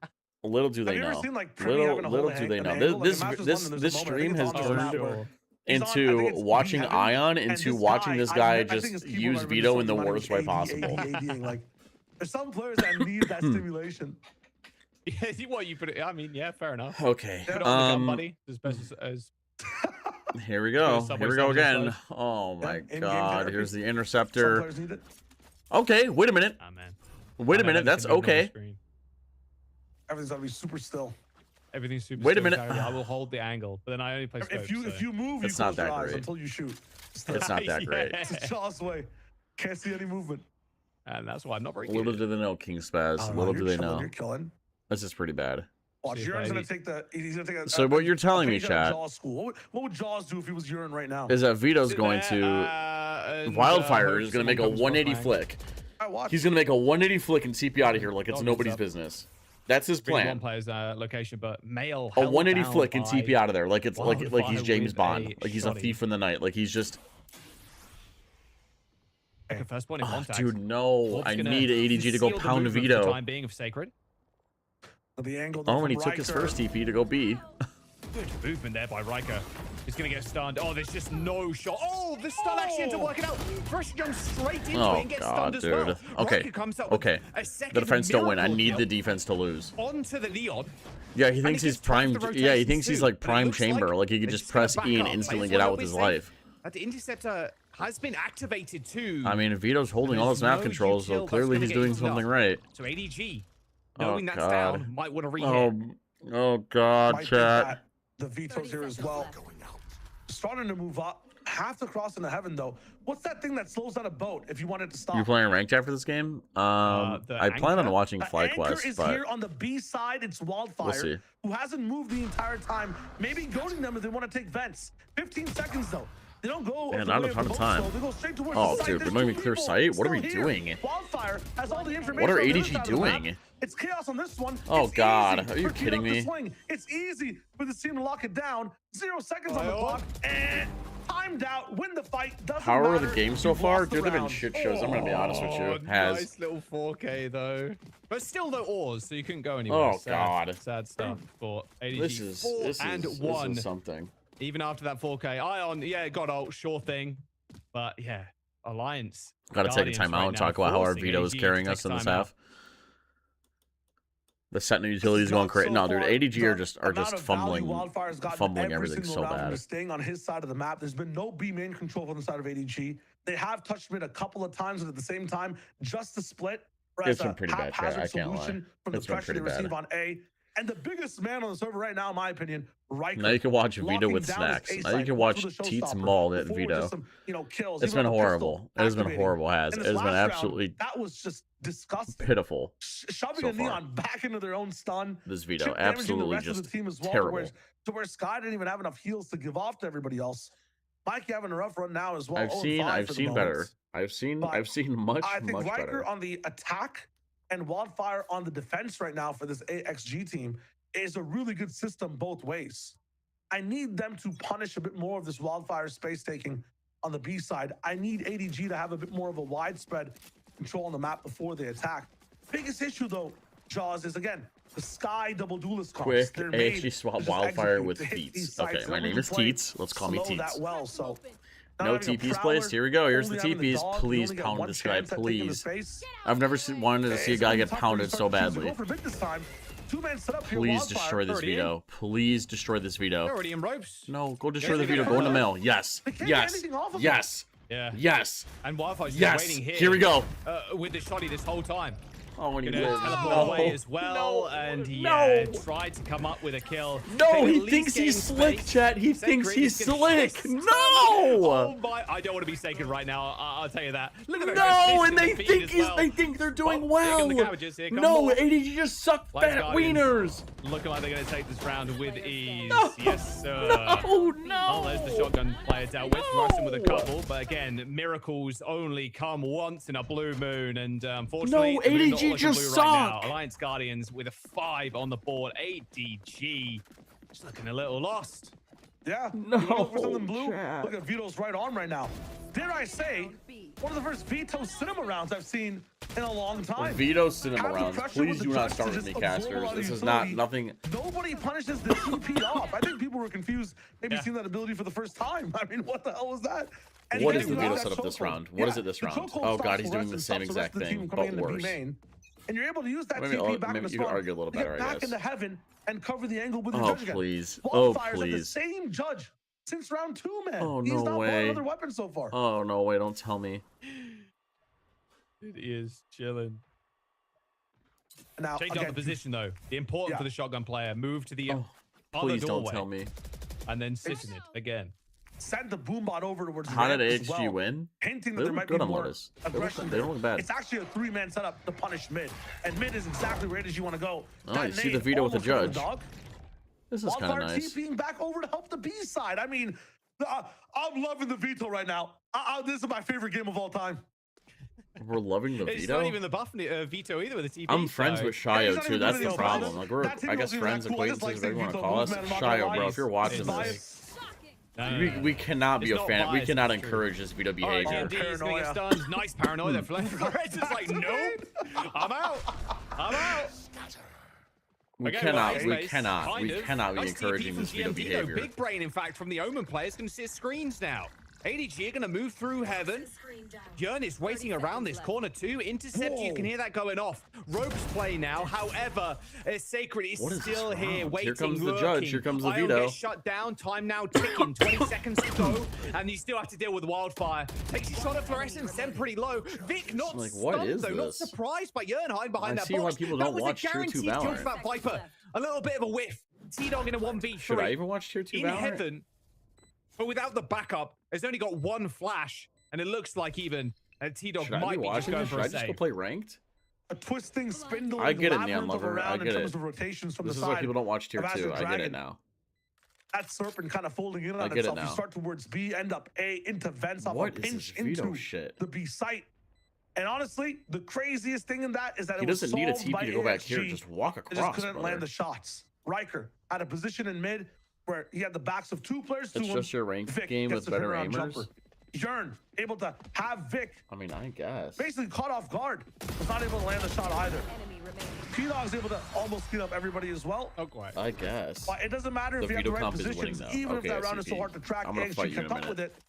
Little do Have they you ever know. seen, like, Premier having a Little hold do of they an know. angle? Like, in This Masters this London, this there's a moment, I stream think has it's on the map turned where he's on, I think into it's watching B-heaven, Ion and into this watching guy, this I guy think his just keyboard use might have been Vito in just the something worst like way possible. ADing, like, there's some players that need that stimulation. yeah, what you put it. I mean, yeah, fair enough. Okay. Put it on the gun, buddy. As best as Here we go. Subway Here we go Surfers, I again. suppose. Oh my in-game god. therapy. Here's the Some interceptor. players need it. Okay, wait a minute. ah man. Wait a I know minute. That's everything's gonna be on the okay. screen. Everything's gotta be super still. Everything's super. Wait a still, minute. Gary. I will hold the angle, but then I only play scopes. If you move, you It's close not your that eyes great. until you shoot. It's It's not that great. Yeah. It's Jaws way. Can't see any movement. And that's why I'm not very good. Little do they know, King Spaz. Oh, no, Little you're do they chilling, know. You're killing. This is pretty bad. Watch, See if Urine gonna I- take the. He's gonna take a. So what you're telling me, page out of chat, Jaws school. What would Jaws do if he was Urine right now? is that Vito's Sit going there, to and, Wildfire hope is going to make a someone comes 180 behind. flick. I watch. He's going to make a 180 flick and CP out of here like it's Dog nobody's is up. business. That's his Really one plan. player's location, but male. A held 180 down flick and by TP out of there like it's like he's Wildfire James with Bond, a like he's a shoddy. thief in the night, like he's just. Like a first point in Oh, contact. dude, no! Wolf's I gonna need ADG to go seal the pound movement for the Vito. time being of Sacred. The angle. Oh, and he from took his Riker. first TP to go B. Good movement there by Riker. He's gonna get stunned. Oh, there's just no shot. Oh, the stun actually ends up working out. First jumps straight into Oh it and gets god, stunned as dude. well. Okay, Riker comes up with okay. a second The defense don't win. I miracle need the kill defense to lose. onto the Leon. Yeah, he And thinks he he's gets twice prime. the Yeah, he rotations thinks he's too, like but it prime looks chamber. Like he could they're just gonna press back E and up. instantly It's get a out little with his bit safe. life. That the interceptor has been activated too. I mean, Vito's holding all his There's map no controls, so util that's clearly gonna he's get doing eaten up. something right. So ADG, Oh knowing that's god. down, might want to rehit. Oh god, Might think chat. that the Vito's here as well. Starting to move up. Have to cross into heaven though. What's that thing that slows down a boat if you want it to stop? You playing ranked after this game? The I plan on anchor? watching The FlyQuest, anchor is but here on the B side. It's Wildfire, see. who hasn't moved the entire time. Maybe goading them if they want to take vents. 15 seconds though. They don't go. Man, the not a way of ton the of boat time. slow. They go straight towards Oh, the site. dude, There's we're not two even clear people sight? What are we still here. doing? Wildfire has all the information. What are on the other ADG side of the map. doing? It's chaos on this one. Oh, It's God. easy Are you for kidding T-Dog to me? swing. It's easy for this team to lock it down. 0 seconds on the clock. And timed out, win the fight. Doesn't How are the matter. games so You've far? lost the Dude, they've been round. shit shows. I'm gonna be honest with you. Nice little 4K though. But still no ores, so you couldn't go anywhere. Oh, Sad- God. Sad stuff for ADG. This is 4-1. something. Even after that 4K. Ion, yeah, got ult, sure thing. But yeah, Alliance. Gotta take a Guardians time out right and now talk about how our forcing Vito is ADG carrying to us in take this time out. half. The Sentinel utility is going Not crazy. so No, dude, far. ADG are The just amount of fumbling, value Wildfire's gotten fumbling every everything single so round from bad. the Sting on his side of the map. There's been no B main control from the side of ADG. They have touched mid a couple of times, but at the same time, just to split. It's been pretty bad, chat. I can't lie. From It's the been pressure they pretty bad. receive on A. And the biggest man on the server right now, in my opinion, Riker. Now you can watch Vito locking with down snacks. his A Now you site. can That's watch with a Teats showstopper. maul at Before with Vito. just some, kills. It's Even been with a horrible. pistol It has been activating. horrible, has. In It his has been last round, absolutely that was just disgusting. pitiful. Shoving so a far. Neon back into their own stun. This Vito, chip damaging the absolutely rest of just the team as well, terrible. To where Sky didn't even have enough heals to give off to everybody else. Mikey having a rough run now as well. I've 0-5 for the seen better. moments. I've seen But much, I think much Riker better. on the attack and Wildfire on the defense right now for this AXG team is a really good system both ways. I need them to punish a bit more of this Wildfire space taking on the B side. I need ADG to have a bit more of a widespread control on the map before they attack. Biggest issue though, Jaws, is again the Sky double duelist comps. Quick They're made AHG to swap just Wildfire execute, with to hit Teats. these Okay, sites. my They're name able is to play Teats. Let's call me slow Teats. that well, so No not having a TPs prowler, placed. Here we go. Here's the only having TPs. dog, you Please only get pound one this guy, chance at taking the please. space. I've never wanted to see a guy get pounded so badly. Go for mid this time. Two-man set up here, Please Wildfire. destroy this Already in. Vito. Please destroy this They're Vito. already in ropes. No, go destroy Yeah, the Vito. yeah. Go in the mill. Yes. They can't get Yes. anything off of it. Yes. Yeah. Yes. And Wildfire's just Yes. waiting here. Here we go. With the shotty this whole time. Oh, and he Gonna lives. teleport No. away as well, No. and No. yeah, tried to come up with a kill. No, They he at thinks least he's gained slick, space. chat. He Sacred thinks he's is gonna slick. kiss. No. Oh my! I don't want to be sacred right now. I'll tell you that. Look at the No, and they feed think as he's. well. They think they're doing Oh, well. here come the cabbages, here come No, more. ADG just sucked Lights fat Guardians. wieners. Looking like they're going to take this round with ease. No. Yes, sir. No, Oh, there's the shotgun player dealt with. Rushing with a couple, but again, miracles only come once in a blue moon, and unfortunately, No, the moon not ADG looking just blue right now. suck. Alliance Guardians with a 5 on the board. ADG just looking a little lost. Yeah. No, You wanna go for something blue? chat. Look at Vito's right arm right now. Dare I say, one of the first Vito cinema rounds I've seen in a long time. Vito cinema Having rounds. pressure Please with the do not judge start to with me, just absorb a casters. lot of This is not utility. nothing. Nobody punishes the TP off. I think people were confused, maybe Yeah. seeing that ability for the first time. I mean, what the hell was that? What then is the you Vito have that setup this chokehold. round? What is it this the round? chokehold Oh, stops God, he's the doing rest the and same stops the rest exact of the thing, team but coming into B worse. main. And you're able to use that Maybe- TP oh, back in maybe the you could spawn argue a little to better, get I back guess. into heaven and cover the angle with your Oh, judge again. please. Oh, Wildfire's had the please. same judge since round 2, man. Oh, He's no not bought way. another weapon so far. Oh, no way. Don't tell me. It is chilling. Now, Change up again, the position though. The important Yeah. for the shotgun player. Move to the Oh, other please don't doorway tell me. and then sit in it again. send the boombot over towards How did ramp as AHG well, win? hinting They that there look might good be on more Lotus. aggression. They don't look bad. It's actually a 3-man setup to punish mid, and mid is exactly where it is you want to go. Oh, That you see nade the Vito with the almost hit judge. dog. This is kind of Wildfire nice. TPing back over to help the B side. I mean, I'm loving the Vito right now. This is my favorite game of all time. We're loving the It's Vito. not even the buff Vito either with the TP. I'm friends so- with he's Shayo not too. even That's doing the his problem. best. Like we're, That team I guess wasn't even friends, that cool. I just acquaintances, like whatever you want to Vito call us. moves, man. I'm not gonna Shayo, lie. bro, if you're watching It's this, biased. we cannot be It's a not fan. We biased, cannot it's true. encourage this Vito All right, behavior. DMD is gonna get Paranoia. stunned. Nice paranoia. Flores is like, nope. I'm out. I'm out. We Okay, cannot. well, We Ace cannot. kind We of. cannot be Nice TP encouraging from this Vito GMD though. behavior. Big brain, in fact, from the Omen players. Going to see screens now. ADG are going to move through heaven. Yearn is waiting around this corner too. Intercept, you can hear that going off. Ropes play now. However, Sacred is What is this still here round? waiting, Here comes the lurking. judge. Here comes the Ion Vito. gets shut down. Time now ticking. 20 seconds to go. And you still have to deal with Wildfire. Takes a shot at Fluorescence, then pretty low. Vic not Like, what stunned is though. Not this? surprised by Yearn hiding behind I that see why box. people That don't was watch a Tier 2 guaranteed kill Valorant. for that Viper. A little bit of a whiff. T-Dog in a 1v3. Should I even watch Tier 2 in Valorant? heaven, but without the backup, it's only got one flash, and it looks like even T-Dog Should I might be be just watching going this? for Should a I just go save. play ranked? A twisting, spindling I get it, Neon labyrinth of Lover. I around in get terms it. of rotations from This the is side. why people don't watch Tier of Azure 2. I get Dragon. it now. That serpent kind of folding in I on get it itself. now. You start towards B, end up A, into vents off What a is pinch this Vito into shit? the B site. And honestly, the craziest thing in that is that He it was doesn't need a solved by TP to go back AXG. here. Just walk They just across, couldn't brother. land the shots. Riker had a position in mid, where he had the backs of 2 players to It's him. just your ranked Vic game gets with the better turnaround aimers. jumper. Yearn able to have Vic I mean, I guess. basically caught off guard. Was not able to land the shot either. Enemy remaining. T-Dog's able to almost clean up everybody as well. Oh, quite. I guess. But it doesn't matter The if you have the veto right comp is winning, positions, though. even Okay, if that round is so SCP. hard to track. I'm gonna AXG fight you in kept a up with minute. it.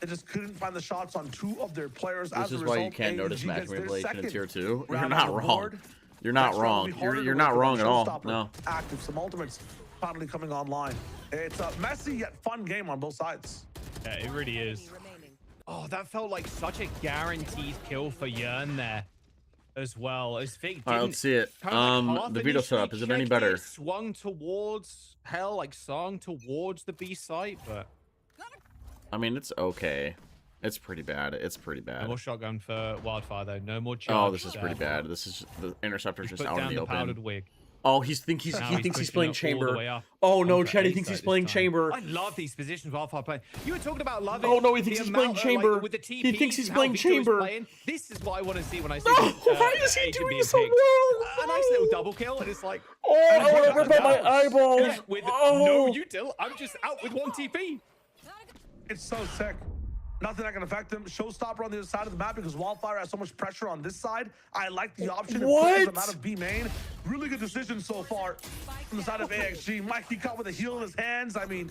They just couldn't find the shots on 2 of their players. This As a is result, why you can't notice AXG match gets their manipulation in second tier 2. You're round not on the wrong. board. You're not Next round will wrong. be harder You're to not win for wrong at all. Showstopper. No. Active. Some ultimates finally coming online. It's a messy yet fun game on both sides. Yeah, it really is. Enemy remaining. Oh, that felt like such a guaranteed kill for Yearn there as well. As Vic All right, didn't let's see it. kind of like half The veto initially setup, is it any checked better? Swung towards hell, like swung towards the B site, but I mean, it's okay. It's pretty bad. It's pretty no bad. more shotgun for Wildfire though. No more charge. Oh, this is there. pretty bad. This is the interceptor's He's just put out in down the the powdered open. wig. Oh, he Now thinks he's pushing playing it all the chamber. way up Oh no, onto Chad, he A thinks site he's this playing time. chamber. I love these positions Wildfire playing. You were talking about loving. Oh, no, he thinks the he's playing amount, chamber. Like, with the He TPs thinks he's and how playing Victor is chamber. playing. This is what I want to see when I see. No, this, why is he agent doing being so picked. well? A nice little double kill, and it's like. Oh, I want to rip out my eyeballs. Yeah, with Oh. no util, I'm just out with 1 TP. It's so sick. Nothing that can affect him. Showstopper on the other side of the map because Wildfire has so much pressure on this side. I like the option of pushing them out of B main. Really good decision so far from the side of AXG. Mikey caught with a heal in his hands. I mean,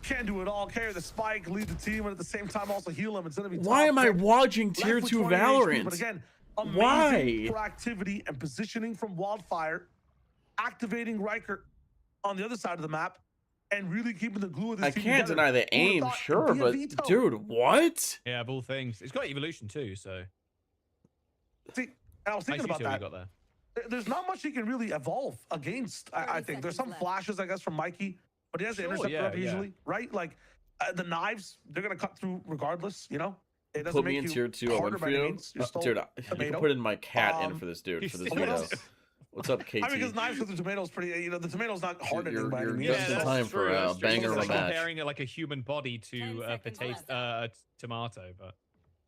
can do it all. Carry the spike, lead the team, and at the same time also heal him. It's going to be Why tough. am I watching Left tier with 2 20 HP, Valorant? But again, amazing Why? proactivity and positioning from Wildfire, activating Riker on the other side of the map, and really keeping the glue of this I team can't together. deny the Who would've aim, thought sure, it'd be a but veto? dude, what? Yeah, of all things, it's got evolution too. So See, I was thinking nice about util we that. got there. There's not much he can really evolve against. I 30 think there's some seconds left. flashes, I guess, from Mikey, but he has the Sure, interceptor yeah, up usually, right? Like the knives, they're gonna cut through regardless. You know, it doesn't Put me make in you tier 2, I'll win harder for by any you. means. You're still Dude, you tomato. can put in my cat in Um, for this dude, for this he's veto. still- What's up, KT? I mean, because knives with the tomatoes pretty. You know, the tomato's not hardening you're- by any you're means. just so- in time for a that's true. banger It's of a like match. comparing it like a human body 10 to a seconds potato, left. tomato, but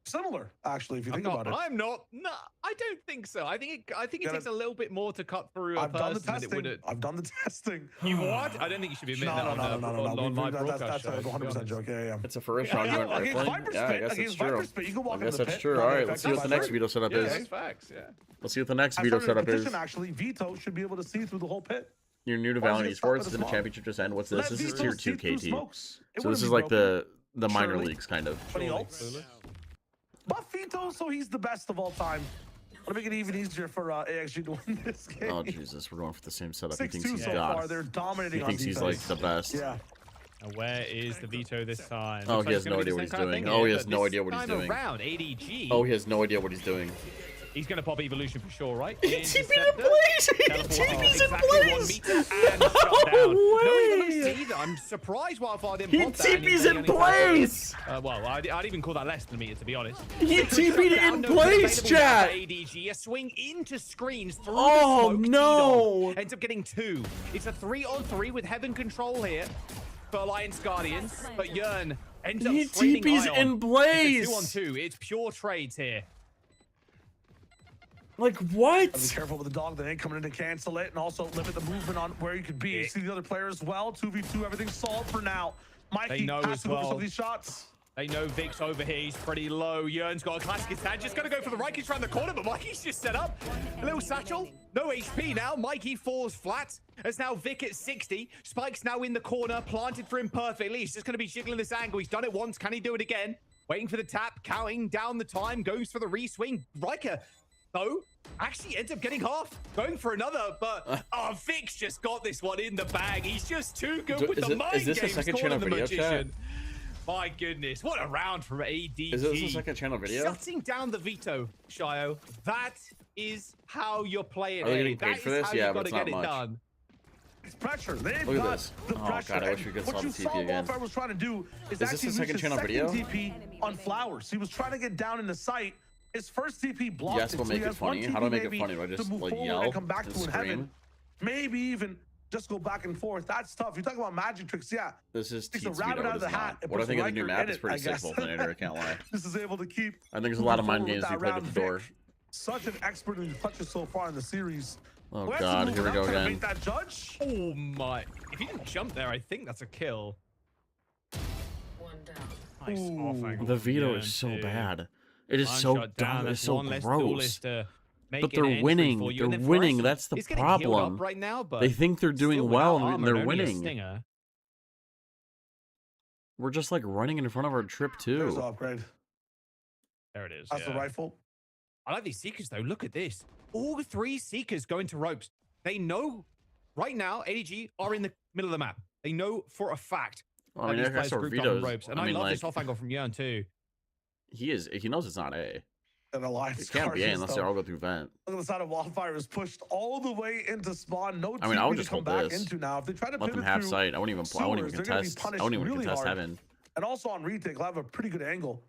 Similar, actually, if you I'm think not. about it. I'm not. No, I don't think so. I think it Gotta- takes a little bit more to cut through a I've done the person than it would. testing. I've done the testing. You what? I don't think you should be admitting that on my broadcast That's show, a to be 100% honest. joke. Yeah. It's a first Yeah, round yeah, joint Against rifling. Viper Yeah, I Spit, guess that's against true. Viper Spit, you can walk I in guess the that's pit. true. Not All very right, let's see what the effective next by veto setup Yeah, is. that's facts. Yeah. Let's see what the next I veto started a setup is. petition, actually. Veto should be able to see through the whole pit. You're new to Why does Valiant it stop at Esports. a Did the small? championship just end? What's this? Let This is Vito tier see 2 through KT. smokes. It So this wouldn't is be like broken. the minor Surely. leagues kind of. But he ults. Buff Vito, so he's the best of all time. Want to make it even easier for AXG to win this game. Oh Jesus, we're going for the same setup. He thinks 6-2 he's so God. far. They're dominating He on thinks he's like defense. the best. Yeah. And where is the veto this time? Oh, Looks he like has it's no gonna be idea the what he's same kind of doing. thing Oh, he here, has but no this idea what he's time doing. Around ADG. Oh, he has no idea what he's doing. He's going to pop evolution for sure, right? He TP'd in Interceptor. place! He Teleport TP'd in exactly 1 place! meter and shut down. No way! evolution either. I'm surprised Wildfire didn't He pop that. and TP's he in only passed place! well, I'd even call that less than a meter, to be honest. He TP'd it Down, in no place, available now chat! for ADG, a swing into screens through Oh, the smoke. no. T-Dog ends up getting 2. It's a 3-on-3 with Heaven control here for Alliance Guardians, but Yearn ends up He trading TP's Ion. in place! It's a 2-on-2. It's pure trades here. Like what? Be careful with the dog that ain't coming in to cancel it, and also limit the movement on where you could be. You see the other player as well. 2v2, everything's solved for now. Mikey know has as to go for some well. of these shots. They know Vic's over here. He's pretty low. Yearn's got a classic attack. Just going to go for the Rikers around the corner, but Mikey's just set up. A little satchel. No HP now. Mikey falls flat. As now Vic at 60. Spike's now in the corner, planted for him perfectly. He's just going to be jiggling this angle. He's done it once. Can he do it again? Waiting for the tap, counting down the time, goes for the reswing. Riker, though, actually ends up getting half, going for another, but Vic's just got this one in the bag. He's just too good with the mind is this a games, second calling channel the video, chat? magician. My goodness, what a round from ADG. Is this a second channel video? Shutting down the veto, Shio. That is how you're playing. Are they it. getting paid That for is this? how Yeah, you've but got it's to not get it much. done. It's pressure. They've Look at got this. the Oh, pressure. God, I wish And we could what solve you the saw TP again. Wildfire was trying to do is this actually a second reach his channel second video? TP on Flowers. He was trying to get down in the site. His first TP blocked Yes, it, but so he make it has one funny. How do I TP make it maybe funny? Do I to just, move like, forward yell and come back and to in scream? heaven. Maybe even just go back and forth. That's tough. You're talking about magic tricks, yeah. This is Takes a Teats rabbit veto. out It of is the hat. not. It What I puts think of the new Riker map in is it, pretty I sick, guess. Vulcanator, I can't lie. This is able to keep. I think there's a lot of mind moving games we forward played with with that Thor. round. Vic, such an expert in clutches so far in the series. Oh Where's god, the here we move go up? Can I again. make that judge? Oh my. If he didn't jump there, I think that's a kill. Nice off angle. The from veto Yearn, is so too. bad. It is One so shot down, dumb. It's that's so one less gross. duelist to make But an they're entry winning. for you. They're And then winning. Forrest, That's the he's getting healed problem. up right now, but They think they're doing still well without and armor they're and only a winning. stinger. We're just like running in front of our trip There's the too. upgrade. There it is. That's the yeah. rifle. I like these Seekers though. Look at this. All 3 Seekers going to ropes. They know right now ADG are in the middle of the map. They know for a fact I that mean, these I players saw grouped up on Vito's. ropes. And I I, mean, love like, this off angle from Yearn too. he knows it's not A. And Alliance It can't be A charges, unless though. they all go through vent. Look at the side of Wildfire is pushed all the way into spawn. No I mean, I would TP to just come hold back this. into now. If they try to Let them pivot have through sight. I wouldn't even sewers, they're gonna be contest. I punished wouldn't even really contest hard. heaven. And also on retake, they'll have a pretty good angle.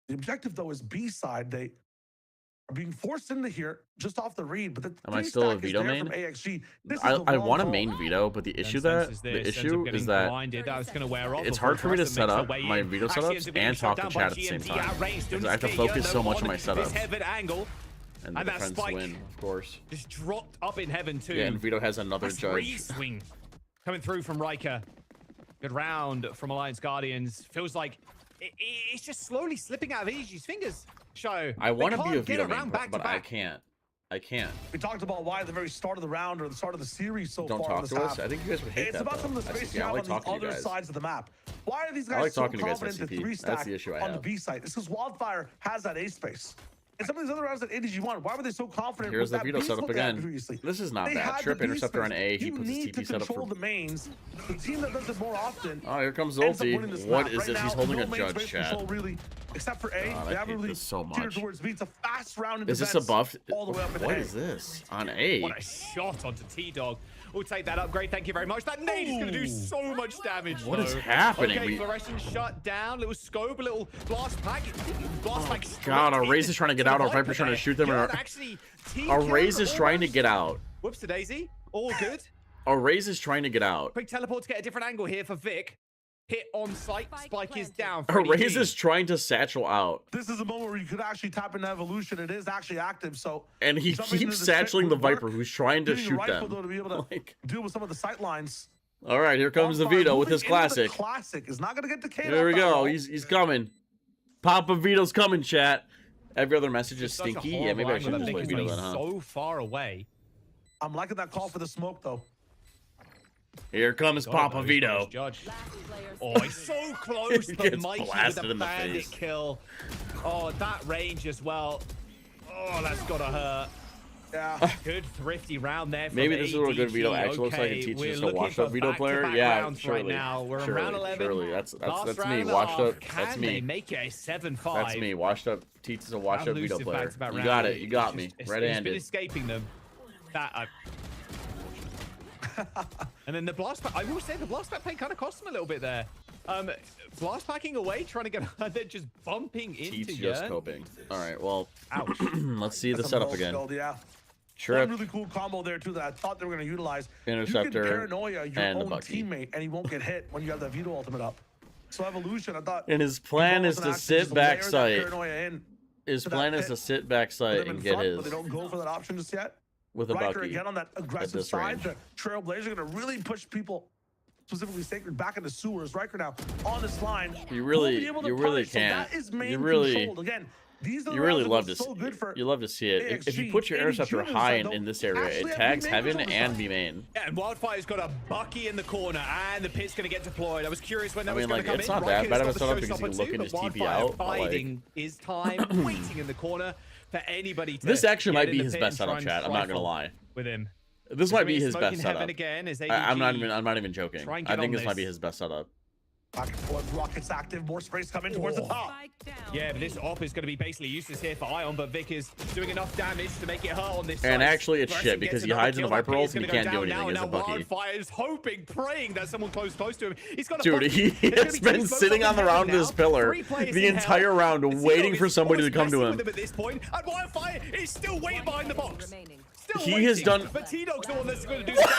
The objective though is B side. They are being forced into here just off the read, but the Am I three still a stack is veto there main? from AXG. This is I the wrong want a call. main veto, but the issue Then that senses the this, ends up issue getting is that blinded. That was going to wear off it's before hard for me to Forrest set makes up her way my in. veto Actually setups ends up getting and shut talk to down chat by at the same GMT time. outranked. Because I have to Yearn, focus though, so much on on my this setups. heaven angle. And the And that defense spike win, of course. just dropped up in heaven too. Yeah, and Vito has another That's judge. swing coming through from Riker. Good round from Alliance Guardians. Feels like it's just slowly slipping out of AG's fingers. Show. I want to be a veto around main, back but to I back. can't. I can't. We talked about why at the very start of the round or the start of the series so Don't far in talk this to us. half. I think you guys would hate It's that. about though. some of the That's- space you yeah, I have like on talking the to you other guys. sides of the map. Why are these I guys like so talking to you guys, confident to SCP. 3 That's stack the issue I on the have. B site? It's because Wildfire has that A space. And some of these other rounds that ADG won, why were they so confident Here's with the that veto beast setup what they had again. previously? This is not They bad. had the Trip B interceptor on space. A. He You puts his need to TP setup control for. the mains. The team that does it more often. Oh, here comes ends up winning Ulti. this What map. is Right this? He's now, holding no a main judge, space chat. control, really, except for A. God, They I haven't hate really this so cheered much. towards B. It's a fast round into Is this a vents buff? all the way up in What A. is this? On A? What a shot onto T-Dog. We'll take that upgrade. Thank you very much. That nade is going to do so much damage. What is though. happening? Okay, We- fluorescent shut down. Little scope, a little blast pack. Blast pack. God, our straight Raze is trying to get into out. the Our Viper Viper's trying to there. shoot them. Yearn Our actually team Raze killed is trying to almost. get out. Whoops to Daisy. All good. Our Raze is trying to get out. Quick teleport to get a different angle here for Vic. Hit on sight. Spike is down. Our Raze is trying to satchel out. This is a moment where you could actually tap into Evolution. It is actually active, so And he jumping into keeps the pit satcheling the would work. Viper, who's trying to Getting a shoot rifle, them. though, to be able to Like, deal with some of the sight lines. all right, here comes the Wildfire Vito with moving his into the classic. Classic is not going to get the K. There we off that go. wall. He's coming. Papa Vito's coming, chat. Every other message is Such a stinky. Yeah, horrible maybe I angle should that just Vic play is Vito running then, huh? so far away. I'm liking that call for the smoke, though. Here comes God, Papa those Vito. boys Judge. Last player Oh, standing. he's so close, He but gets Mikey with blasted a in the bandit face. kill. Oh, that range as well. Oh, that's gotta hurt. Yeah. Good thrifty round there. From Maybe this is what a good ADG. Vito actually looks like. It Okay, teaches we're us a looking washed for up Vito player. back-to-back Yeah, rounds surely. right now. We're in surely, round 11. surely. That's Last round me. and a Washed half. up. Can That's they me. make it a 7-5? That's me. Washed up. Teaches a washed up Vito Elusive player. back-to-back You got round. it. You got It's me. just- it's Red-handed. been escaping them. That. And then the blast pack. I will say the blast pack play kind of cost him a little bit there. Blast packing away, trying to get, and then just bumping into Teach just Yearn. coping. All right. Well, Ouch. let's see the That's a setup well again. skilled, yeah. Trip. One really cool combo there, too, that I thought they were going to utilize. Interceptor, You can paranoia your and the own Bucky. teammate, and he won't get hit when you have that Vito ultimate up. So Evolution, I thought... And his plan is to sit back sight. His to that plan is pit, to sit back sight and get his But they don't go for that option just yet. with a Riker Bucky. again on that aggressive this side. range. The Trailblazers are going to really push people, specifically Sacred, back into sewers. Riker now on this line. You really- will be able to you really punish, so can't. that is You main really- controlled. Again, these are the You really rounds love that to go so good for you love to see it. If you put your ADG interceptor on the high side, in though, this area, actually it have tags B main heaven on the and side. B main. Yeah, and Wildfire's got a Bucky in the corner, and the pit's going to get deployed. I was curious when that I was mean, going like, to come it's in. not that Riker's bad got of a the setup because showstopper you can look too, at his but TP Wildfire out, but, like- biding his time, waiting in the corner for anybody to This actually get might in be the his pit best and try setup, and chat. I'm not gonna trifle lie. with him. This might be Three his smoking best heaven setup. again as I'm not ADG even joking. try and I get think on this might be this. his best setup. Back and forth, rockets active, more sprays coming towards the top. Spike down. Yeah, but this op is going to be basically useless here for Ion, but Vic is doing enough damage to make it hurt on this And side. actually, it's Bryson shit gets because he another hides in the kill. That Viper P ult is and he gonna can't go do down anything now, as a and now Bucky. Wildfire is hoping, praying that someone close to him. He's got a Dude, he has been sitting on the round of this pillar the entire round waiting for somebody to come to him. At this point, and Wildfire is still waiting behind the box. Remaining. still He waiting, has done- But T-Dog's the one that's going to do the damage.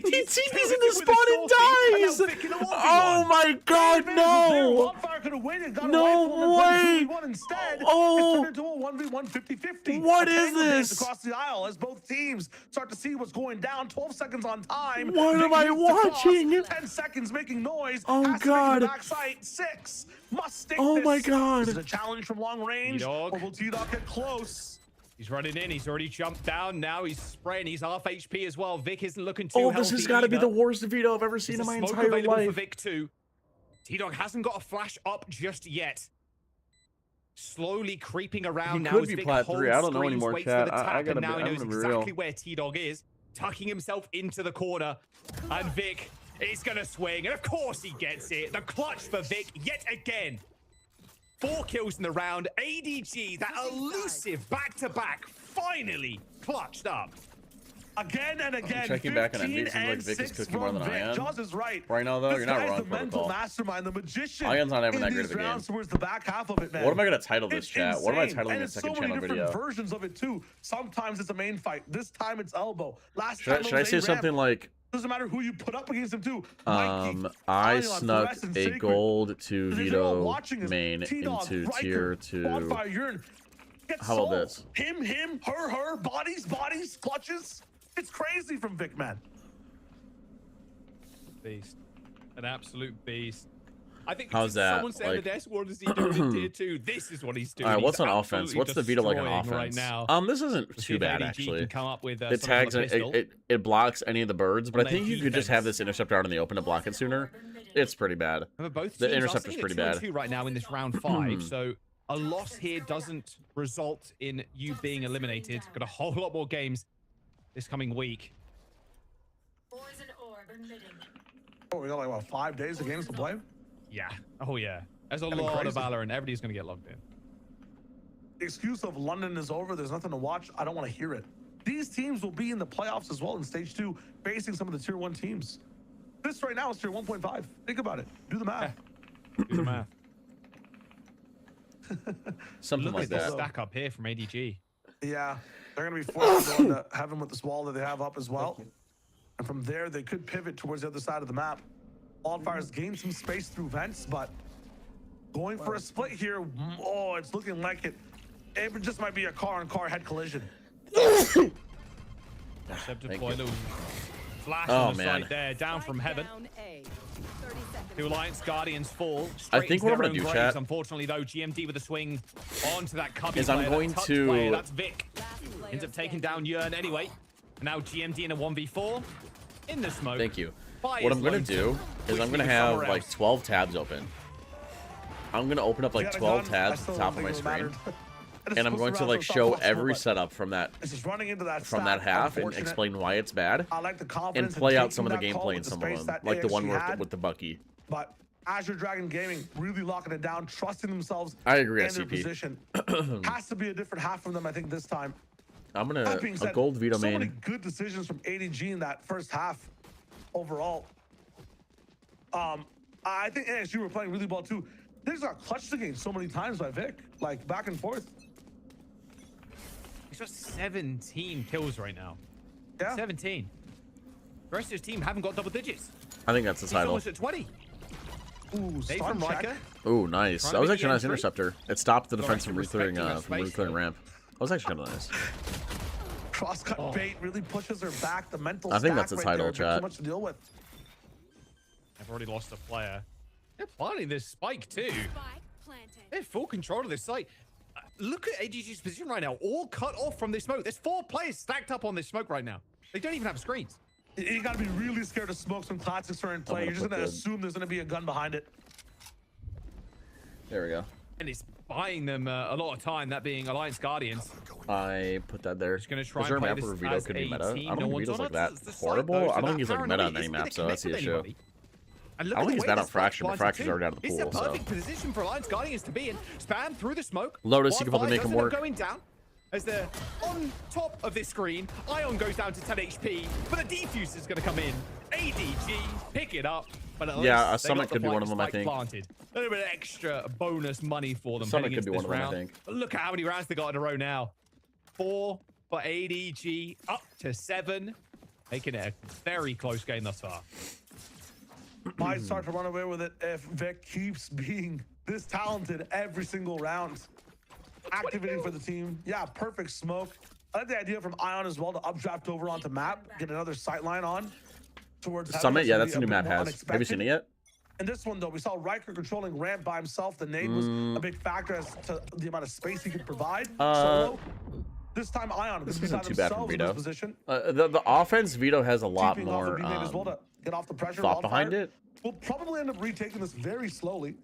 He TP's in the spot and dies. Oh my God, no! Wildfire could have waited, got No away way. from them, instead. Oh. It's turned into a 1v1 50-50. What A is tangle dance this? across the aisle as both teams start to see what's going down. 12 seconds on time. What am I Vic needs to cross. watching? 10 seconds making noise. Oh, Has to make it God. to backside. 6 must stick Oh this. my God. This is a challenge from long range. T-Dog. Or will T-Dog get close? He's running in. He's already jumped down. Now he's spraying. He's half HP as well. Vic isn't looking too Oh, this has got to be the worst veto I've ever seen in my entire available for life. Vic too. T-Dog hasn't got a flash up just yet. Slowly creeping around He now. could as be Vic plat holds 3. I don't know screens, anymore, waits chat. for the I tap, gotta and be- now he I'm knows gonna be exactly real. where T-Dog is, tucking himself into the corner. And Vic is going to swing. And of course he gets it. The clutch for Vic yet again. 4 kills in the round. ADG, that elusive back-to-back, finally clutched up. Again and again. checking back on 15 Envy. Seems like and Vic is 6 cooking more from than I Vic. am. Jaws is right. Right now, though, This you're not guy's wrong, the mental Protocol. mastermind, the magician. Ion's not having that in great of these a game. rounds towards the back half of it, man. What am I gonna title this, It's chat? What am I insane. titling And this it's second so many channel different video? versions of it too. Sometimes it's a main fight. This time it's elbow. Last Should I, time should it I was say a something ramp. like, Doesn't matter who you put up against him too. I Ion, snuck Fluorescent, a Sacred. gold to If you're all veto watching this, main T-Dog, into Riker, tier 2. Bonfire, Urine. Get How about soul. this? Him, her, bodies, clutches. It's crazy from Vic, man. Beast. An absolute beast. I think How's that? someone said Like- on the desk, what is he doing in tier 2? This is what he's doing. All right, what's He's on offense? absolutely What's the veto like on destroying offense? Right now. This isn't Let's see too if bad ADG actually. Can come up with, It something on tags the it, pistol. it blocks any of the birds, but On I think their you could just have defense. this interceptor out in the open to block it sooner. It's pretty bad. Remember, both The teams are interceptor's sitting pretty at bad. 2-2 right now in this round 5, so a loss here doesn't result in you being eliminated. Got a whole lot more games this coming week. Oh, we got like, what, 5 days of games to play? Yeah. Oh, yeah. There's a That'd be lot of crazy. Valorant. Everybody's going to get logged in. The excuse of London is over, there's nothing to watch, I don't want to hear it. These teams will be in the playoffs as well in stage 2, facing some of the tier 1 teams. This right now is tier 1.5. Think about it. Do the math. Do the math. Something Look like at the that. stack up here from ADG. Yeah, they're going to be forced to go into heaven with this wall that they have up as well. And from there, they could pivot towards the other side of the map. Wildfire's gained some space through vents, but going for a split here, oh, it's looking like it. It just might be a car-on-car head collision. Step Thank deploy, you. little flash Oh, on the man. side there, down from heaven. Down A. 30 seconds. 2 Alliance Guardians fall. I straight think into what I'm their gonna own do, graves. chat, Unfortunately, though, GMD with a swing onto that cubby is I'm player, going that touch to- player, that's Vic. Last player Ends up taking standing. down Yearn anyway. And now GMD in a 1v4 in the smoke. Thank you. Fires What I'm gonna lonesome, do is which I'm gonna means have somewhere like else. 12 tabs open. I'm gonna open up like Got a 12 gun, I tabs at still the don't top of think my it would screen, matter. and I'm going to like show every setup from that It's just running into that from stack, that half and unfortunate. explain why it's bad, I like the and confidence in play out taking some of the that call gameplay in with the some space of them, that like the one AXG had. with the Bucky. But Azure Dragon Gaming really locking it down, trusting themselves I agree, in their SCP. position. Has to be a different half from them, I think, this time. I'm gonna That being a said, gold veto so many main. good decisions from ADG in that first half overall. I think ASU were playing really well too. There's a clutch the game so many times by Vic, like back and forth. He's got 17 kills right now. Yeah. 17. The rest of his team haven't got double digits. I think that's the He's title. almost at 20. Ooh, Dave stun from check. Riker. Oh, nice. Trying That to was be actually a nice entry. interceptor. It stopped the Got defense to from respect reclearing that space, reclearing though. ramp. That was actually kind of nice. Crosscut bait really pushes her back. The mental I think stack that's the right title, there, Vic, chat. Too much to deal with. They've already lost a player. They're planting this spike too. Spike planted. They have full control of this site. Look at AGG's position right now, all cut off from this smoke. There's 4 players stacked up on this smoke right now. They don't even have screens. You gotta be really scared to smoke some classics are in play. gonna You're just put gonna the- assume there's gonna be a gun behind it. There we go. And it's buying them a lot of time, that being Alliance Guardians. I put that there. Just gonna Is try there a and play map this where veto as could be a meta? I team. don't No think one's veto's on like it. that It's the site, horrible. though, I so don't that think he's like meta paranoia on any isn't map, gonna so that's the connect with issue. anybody. And look I at don't think the he's way bad on this Fraction, but planted Fraction's too. already out of the It's pool, a so. perfect position for Alliance Guardians to be in. Spam through the smoke. Lotus, you can probably Wildfire make does him end up work. going down. As they're on top of this screen, Ion goes down to 10 HP, but the defuse is going to come in. ADG, pick it up. But at Yeah, least a they Summit got the could be one of flank them, I spike think. Planted. A little bit of extra bonus money for them Summit heading could be into one this of them, I round. think. But look at how many rounds they got in a row now. 4 for ADG, up to 7, making it a very close game thus far. Might start to run away with it if Vic keeps being this talented every single round. Activating for the team. Yeah, perfect smoke. I like the idea from Ion as well to updraft over onto map, get another sightline on towards Summit. Yeah, that's a new map has. Have you seen it yet? In this one, though, we saw Riker controlling ramp by himself. The nade was a big factor as to the amount of space he could provide. Solo. This time, Ion This beside isn't too bad from themselves in this Vito. position. The offense Vito has a lot Keeping off the more B-nade as well to get off the pressure. thought behind Wildfire it. We'll probably end up retaking this very slowly.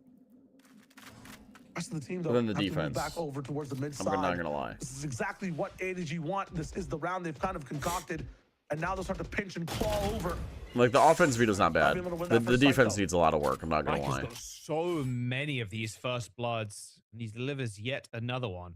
Rest of the team, though, But then the have to move defense. back over towards the mid side. I'm not gonna lie. This is exactly what ADG want. This is the round they've kind of concocted, and now they'll start to pinch and claw over. Like, the offense Vito's not bad. Might be able to win The that first fight, defense though. needs a lot of work. I'm not gonna Mike has lie. got so many of these first bloods, and he delivers yet another one.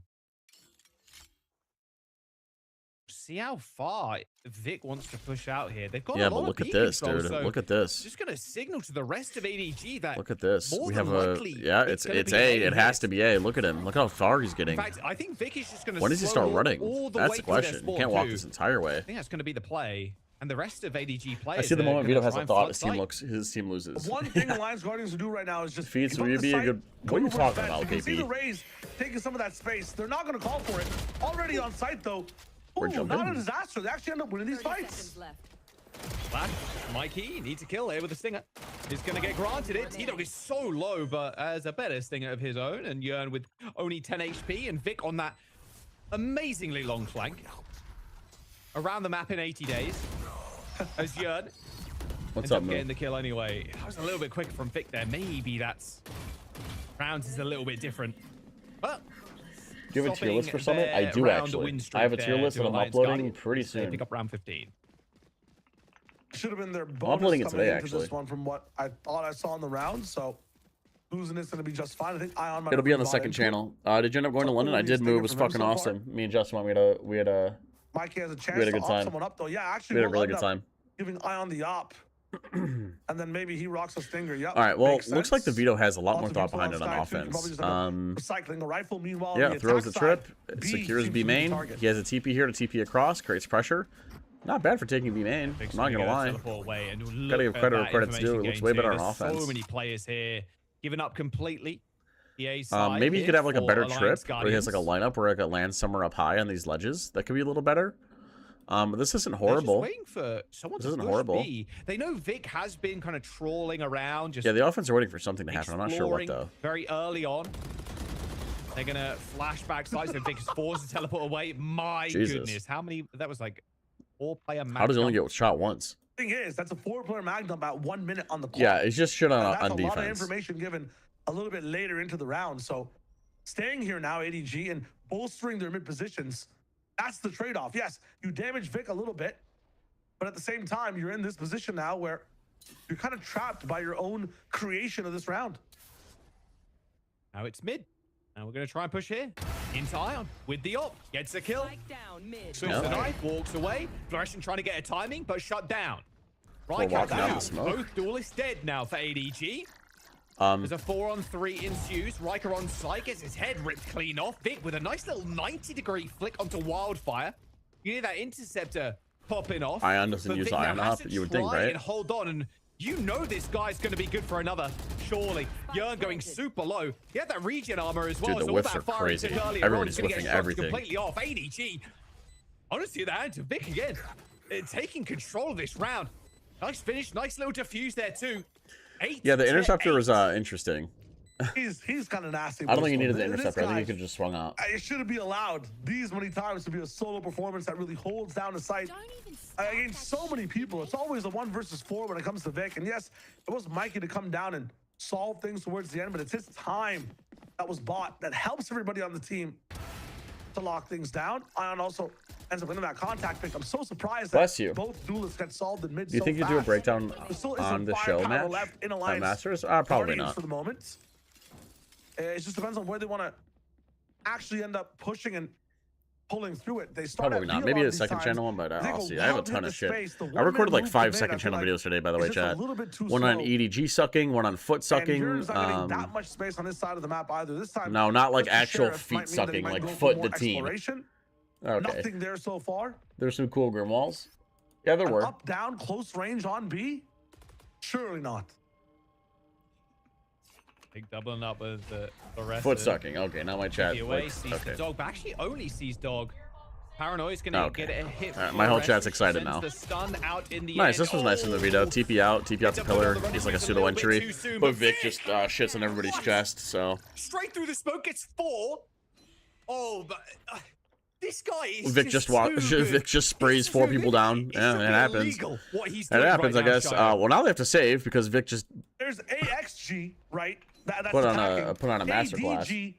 See how far Vic wants to push out here. They've got Yeah, a lot but look of at B this, control, dude. so Look at this. just going to signal to the rest of ADG that Look at this. more We than have a likely yeah. It's gonna be A. A It has hit. to be A. Look at him. Look how far he's In getting. fact, I think Vic is just going to When does he start running? all the That's way the through their question. You spawn can't walk too. this entire way. I think that's going to be the play. And the rest of ADG I players see the are moment gonna Vito has try a and thought. flood His team loses. One thing Alliance Guardians will do right now is just Defeats keep up would the be a sight, good- go what are you towards talking fence. about, You can see KP? the Rays taking some of that space. They're not going to call for it. Already on site, though. We're Ooh, jumping. not a disaster. They actually end up winning these 30 fights. seconds left. Flash, Mikey needs a kill here with a stinger. He's going to get granted it. T-Dog is so low, but has a better stinger of his own. And Yearn with only 10 HP. And Vic on that amazingly long flank. Around the map in 80 days. As Yearn What's ends up, up Mo? getting the kill anyway. That was a little bit quick from Vic there. Maybe that's... Rounds is a little bit different. But... Do you have a tier list for stopping Summit? I their do round actually. win I streak have a tier there list to that I'm Alliance uploading Guardians. pretty They soon. pick up round 15. Should have been their bonus uploading it coming today, into actually. this one from what I thought I saw in the round. So losing it's going to be just fine. I think Ion might It'll have be on the bought second into it. channel. Did you end up going to So London? I early did stinger move. It was from him fucking so far. awesome. Me and Justin, we had a Mikey has a chance We had a to good op time. someone up, though. Yeah, actually, we had a we'll really end good up time. giving Ion the op. And then maybe he rocks a stinger. Yep. All right. Well, makes looks like the sense. Vito has a lot more Lots of thought people behind it on Sky, too. You can probably offense. just end up recycling a rifle. Meanwhile, Yeah, the throws the attack trip, side, B secures seems B to be the main. target. He has a TP here to TP across, creates pressure. Not bad for taking B main. Big I'm not stinger gonna lie. teleport away, and look Gotta give at credit where that credit's due. It information looks gain way too. better on There's offense. So many players here giving up completely. The A side Maybe he here could have like a for better Alliance trip where he has like a Guardians. lineup where it lands somewhere up high on these ledges. That could be a little better. This isn't They're horrible. just waiting for someone This to isn't push horrible. B. They know Vic has been kind of trawling around, just Yeah, the offense are waiting for something to happen. I'm not sure what exploring though. very early on. They're gonna flash back side, so Vic is forced to teleport away. My Jesus. goodness, how many? That was like 4-player match. How does he only get shot once? Thing is, that's a 4-player mag dump at 1 minute on the clock. Yeah, it's just shit And on that's a lot of defense. information given a little bit later into the round. So staying here now, ADG, and bolstering their mid positions, that's the trade-off. Yes, you damage Vic a little bit, but at the same time, you're in this position now where you're kind of trapped by your own creation of this round. Now it's mid. And we're gonna try and push here. Into Ion with the op. Gets a kill. Spike down mid. Swings the knife, walks away. Fluorescent trying to get a timing, but shut down. Right, walking out down. the smoke. Both duelists dead now for ADG. Um, There's a 4-on-3 ensues. Riker on site gets his head ripped clean off. Vic with a nice little 90-degree flick onto Wildfire. You hear that interceptor popping off. Ion doesn't but use Vic now Ion has up, to you would think, try right? And hold on, and you know this guy's going to be good for another, surely. Yearn going super low. He had that regen armor as well. Dude, the so all whiffs that are fire he took crazy. earlier Everybody's on is gonna get whiffing shot everything. completely off. ADG. Honestly, the hand to Vic again. Taking control of this round. Nice finish. Nice little diffuse there too. 8 yeah, the to interceptor 8. was interesting. He's kind of nasty. I don't think he Bristol. needed the This interceptor. I think guy- he could have just swung out. It shouldn't be allowed these many times to be a solo performance that really holds down the site against so many people. It's always a 1 versus 4 when it comes to Vic. And yes, it was Mikey to come down and solve things towards the end, but it's his time that was bought that helps everybody on the team to lock things down. Ion also ends up winning that contact pick. I'm so surprised Bless that you. both duelists get solved in mid. Do you so think you do a fast. breakdown There still isn't on the show firepower match left in at Alliance Masters? Probably Guardians not. for the moment. It just depends on where they want to actually end up pushing and pulling through it. They start Probably at not. B Maybe lot a these second times. channel one, but They I'll go see. I have a wild ton into of shit. space. The I 1 recorded minute like move 5 they made, I second feel channel like videos today, by the way, it's just a chat. little bit too One on slow. EDG sucking, one on foot And sucking. Yearn's not getting that much space on this side of the map either. This time, No, not like just the actual Sheriff feet might mean that he sucking, might like go for foot more the team. exploration. Okay. Nothing there so far. There's some cool Grimwalls. Yeah, there An were. up, down, close range on B? Surely not. Big doubling up with the rest. Foot sucking. Okay, now my chat. Away, Like, sees okay. the dog, but actually only sees dog. Paranoia's gonna Okay. get a hit. All right, for my whole rest, chat's excited sends now. The stun out in the Nice. end. This was nice in the video. TP out to pillar. He's like a pseudo entry, but Vic just shits on everybody's chest. So Straight through the smoke, gets 4. Oh, but this guy is Vic just Vic just sprays 4 people down. Yeah, it happens. It happens, I guess. Well, now they have to save because Vic just There's AXG, right? That's put on attacking. a masterclass. ADG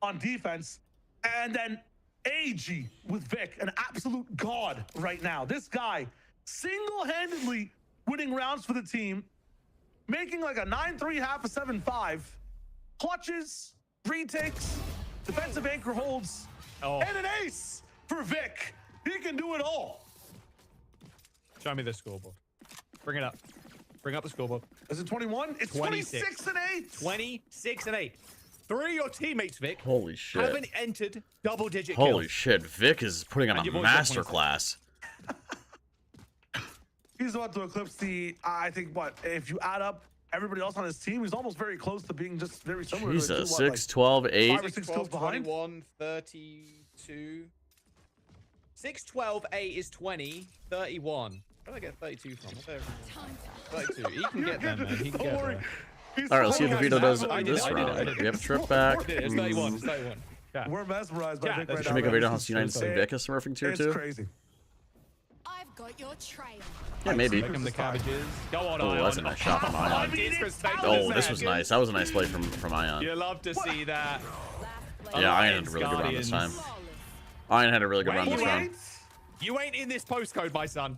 on defense, and then AG with Vic, an absolute god right now. This guy single-handedly winning rounds for the team, making like a 9-3, half a 7-5, clutches, retakes, defensive anchor holds, and an ace for Vic. He can do it all. Show me the scoreboard. Bring it up. Bring up the scoreboard. Is it 21? It's 26 and 8. 26 and 8. 3 of your teammates, Vic, Holy shit. haven't entered double-digit Holy kills. shit. Vic is putting on And a your boys got masterclass. He's about to eclipse the, I think, what, if you add up everybody else on his team, he's almost very close to being just very similar. Jesus. to 6, 12, 8. 5 or 6 kills behind. 21, 32. 6, 12, 8 is 20, 31. Where did I get 32 from? What's there? 32. He can get there, man. He can Don't get worry. there. He's All right, let's see if so Vito does I did this it, I did it, I round. did it. We have a trip back. It's 31. It's 31. Yeah. We're mesmerized by Yeah, Vic that's right Should now. make a man. video on This is United so- Vic is smurfing tier It's 2? crazy. I've got your trail. Yeah, maybe. Make him the cabbages. Go on, Oh, Ion. that's a nice shot from Ion. Oh, this was nice. That was a nice play from Ion. You love to see that. Yeah, Ion had a really good round this time. Ion had a really good round this round. You ain't in this postcode, my son.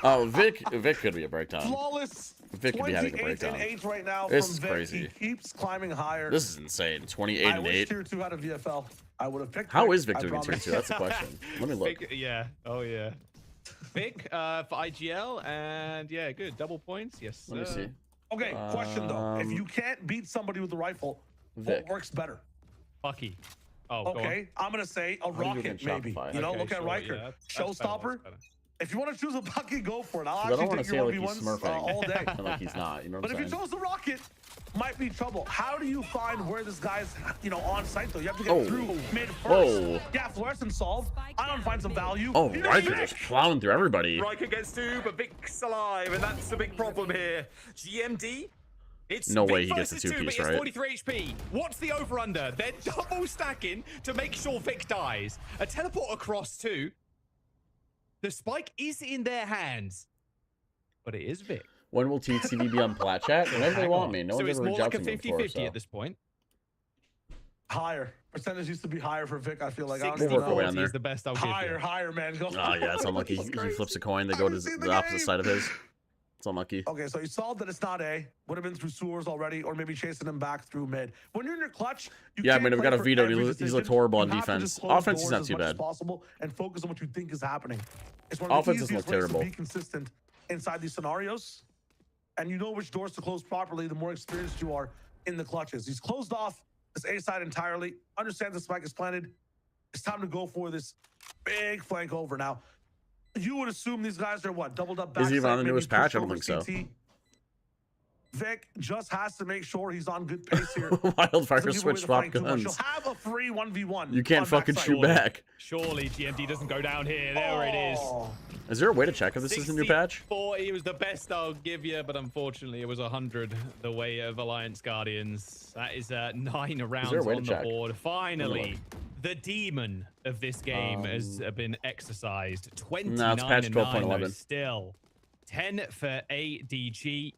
Oh, Vic could be a breakdown. Flawless. Vic could be having a 28 breakdown. and 8 right now This from is Vic. crazy. He keeps climbing higher. This is insane. 28 I and wish 8. tier 2 out of VFL. I would have picked How Vic, is Vic I doing in tier promise. 2? That's the question. Let me look. Vic, yeah. Oh, yeah. Vic for IGL, and yeah, good. Double points. Yes. Let me see. Okay, question though. If you can't beat somebody with the rifle, Vic. what works better? Bucky. Oh, go on. Okay, I'm gonna say a do you do rocket against maybe. Shopify? You know, Okay, look at sure, Riker. yeah, that's better, Showstopper. that's better. If you want to choose a Bucky, go for it. I'll I don't actually want to take say your like he's 1v1s smurfing. all day. And like he's not. You know But what if I'm you saying? chose the rocket, might be trouble. How do you find where this guy's, on site though? You have to get Oh. through mid first. Whoa. Yeah, fluorescent solved. Ion finds some value. Oh, Here's Riker Vic. just plowing through everybody. Riker gets 2, but Vic's alive, and that's the big problem here. GMD. It's No Vic way he gets versus the 2, two-piece, but it's right? 43 HP. What's the over-under? They're double stacking to make sure Vic dies. A teleport across 2. The spike is in their hands, but it is Vic. When will TTV be on Plat Chat? Whenever they want me. No So one's it's ever more reached like out a to me 50-50 before, so. at this point. Higher. Percentage used to be higher for Vic, I feel like. I don't 60 even work our way know. on there. is the best I'll give Higher, you. higher, man. Go. Oh, yeah, it's unlucky. This is He crazy. flips a coin. They I go to haven't seen the the opposite game. side of his. It's unlucky. Okay, so you saw that it's not A. Would have been through sewers already, or maybe chasing him back through mid. When you're in your clutch, you Yeah, I can't mean, we play got a for Vito. every He's decision. looked horrible on You have to defense. just close Offense is doors not as too much as bad. possible and focus on what you think is happening. It's one of the Offense doesn't easiest look ways to terrible. be consistent inside these scenarios, and you know which doors to close properly the more experienced you are in the clutches. He's closed off this A side entirely. Understands the spike is planted. It's time to go for this big flank over. Now, you would assume these guys are what? Doubled up back. Is he even on the maybe newest patch? push I don't over think so. CT. Vic just has to make sure he's on good pace here. Wildfire Doesn't give away switch the swap flank too much. guns. You'll have a free 1v1. You can't on fucking backside. shoot back. Surely GMD doesn't go down here. There it is. Oh. Is there a way to check if this is a new patch? 40 was the best I'll give you, but unfortunately it was 100 the way of Alliance Guardians. That is 9 rounds a way on to the check? board. Finally, the demon of this game has been exercised. 29 No, it's patch and 9 though 12.11. still. 10 for ADG.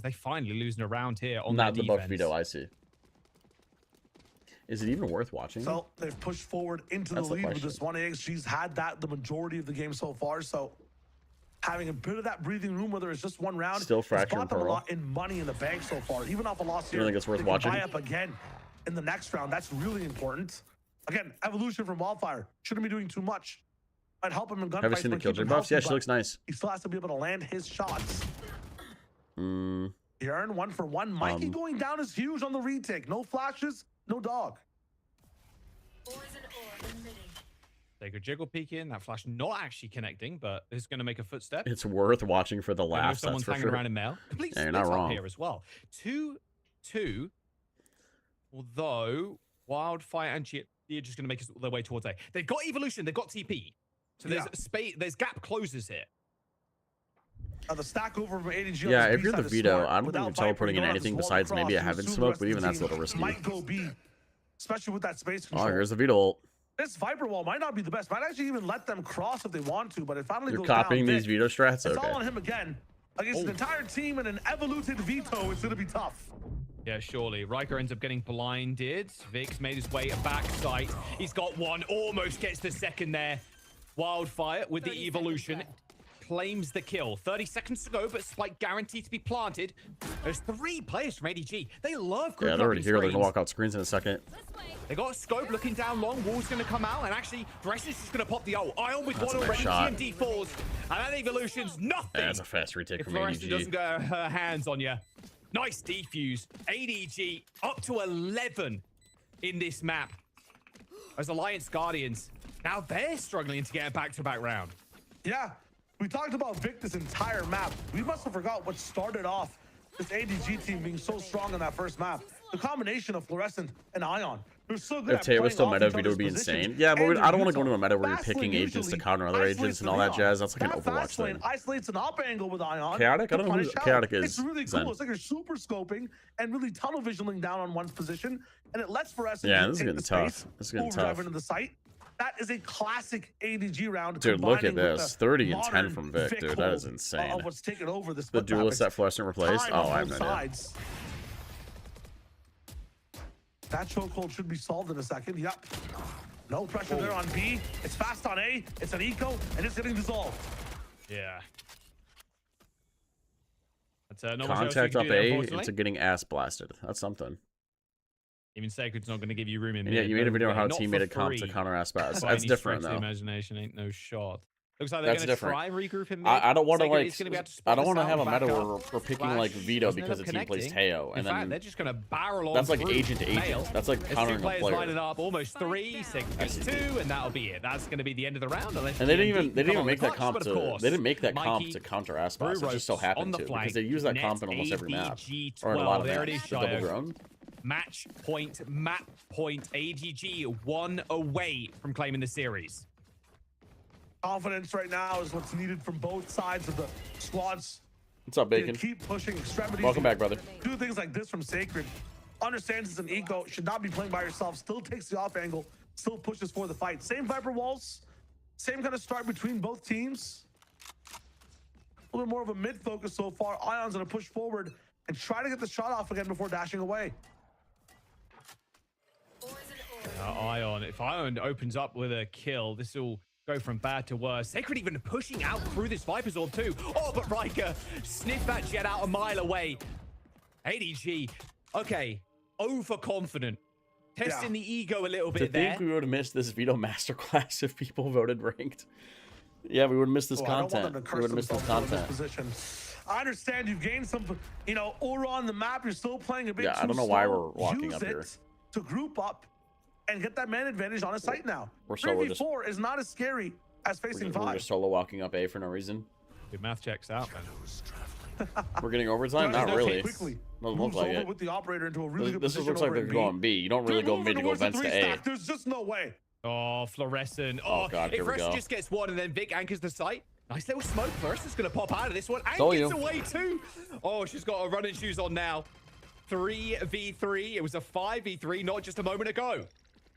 They finally losing a round here on Not their the buff defense. Vito, I see. Is it even worth watching? So they've pushed forward into That's the the lead with question. this one. AXG's had that the majority of the game so far. So having a bit of that breathing room, whether it's just one round, Still has Fracture bought and them a Pearl. lot in money in the bank so far. Even off a loss You here, think it's worth they can watching? buy up again in the next round. That's really important. Again, evolution from Wildfire. Shouldn't be doing too much. Might help him in gunfights. Have you seen the but keep Killjoy him buffs? healthy, Yeah, she but looks nice. He still has to be able to land his shots. Mm, Jern, 1 for 1. Mikey going down is huge on the retake. No flashes, no dog. Sacred jiggle peeking. That flash not actually connecting, but is going to make a footstep. It's worth watching for the I know laughs. That's someone's for hanging sure. around in mail. Complete Yeah, you're split not up wrong. here as well. 2-2. Although Wildfire and Gia are just going to make their way towards A. They've got evolution. They've got TP. So there's space. There's gap closes here. The stack over from ADG. Yeah, if you're the Vito, I don't think you're teleporting in anything besides maybe a heaven smoke, but even that's a little risky. Might go B, especially with that space Oh, control. here's the Vito ult. This Viper wall might not be the best. Might actually even let them cross if they want to, but it finally You're goes copying down. these Vito strats? It's Okay. all on him again. Against an entire team and an evoluted Vito, it's going to be tough. Yeah, surely. Riker ends up getting blinded. Vic's made his way back sight. He's got one. Almost gets the second there. Wildfire with the evolution. Claims the kill. 30 seconds to go, but Spike guaranteed to be planted. There's 3 players from ADG. They love group Yeah, they're already locking here. They're screens. gonna walk out screens in a second. They got Scope looking down long. Wall's going to come out, and actually, Dressen's just going to pop the ult. Ion with That's one a nice already. shot. TMD falls, and that evolution's nothing. Yeah, that's a fast retake If from Fluorescent doesn't ADG. get her hands on you. Nice defuse. ADG up to 11 in this map. As Alliance Guardians, now they're struggling to get a back-to-back round. Yeah, we talked about Vic this entire map. We must have forgot what started off this ADG team being so strong in that first map. The combination of Fluorescent and Ion. They're so good If at Tay was playing still off meta, each Vito other's would be positions. insane. Yeah, but And I don't want to Utah, go into a meta where you're fast picking lane agents to usually counter other isolates agents and the all that Ion. jazz. That's like an That Overwatch fast lane thing. isolates an up angle with Ion. Chaotic? I to don't know who punish out. Chaotic is, It's really Zen. cool. It's like you're super scoping and really tunnel visioning down on one's position, and it lets Fluorescent Yeah, this is take getting the tough. space, This is getting overdrive tough. into the site. That is a classic ADG round. Dude, look at combining with this. the 30 and 10 modern from Vic, dude. That hold is insane. Of what's taken over this The split duelist map. that Fluorescent replaced? Time Oh, on I have both no idea. sides. That chokehold should be solved in a second. Yep. No pressure there on B. It's fast on A. It's an eco, and it's getting dissolved. Yeah. That's not much else we Contact can up do there, A unfortunately. into getting ass blasted. That's something. Even Sacred's not going to give you room in And yeah, mid, you made a no video on way. how Not team for made a comp to free. counter ass blast. By That's any different stretch of the though. imagination ain't no shot. Looks like they're That's going to different. try regroup in mid. I don't want to Sacred like. is gonna be able to I split don't this want to out have a and meta back where up. we're picking Flash like Vito doesn't end because up the team plays connecting. Teo, In and fact, then they're just going to barrel on that's like through agent to agent. Nail. That's like There's countering two a players player. lining up, almost 3. Sacred gets 2, and that'll be it. That's going to be the end of the round. Unless And they TMD didn't can come even on make the that clutch, comp but of to. course, They didn't make that comp Mikey to counter ass blast. It Brew just so ropes on happened the to flank, because they use that comp in nets almost every map ADG or in a lot 12. of There it maps. is, The double Shio. grown. Match point, map point. AGG 1 away from claiming the series. Confidence right now is what's needed from both sides of the squads. What's up, You Bacon? keep pushing extremities. Welcome back, brother. Do things like this from Sacred. Understands it's an eco. Should not be playing by yourself. Still takes the off angle. Still pushes for the fight. Same Viper walls. Same kind of start between both teams. A little bit more of a mid focus so far. Ion's going to push forward and try to get the shot off again before dashing away. Ion, if Ion opens up with a kill, this will go from bad to worse. Sacred even pushing out through this Viper's Orb too. Oh, but Riker sniffed that jet out a mile away. ADG, okay, overconfident. Testing the ego a little To bit there. think we would have missed this Vito masterclass if people voted ranked. Yeah, we would have missed this Oh, I don't want content. them to We would have missed this themselves out of content. position. I understand you've gained some, aura on the map. You're still playing a bit Yeah, too I don't know why slow. we're walking Use up it here. to group up and get that man advantage on a site now. We're solo 3v4 is not as scary as facing We're 5. just solo walking up A for no reason. Good math checks out, man. We're getting overtime? Not really. Quickly Doesn't look moves like over it. with the operator into a really good This position looks like over they're in B. going B. You don't really They're go mid to moving go towards the vents to 3 A. stack. There's just no way. Oh, Fluorescent. Oh, Oh, God, if here we Fluorescent go. just gets one and then Vic anchors the site. Nice little smoke. Fluorescent's going to pop out of this one and Told gets you. away too. Oh, she's got her running shoes on now. 3v3. It was a 5v3 not just a moment ago.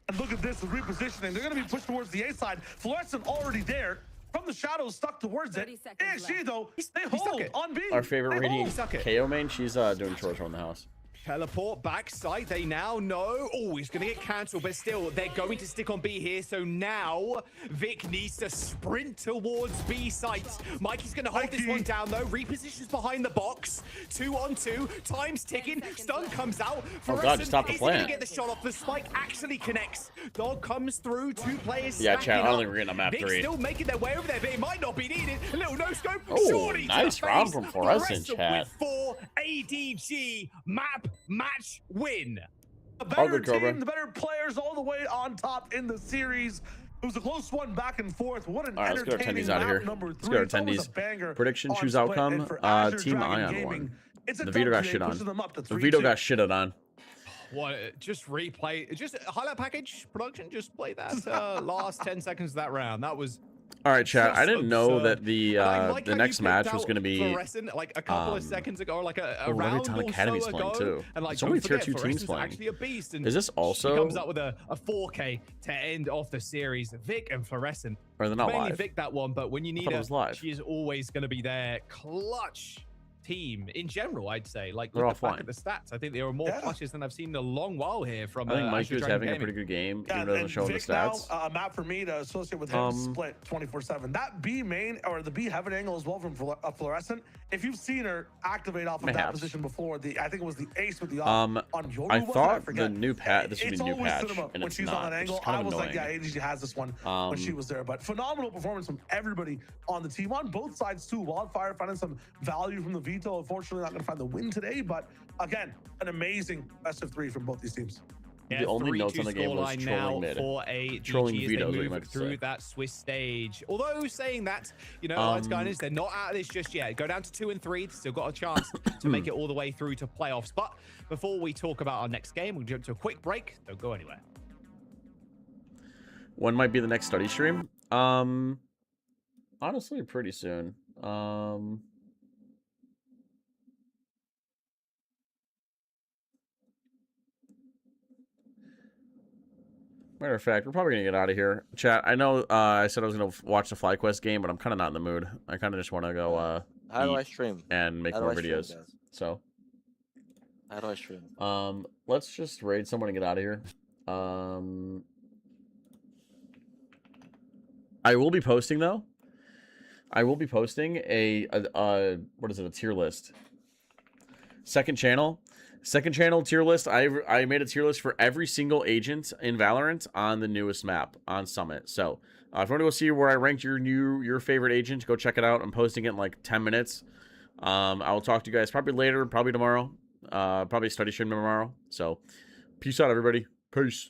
And look at this, the repositioning. They're going to be pushed towards the A side. Fluorescent already there. From the shadows, stuck towards it. AXG, though, they hold on B. Our favorite They Radiant hold. KO main, she's doing chores around the house. Teleport backside. They now know. Oh, he's going to get cancelled, but still, they're going to stick on B here. So now Vic needs to sprint towards B sites. Mikey's going to hold this one down, though. Repositions behind the box. 2-on-2. Time's ticking. Stun comes out. Oh, God, just stop the Is he going plant. to get the shot off? The spike actually connects. Dog comes through. 2 players. Yeah, chat, I stacking don't up. think we're getting a map Vic 3. still making their way over there, but it might not be needed. A little no-scope. Oh, Shorty to nice the round face. from Fluorescent, Fluorescent chat. with 4 ADG map match win. The All better good, Cobra. team, the better players all the way on top in the series. It was a close one back and forth. What an All right, let's get our entertaining attendees out of map here. number Let's 3. get our It's always attendees. a banger Prediction, on choose Split, outcome. and for Azure Team Dragon Ion Gaming, won. it's a The dub Vito got today, shit on. pushes them up to The Vito 3-2. got shitted on. What? Just replay. Just highlight package production. Just play that last 10 seconds of that round. That was. All right, chat. I Just didn't know absurd. that the And I like the how next you match picked was out going to be. Fluorescent, like a couple of seconds ago, or like a Oh, round Leviathan or Academy's so playing ago. too. And like, It's only don't tier forget, 2 teams Fluorescent's playing. actually a beast. And Is this also? She comes out with a 4K to end off the series. Vic and Fluorescent. Or they're not Mainly live. Vic that one, but when you need thought it her, was live. she is always going to be there. Clutch team in general, I'd say. Like, They're look back offline. at the stats. I think there are more clutches than I've seen in a long while here from. I think Mike Azure is Dragon having a Gaming. pretty good game, Yeah, even though it doesn't and show in the Vic now, stats. a map for me to associate with him, split 24/7. That B main or the B heaven angle as well from Fluorescent. If you've seen her activate off of that Mayhaps. position before, I think it was the ace with the Um, on Yoru. I was it? thought forget. the new patch. This would be It's a new always patch, cinema and when it's she's not. on that Which angle. is kind I of was annoying. like, yeah, ADG has this one when she was there. But phenomenal performance from everybody on the team on both sides too. Wildfire finding some value from the Vito. Unfortunately, not going to find the win today. But again, an amazing best of 3 from both these teams. The only notes on the game was scoreline trolling now mid. for a Trolling GG as Vito is they what you move meant to through say. that Swiss stage. Although saying that, you know, Lights Gunners, they're not out of this just yet. Go down to 2 and 3. Still got a chance to make it all the way through to playoffs. But before we talk about our next game, we'll jump to a quick break. Don't go anywhere. When might be the next study stream? Honestly, pretty soon. Matter of fact, we're probably gonna get out of here. Chat, I know I said I was gonna watch the FlyQuest game, but I'm kind of not in the mood. I kind of just want to go How do I eat stream? and make How do more I stream, videos. guys? So, How do I stream? let's just raid someone and get out of here. I will be posting though. I will be posting a what is it? A tier list. Second channel tier list. I made a tier list for every single agent in Valorant on the newest map on Summit. So if you want to go see where I ranked your favorite agent, go check it out. I'm posting it in like 10 minutes. I will talk to you guys probably later, probably tomorrow. Probably study stream tomorrow. So peace out, everybody. Peace.